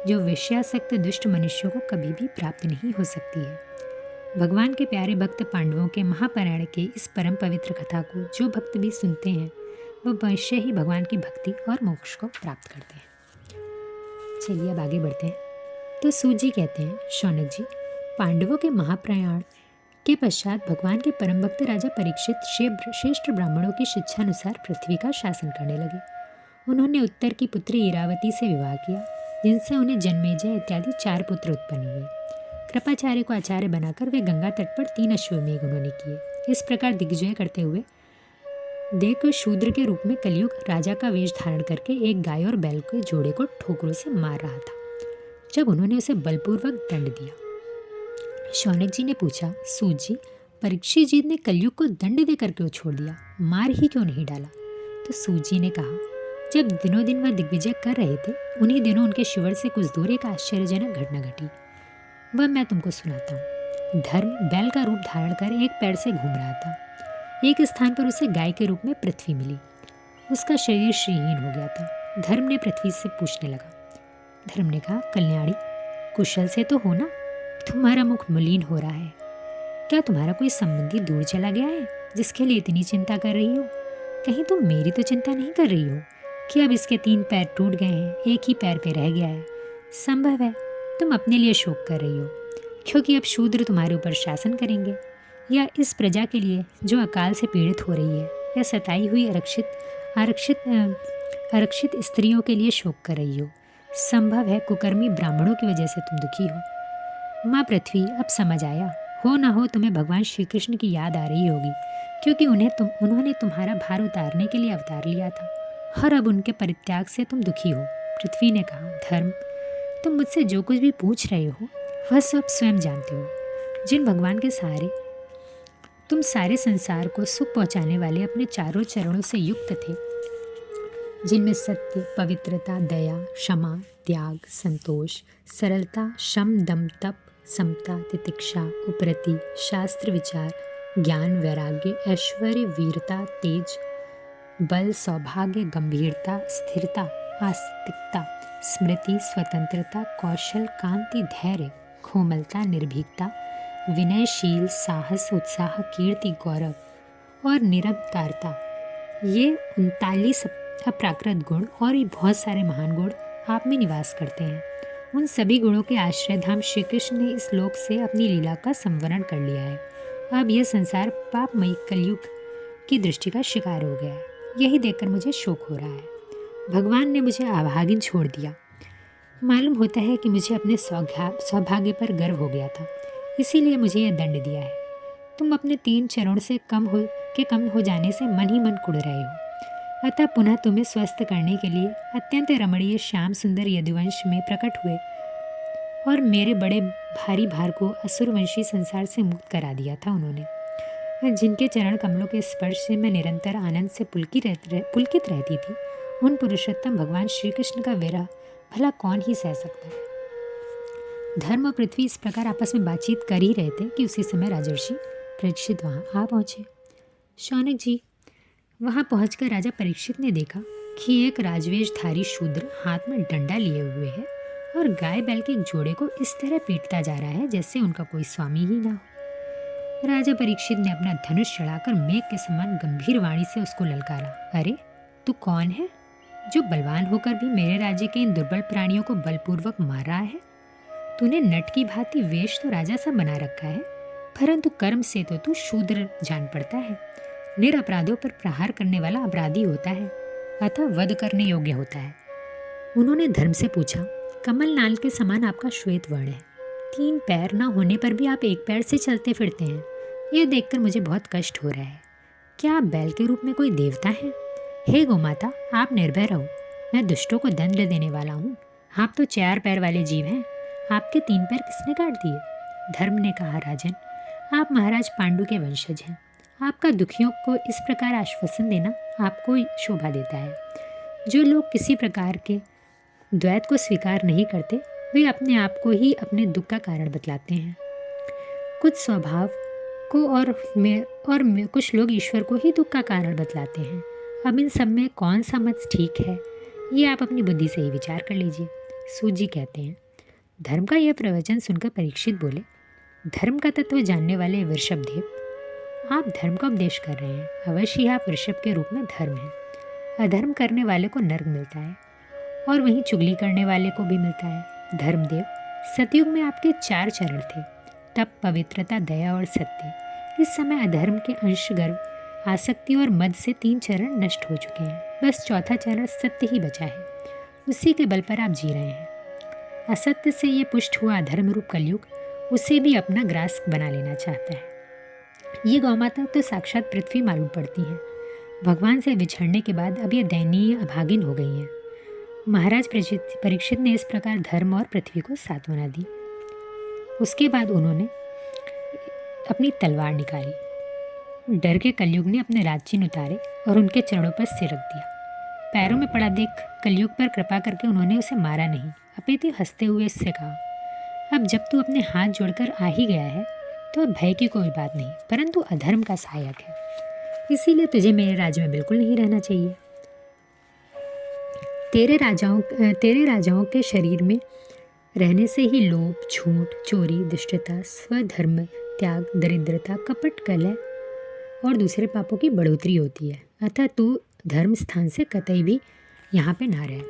जो विषयासक्त दुष्ट मनुष्यों को कभी भी प्राप्त नहीं हो सकती है। भगवान के प्यारे भक्त पांडवों के महापरायण के इस परम पवित्र कथा को जो भक्त भी सुनते हैं, वह अवश्य ही भगवान की भक्ति और मोक्ष को प्राप्त करते हैं। चलिए अब आगे बढ़ते हैं। तो सूत जी कहते हैं, शौनक जी, पांडवों के महाप्रयाण के पश्चात भगवान के परम भक्त राजा परीक्षित श्रेष्ठ ब्राह्मणों की शिक्षा अनुसार पृथ्वी का शासन करने लगे। उन्होंने उत्तर की पुत्री इरावती से विवाह किया, जिनसे उन्हें जन्मेजय इत्यादि 4 पुत्र उत्पन्न हुए। कृपाचार्य को आचार्य बनाकर वे गंगा तट पर 3 अश्वमेघ उन्होंने किए। इस प्रकार दिग्विजय करते हुए देख शूद्र के रूप में कलयुग राजा का वेश धारण करके एक गाय और बैल के जोड़े को ठोकरों से मार रहा था, जब उन्होंने उसे बलपूर्वक दंड दिया। शौनक जी ने पूछा, सूत जी, परीक्षित जी ने कलयुग को दंड देकर क्यों छोड़ दिया, मार ही क्यों नहीं डाला? तो सूत जी ने कहा, जब दिनों दिन वह दिग्विजय कर रहे थे, उन्हीं दिनों उनके शिविर से कुछ दूर एक आश्चर्यजनक घटना घटी। वह मैं तुमको सुनाता हूँ। धर्म बैल का रूप धारण कर एक पैर से घूम रहा था। एक स्थान पर उसे गाय के रूप में पृथ्वी मिली। उसका शरीर श्रीहीन हो गया था। धर्म ने पृथ्वी से पूछने लगा। धर्म ने कहा, कल्याणी, कुशल से तो हो ना? तुम्हारा मुख मलिन हो रहा है। क्या तुम्हारा कोई संबंधी दूर चला गया है जिसके लिए इतनी चिंता कर रही हो? कहीं तुम मेरी तो चिंता नहीं कर रही हो कि अब इसके 3 पैर टूट गए हैं, एक ही पैर पे रह गया है? संभव है तुम अपने लिए शोक कर रही हो, क्योंकि अब शूद्र तुम्हारे ऊपर शासन करेंगे, या इस प्रजा के लिए जो अकाल से पीड़ित हो रही है, या सताई हुई आरक्षित स्त्रियों के लिए शोक कर रही हो। संभव है कुकर्मी ब्राह्मणों की वजह से तुम दुखी हो। माँ पृथ्वी, अब समझ आया, हो ना हो तुम्हें भगवान श्री कृष्ण की याद आ रही होगी, क्योंकि उन्होंने तुम्हारा भार उतारने के लिए अवतार लिया था, और अब उनके परित्याग से तुम दुखी हो। पृथ्वी ने कहा, धर्म, तुम मुझसे जो कुछ भी पूछ रहे हो वह सब स्वयं जानते हो। जिन भगवान के सहारे तुम सारे संसार को सुख पहुंचाने वाले अपने चारों चरणों से युक्त थे, जिनमें सत्य, पवित्रता, दया, क्षमा, त्याग, संतोष, सरलता, शम, दम, तप, समता, तितिक्षा, उपरति, शास्त्र विचार, ज्ञान, वैराग्य, ऐश्वर्य, वीरता, तेज, बल, सौभाग्य, गंभीरता, स्थिरता, आस्तिकता, स्मृति, स्वतंत्रता, कौशल, कांति, धैर्य, कोमलता, निर्भीकता, विनयशील, साहस, उत्साह, कीर्ति, गौरव और निरंकारता, ये 39 अप्राकृत गुण और ये बहुत सारे महान गुण आप में निवास करते हैं। उन सभी गुणों के आश्रय धाम श्री कृष्ण ने इस लोक से अपनी लीला का संवरण कर लिया है। अब यह संसार पापमयी कलयुग की दृष्टि का शिकार हो गया है। यही देखकर मुझे शोक हो रहा है। भगवान ने मुझे अभागिन छोड़ दिया। मालूम होता है कि मुझे अपने सौभाग्य पर गर्व हो गया था, इसीलिए मुझे यह दंड दिया है। तुम अपने 3 चरण से कम हो जाने से मन ही मन कुढ़ रहे हो। अतः पुनः तुम्हें स्वस्थ करने के लिए अत्यंत रमणीय श्याम सुंदर यदुवंश में प्रकट हुए और मेरे बड़े भारी भार को असुरवंशी संसार से मुक्त करा दिया था उन्होंने। जिनके चरण कमलों के स्पर्श से मैं निरंतर आनंद से पुलकित रहती थी, उन पुरुषोत्तम भगवान श्री कृष्ण का विरह भला कौन ही सह सकता है। धर्म और पृथ्वी इस प्रकार आपस में बातचीत कर ही रहे थे कि उसी समय राजर्षि परीक्षित वहाँ आ पहुँचे। शौनक जी, वहाँ पहुँचकर राजा परीक्षित ने देखा कि एक राजवेशधारी शूद्र हाथ में डंडा लिए हुए है और गाय बैल के एक जोड़े को इस तरह पीटता जा रहा है जैसे उनका कोई स्वामी ही ना हो। राजा परीक्षित ने अपना धनुष चढ़ाकर मेघ के समान गंभीर वाणी से उसको ललकारा, अरे तू कौन है जो बलवान होकर भी मेरे राज्य के इन दुर्बल प्राणियों को बलपूर्वक मार रहा है? तूने नट की भांति वेश तो राजा सा बना रखा है, परंतु कर्म से तो तू शूद्र जान पड़ता है। निरपराधों पर प्रहार करने वाला अपराधी होता है, अतः वध करने योग्य होता है। उन्होंने धर्म से पूछा, कमल नाल के समान आपका श्वेत वर्ण है, 3 पैर ना होने पर भी आप 1 पैर से चलते फिरते हैं। यह देखकर मुझे बहुत कष्ट हो रहा है। क्या आप बैल के रूप में कोई देवता हैं? हे गोमाता, आप निर्भय रहो, मैं दुष्टों को दंड देने वाला हूँ। आप तो 4 पैर वाले जीव हैं, आपके 3 पैर किसने काट दिए? धर्म ने कहा, राजन, आप महाराज पांडु के वंशज हैं। आपका दुखियों को इस प्रकार आश्वासन देना आपको शोभा देता है। जो लोग किसी प्रकार के द्वैत को स्वीकार नहीं करते, वे अपने आप को ही अपने दुख का कारण बतलाते हैं। कुछ स्वभाव को और कुछ लोग ईश्वर को ही दुख का कारण बतलाते हैं। अब इन सब में कौन सा मत ठीक है, ये आप अपनी बुद्धि से ही विचार कर लीजिए। सूत जी कहते हैं, धर्म का यह प्रवचन सुनकर परीक्षित बोले, धर्म का तत्व जानने वाले वृषभदेव, आप धर्म का उपदेश कर रहे हैं। अवश्य ही आप वृषभ के रूप में धर्म हैं। अधर्म करने वाले को नर्क मिलता है और वहीं चुगली करने वाले को भी मिलता है। धर्मदेव, सतयुग में आपके 4 चरण थे, तप, पवित्रता, दया और सत्य। इस समय अधर्म के अंश, गर्व, आसक्ति और मद से 3 चरण नष्ट हो चुके हैं। बस 4था चरण सत्य ही बचा है, उसी के बल पर आप जी रहे हैं। असत्य से ये पुष्ट हुआ अधर्म रूप कलयुग उसे भी अपना ग्रास बना लेना चाहता है। ये गौमाता तो साक्षात पृथ्वी मालूम पड़ती हैं। भगवान से बिछड़ने के बाद अब ये दयनीय अभागिन हो गई हैं। महाराज परीक्षित ने इस प्रकार धर्म और पृथ्वी को सांत्वना दी। उसके बाद उन्होंने अपनी तलवार निकाली। डर के कलयुग ने अपने राजचिन्ह उतारे और उनके चरणों पर सिर रख दिया। पैरों में पड़ा देख कलयुग पर कृपा करके उन्होंने उसे मारा नहीं, अपितु हंसते हुए उससे कहा, अब जब तू अपने हाथ जोड़कर आ ही गया है तो भय की कोई बात नहीं, परंतु अधर्म का सहायक है, इसीलिए तुझे मेरे राज्य में बिल्कुल नहीं रहना चाहिए। तेरे राजाओं के शरीर में रहने से ही लोभ, झूठ, चोरी, दुष्टता, स्वधर्म त्याग, दरिद्रता, कपट, कलह और दूसरे पापों की बढ़ोतरी होती है। अतः तू धर्म स्थान से कतई भी यहाँ पे ना रहे।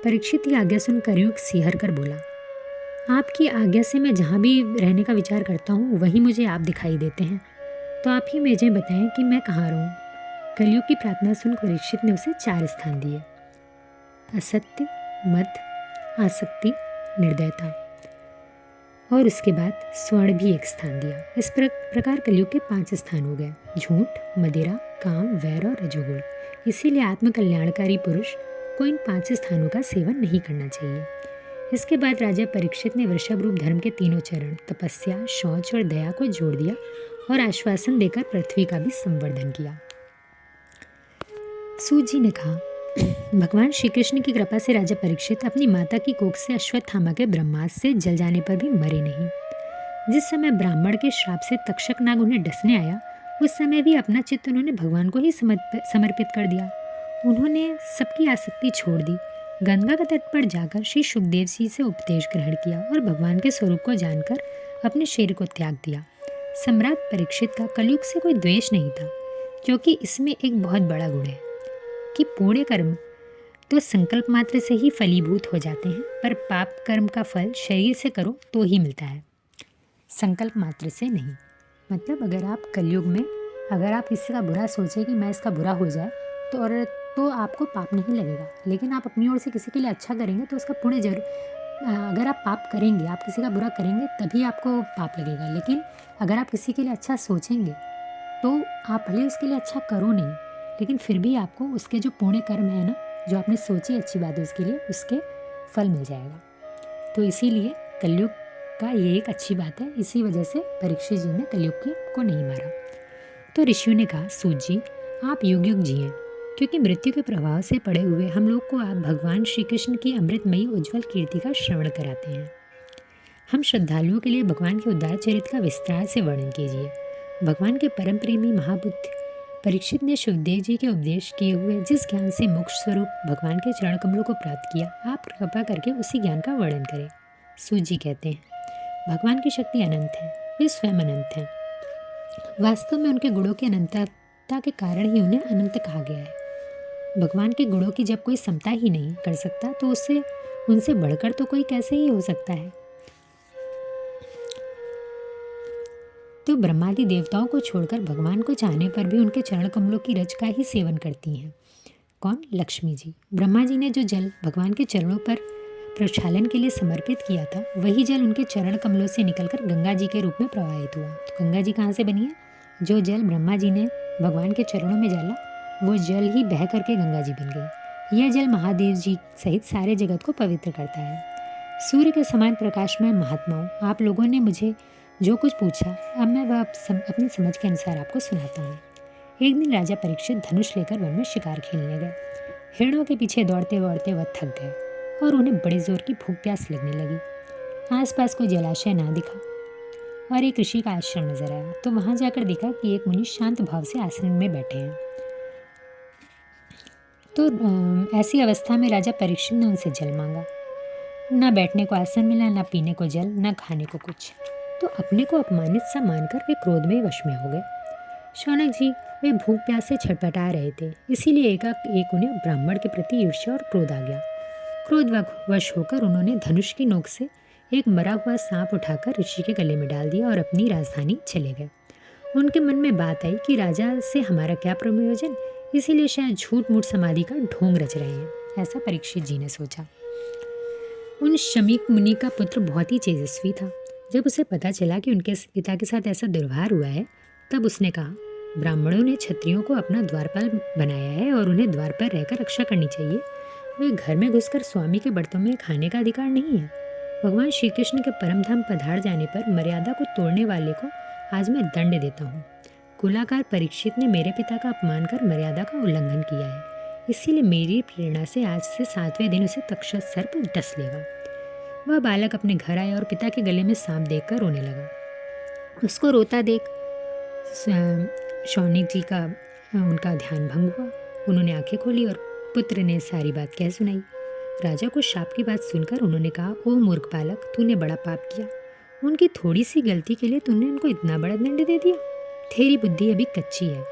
परीक्षित की आज्ञा सुन कलयुग सिहर कर बोला, आपकी आज्ञा से मैं जहाँ भी रहने का विचार करता हूँ वहीं मुझे आप दिखाई देते हैं, तो आप ही मुझे बताएं कि मैं कहाँ रहूँ। कलयुग की प्रार्थना सुन परीक्षित ने उसे 4 स्थान दिए, असत्य, मद, आसक्ति, निर्दयता, और उसके बाद स्वर्ण भी 1 स्थान दिया। इस प्रकार कलयुग के 5 स्थान हो गए, झूठ, मदिरा, काम, वैर और रजोगुण। इसीलिए आत्मकल्याणकारी पुरुष को इन 5 स्थानों का सेवन नहीं करना चाहिए। इसके बाद राजा परीक्षित ने वृषभ रूप धर्म के 3 चरण तपस्या, शौच और दया को जोड़ दिया और आश्वासन देकर पृथ्वी का भी संवर्धन किया। सूत जी ने कहा, भगवान श्री कृष्ण की कृपा से राजा परीक्षित अपनी माता की कोख से अश्वत्थामा के ब्रह्मास्त्र से जल जाने पर भी मरे नहीं। जिस समय ब्राह्मण के श्राप से तक्षक नाग उन्हें डसने आया, उस समय भी अपना चित्त उन्होंने भगवान को ही समर्पित कर दिया। उन्होंने सबकी आसक्ति छोड़ दी, गंगा के तट पर जाकर श्री सुखदेव जी से उपदेश ग्रहण किया और भगवान के स्वरूप को जानकर अपने शरीर को त्याग दिया। सम्राट परीक्षित का कलयुग से कोई द्वेष नहीं था, क्योंकि इसमें एक बहुत बड़ा गुण है कि पुण्य कर्म तो संकल्प मात्र से ही फलीभूत हो जाते हैं, पर पाप कर्म का फल शरीर से करो तो ही मिलता है, संकल्प मात्र से नहीं। मतलब अगर आप कलयुग में अगर आप किसी का बुरा सोचें कि मैं इसका बुरा हो जाए तो आपको पाप नहीं लगेगा, लेकिन आप अपनी ओर से किसी के लिए अच्छा करेंगे तो उसका पुण्य जरूर। अगर आप पाप करेंगे, आप किसी का बुरा करेंगे तभी आपको पाप लगेगा, लेकिन अगर आप किसी के लिए अच्छा सोचेंगे तो आप भले उसके लिए अच्छा करो नहीं, लेकिन फिर भी आपको उसके जो पुण्य कर्म है ना, जो आपने सोची अच्छी बात है उसके लिए, उसके फल मिल जाएगा। तो इसीलिए कलयुग का ये एक अच्छी बात है। इसी वजह से परीक्षित जी ने कलयुग को नहीं मारा। तो ऋषियों ने कहा, सूत जी आप युग युग जिएं, क्योंकि मृत्यु के प्रभाव से पड़े हुए हम लोग को आप भगवान श्री कृष्ण की अमृतमयी उज्ज्वल कीर्ति का श्रवण कराते हैं। हम श्रद्धालुओं के लिए भगवान के उद्धार चरित्र का विस्तार से वर्णन कीजिए। भगवान के परम प्रेमी महाबुद्ध परीक्षित ने शुभदेव जी के उपदेश किए हुए जिस ज्ञान से मोक्ष स्वरूप भगवान के चरण कमलों को प्राप्त किया, आप कृपा करके उसी ज्ञान का वर्णन करें। सूत जी कहते हैं, भगवान की शक्ति अनंत है, वे स्वयं अनंत हैं। वास्तव में उनके गुणों की अनंतता के कारण ही उन्हें अनंत कहा गया है। भगवान के गुणों की जब कोई समता ही नहीं कर सकता तो उनसे बढ़कर तो कोई कैसे ही हो सकता है। तो ब्रह्मादि देवताओं को छोड़कर भगवान को चाहने पर भी उनके चरण कमलों की रज का ही सेवन करती हैं। कौन? लक्ष्मी जी। ब्रह्मा जी ने जो जल भगवान के चरणों पर प्रक्षालन के लिए समर्पित किया था, वही जल उनके चरण कमलों से निकलकर गंगा जी के रूप में प्रवाहित हुआ। तो गंगा जी कहाँ से बनी है? जो जल ब्रह्मा जी ने भगवान के चरणों में डाला, वो जल ही बह करके गंगा जी बन गई। यह जल महादेव जी सहित सारे जगत को पवित्र करता है। सूर्य के समान प्रकाशमय महात्माओं, आप लोगों ने मुझे जो कुछ पूछा, अब मैं वह अपनी समझ के अनुसार आपको सुनाता हूँ। एक दिन राजा परीक्षित धनुष लेकर वन में शिकार खेलने गए। हिरणों के पीछे दौड़ते दौड़ते वह थक गए और उन्हें बड़े जोर की भूख प्यास लगने लगी। आसपास कोई जलाशय ना दिखा और एक ऋषि का आश्रम नजर आया, तो वहां जाकर देखा कि एक मुनि शांत भाव से आसन में बैठे हैं। तो ऐसी अवस्था में राजा परीक्षित ने उनसे जल मांगा। ना बैठने को आसन मिला, ना पीने को जल, ना खाने को कुछ। तो अपने को अपमानित सा मानकर वे क्रोध में वश में हो गए। शौनक जी वे भूख प्यास से छटपटा रहे थे, इसीलिए एक उन्हें ब्राह्मण के प्रति ईर्ष्या और क्रोध आ गया। क्रोधवश होकर उन्होंने धनुष की नोक से एक मरा हुआ सांप उठाकर ऋषि के गले में डाल दिया और अपनी राजधानी चले गए। उनके मन में बात आई कि राजा से हमारा क्या प्रयोजन, इसीलिए शायद झूठ मूठ समाधि का ढोंग रच रहे हैं, ऐसा परीक्षित जी ने सोचा। उन शमीक मुनि का पुत्र बहुत ही तेजस्वी था। जब उसे पता चला कि उनके पिता के साथ ऐसा दुर्व्यवहार हुआ है, तब उसने कहा, ब्राह्मणों ने क्षत्रियों को अपना द्वारपाल बनाया है और उन्हें द्वार पर रहकर रक्षा करनी चाहिए। वे घर में घुसकर स्वामी के बर्तन में खाने का अधिकार नहीं है। भगवान श्री कृष्ण के परम धाम पधार जाने पर मर्यादा को तोड़ने वाले को आज मैं दंड देता हूँ। कुलाकार परीक्षित ने मेरे पिता का अपमान कर मर्यादा का उल्लंघन किया है, इसीलिए मेरी प्रेरणा से आज से 7वें दिन उसे तक्षक सर्प डस लेगा। वह बालक अपने घर आया और पिता के गले में सांप देखकर रोने लगा। उसको रोता देख शौनिक जी का उनका ध्यान भंग हुआ। उन्होंने आंखें खोली और पुत्र ने सारी बात कह सुनाई। राजा को शाप की बात सुनकर उन्होंने कहा, ओ मूर्ख बालक, तूने बड़ा पाप किया। उनकी थोड़ी सी गलती के लिए तूने उनको इतना बड़ा दंड दे दिया। तेरी बुद्धि अभी कच्ची है।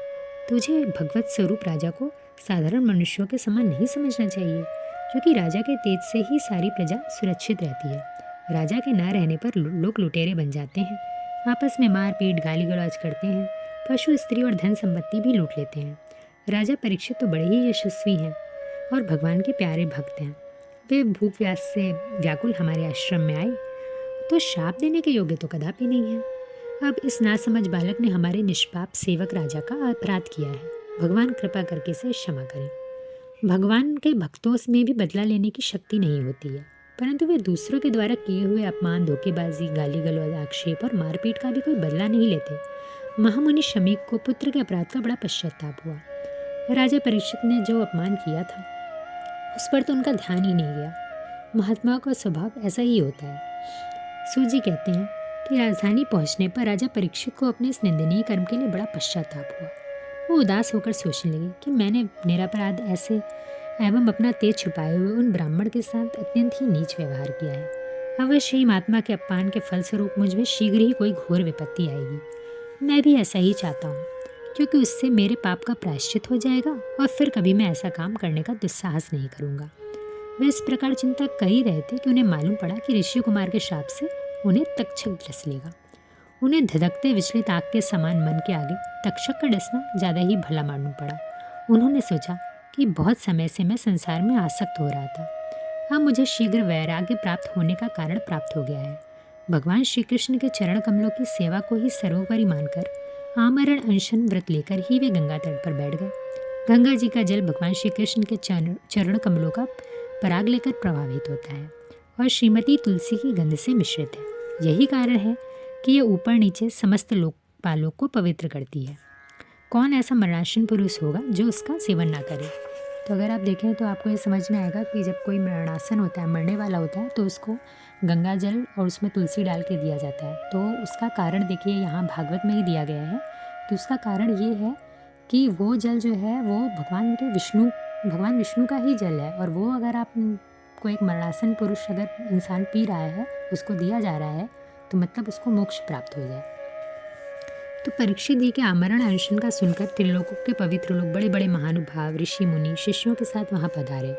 तुझे भगवत स्वरूप राजा को साधारण मनुष्यों के समान नहीं समझना चाहिए, क्योंकि राजा के तेज से ही सारी प्रजा सुरक्षित रहती है। राजा के ना रहने पर लोग लुटेरे बन जाते हैं, आपस में मारपीट गाली गलौज करते हैं, पशु स्त्री और धन संपत्ति भी लूट लेते हैं। राजा परीक्षित तो बड़े ही यशस्वी हैं और भगवान के प्यारे भक्त हैं। वे भूख प्यास से व्याकुल हमारे आश्रम में आए तो शाप देने के योग्य तो कदापि नहीं है। अब इस नासमझ बालक ने हमारे निष्पाप सेवक राजा का अपराध किया है। भगवान कृपा करके इसे क्षमा करें। भगवान के भक्तों में भी बदला लेने की शक्ति नहीं होती है, परंतु वे दूसरों के द्वारा किए हुए अपमान, धोखेबाजी, गाली गलौज, आक्षेप और मारपीट का भी कोई बदला नहीं लेते। महामुनि शमीक को पुत्र के अपराध का बड़ा पश्चाताप हुआ। राजा परीक्षित ने जो अपमान किया था उस पर तो उनका ध्यान ही नहीं गया। महात्माओं का स्वभाव ऐसा ही होता है। सूत जी कहते हैं कि राजधानी पहुंचने पर राजा परीक्षित को अपने इस निंदनीय कर्म के लिए बड़ा पश्चाताप हुआ। वो उदास होकर सोचने लगे कि मैंने निरपराध ऐसे एवं अपना तेज छुपाए हुए उन ब्राह्मण के साथ अत्यंत ही नीच व्यवहार किया है। अवश्य ही महात्मा के अपमान के फलस्वरूप मुझ में शीघ्र ही कोई घोर विपत्ति आएगी। मैं भी ऐसा ही चाहता हूँ, क्योंकि उससे मेरे पाप का प्रायश्चित हो जाएगा और फिर कभी मैं ऐसा काम करने का दुस्साहस नहीं करूँगा। वे इस प्रकार चिंता कर ही रहे थे कि उन्हें मालूम पड़ा कि ऋषि कुमार के शाप से उन्हें तक्षक डस लेगा। उन्हें धधकते विचलित आग के समान मन के आगे तक्षक का डसना ज़्यादा ही भला मालूम पड़ा। उन्होंने सोचा कि बहुत समय से मैं संसार में आसक्त हो रहा था, अब मुझे शीघ्र वैराग्य प्राप्त होने का कारण प्राप्त हो गया है। भगवान श्री कृष्ण के चरण कमलों की सेवा को ही सर्वोपरि मानकर आमरण अनशन व्रत लेकर ही वे गंगा तट पर बैठ गए। गंगा जी का जल भगवान श्री कृष्ण के चरण कमलों का पराग लेकर प्रभावित होता है और श्रीमती तुलसी की गंध से मिश्रित है। यही कारण है कि ये ऊपर नीचे समस्त लोकपालों को पवित्र करती है। कौन ऐसा मरणासन पुरुष होगा जो उसका सेवन ना करे। तो अगर आप देखें तो आपको ये समझ में आएगा कि जब कोई मरणासन होता है, मरने वाला होता है, तो उसको गंगा जल और उसमें तुलसी डाल के दिया जाता है। तो उसका कारण देखिए यहाँ भागवत में ही दिया गया है कि उसका कारण ये है कि वो जल जो है वो भगवान विष्णु का ही जल है, और वो अगर आप को एक मरणासन पुरुष अगर इंसान पी रहा है, उसको दिया जा रहा है, तो मतलब उसको मोक्ष प्राप्त हो जाए। तो परीक्षित जी के आमरण अनशन का सुनकर त्रिलोकों के पवित्र लोग, बड़े बड़े महानुभाव, ऋषि मुनि शिष्यों के साथ वहां पधारे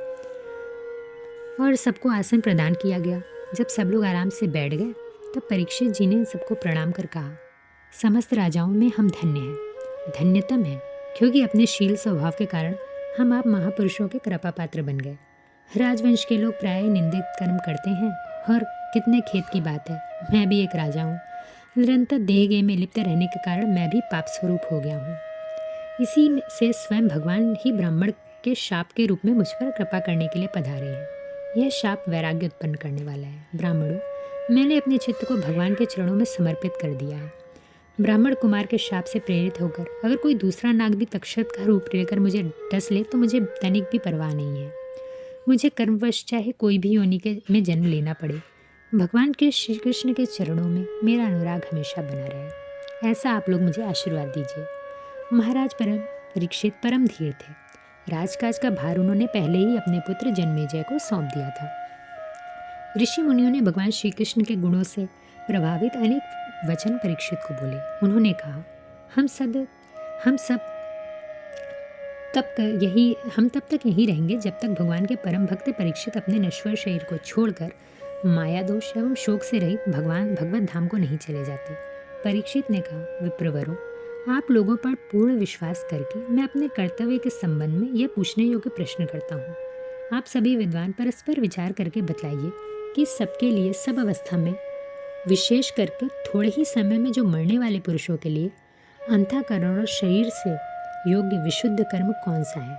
और सबको आसन प्रदान किया गया। जब सब लोग आराम से बैठ गए तब परीक्षित जी ने सबको प्रणाम कर कहा, समस्त राजाओं में हम धन्य हैं, धन्यतम हैं, क्योंकि अपने शील स्वभाव के कारण हम आप महापुरुषों के कृपा पात्र बन गए। राजवंश के लोग प्राय निंदित कर्म करते हैं और कितने खेद की बात है, मैं भी एक राजा हूँ। निरंतर देह गेह में लिप्त रहने के कारण मैं भी पाप स्वरूप हो गया हूँ। इसी से स्वयं भगवान ही ब्राह्मण के शाप के रूप में मुझ पर कृपा करने के लिए पधारे हैं। यह शाप वैराग्य उत्पन्न करने वाला है। ब्राह्मणों, मैंने अपने चित्त को भगवान के चरणों में समर्पित कर दिया है। ब्राह्मण कुमार के शाप से प्रेरित होकर अगर कोई दूसरा नाग भी तक्षक का रूप लेकर मुझे डस ले तो मुझे तनिक भी परवाह नहीं है। मुझे कर्मवश चाहे कोई भी योनि में जन्म लेना पड़े, भगवान के श्री कृष्ण के चरणों में मेरा अनुराग हमेशा बना रहे, ऐसा आप लोग मुझे आशीर्वाद दीजिए। महाराज परीक्षित परम धीर थे। राजकाज का भार उन्होंने पहले ही अपने पुत्र जन्मेजय को सौंप दिया था। ऋषि मुनियों ने भगवान श्री कृष्ण के गुणों से प्रभावित अनेक वचन परीक्षित को बोले। उन्होंने कहा, हम सब तब तक यहीं रहेंगे जब तक भगवान के परम भक्त परीक्षित अपने नश्वर शरीर को छोड़कर माया दोष एवं शोक से रहित भगवत धाम को नहीं चले जाते। परीक्षित ने कहा, विप्रवरों, आप लोगों पर पूर्ण विश्वास करके मैं अपने कर्तव्य के संबंध में यह पूछने योग्य प्रश्न करता हूँ। आप सभी विद्वान परस्पर विचार करके बतलाइए कि सबके लिए सब अवस्था में, विशेष करके थोड़े ही समय में जो मरने वाले पुरुषों के लिए अंतःकरण और शरीर से योग्य विशुद्ध कर्म कौन सा है।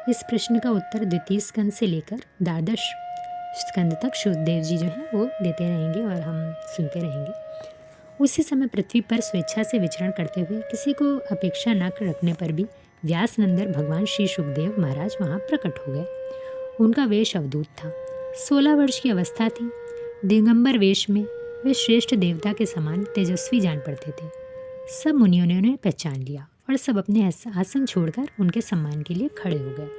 इस प्रश्न का उत्तर द्वितीय स्कंद से लेकर द्वादश स्कंद तक शुद्धदेव जी जो हैं वो देते रहेंगे और हम सुनते रहेंगे। उसी समय पृथ्वी पर स्वेच्छा से विचरण करते हुए किसी को अपेक्षा न रखने पर भी व्यास नंदन भगवान श्री सुखदेव महाराज वहाँ प्रकट हो गए। उनका वेश अवधूत था। 16 वर्ष की अवस्था थी। दिगंबर वेश में वे श्रेष्ठ देवता के समान तेजस्वी जान पड़ते थे। सब मुनियों ने उन्हें पहचान लिया और सब अपने आसन छोड़कर उनके सम्मान के लिए खड़े हो गए।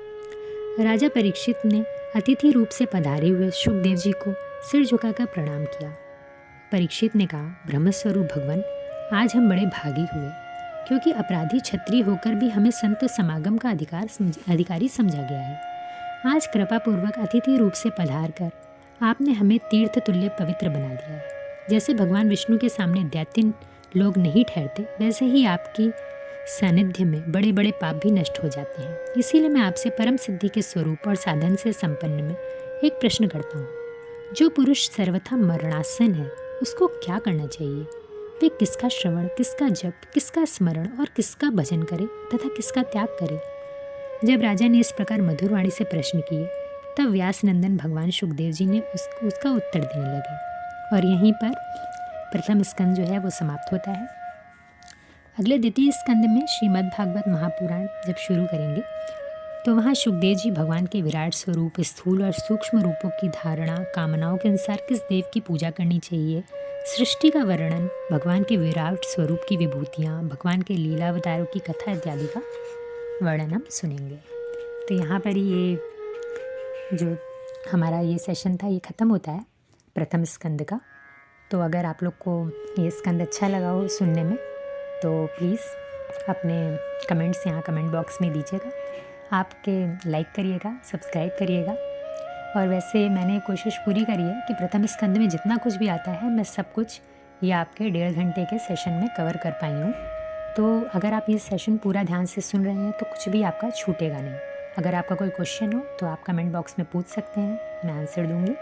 राजा परीक्षित ने अतिथि रूप से पधारे हुए सुखदेव जी को सिर झुकाकर प्रणाम किया। परीक्षित ने कहा, ब्रह्मस्वरूप भगवान, आज हम बड़े भागी हुए, क्योंकि अपराधी क्षत्रिय होकर भी हमें संत समागम का अधिकारी समझा गया है। आज कृपा पूर्वक अतिथि रूप से पधार कर आपने हमें तीर्थ तुल्य पवित्र बना दिया है। जैसे भगवान विष्णु के सामने दैत्य लोग नहीं ठहरते, वैसे ही आपकी सानिध्य में बड़े बड़े पाप भी नष्ट हो जाते हैं। इसीलिए मैं आपसे परम सिद्धि के स्वरूप और साधन से संपन्न में एक प्रश्न करता हूँ। जो पुरुष सर्वथा मरणासन है, उसको क्या करना चाहिए? वे किसका श्रवण, किसका जप, किसका स्मरण और किसका भजन करे तथा किसका त्याग करे? जब राजा ने इस प्रकार मधुर वाणी से प्रश्न किए, तब व्यास नंदन भगवान सुखदेव जी ने उसका उत्तर देने लगे। और यहीं पर प्रथम स्कंद जो है वो समाप्त होता है। अगले द्वितीय स्कंद में श्रीमद् भागवत महापुराण जब शुरू करेंगे तो वहाँ सुखदेव जी भगवान के विराट स्वरूप, स्थूल और सूक्ष्म रूपों की धारणा, कामनाओं के अनुसार किस देव की पूजा करनी चाहिए, सृष्टि का वर्णन, भगवान के विराट स्वरूप की विभूतियाँ, भगवान के लीलावतारों की कथा इत्यादि का वर्णन हम सुनेंगे। तो यहाँ पर ये जो हमारा ये सेशन था ये ख़त्म होता है। प्रथम स्कंद का। तो अगर आप लोग को ये स्कंद अच्छा लगा हो सुनने में तो प्लीज़ अपने कमेंट्स यहाँ कमेंट बॉक्स में दीजिएगा। आपके लाइक करिएगा, सब्सक्राइब करिएगा। और वैसे मैंने कोशिश पूरी करी है कि प्रथम स्कंद में जितना कुछ भी आता है मैं सब कुछ ये आपके 1.5 घंटे के सेशन में कवर कर पाई हूँ। तो अगर आप ये सेशन पूरा ध्यान से सुन रहे हैं तो कुछ भी आपका छूटेगा नहीं। अगर आपका कोई क्वेश्चन हो तो आप कमेंट बॉक्स में पूछ सकते हैं, मैं आंसर दूँगी।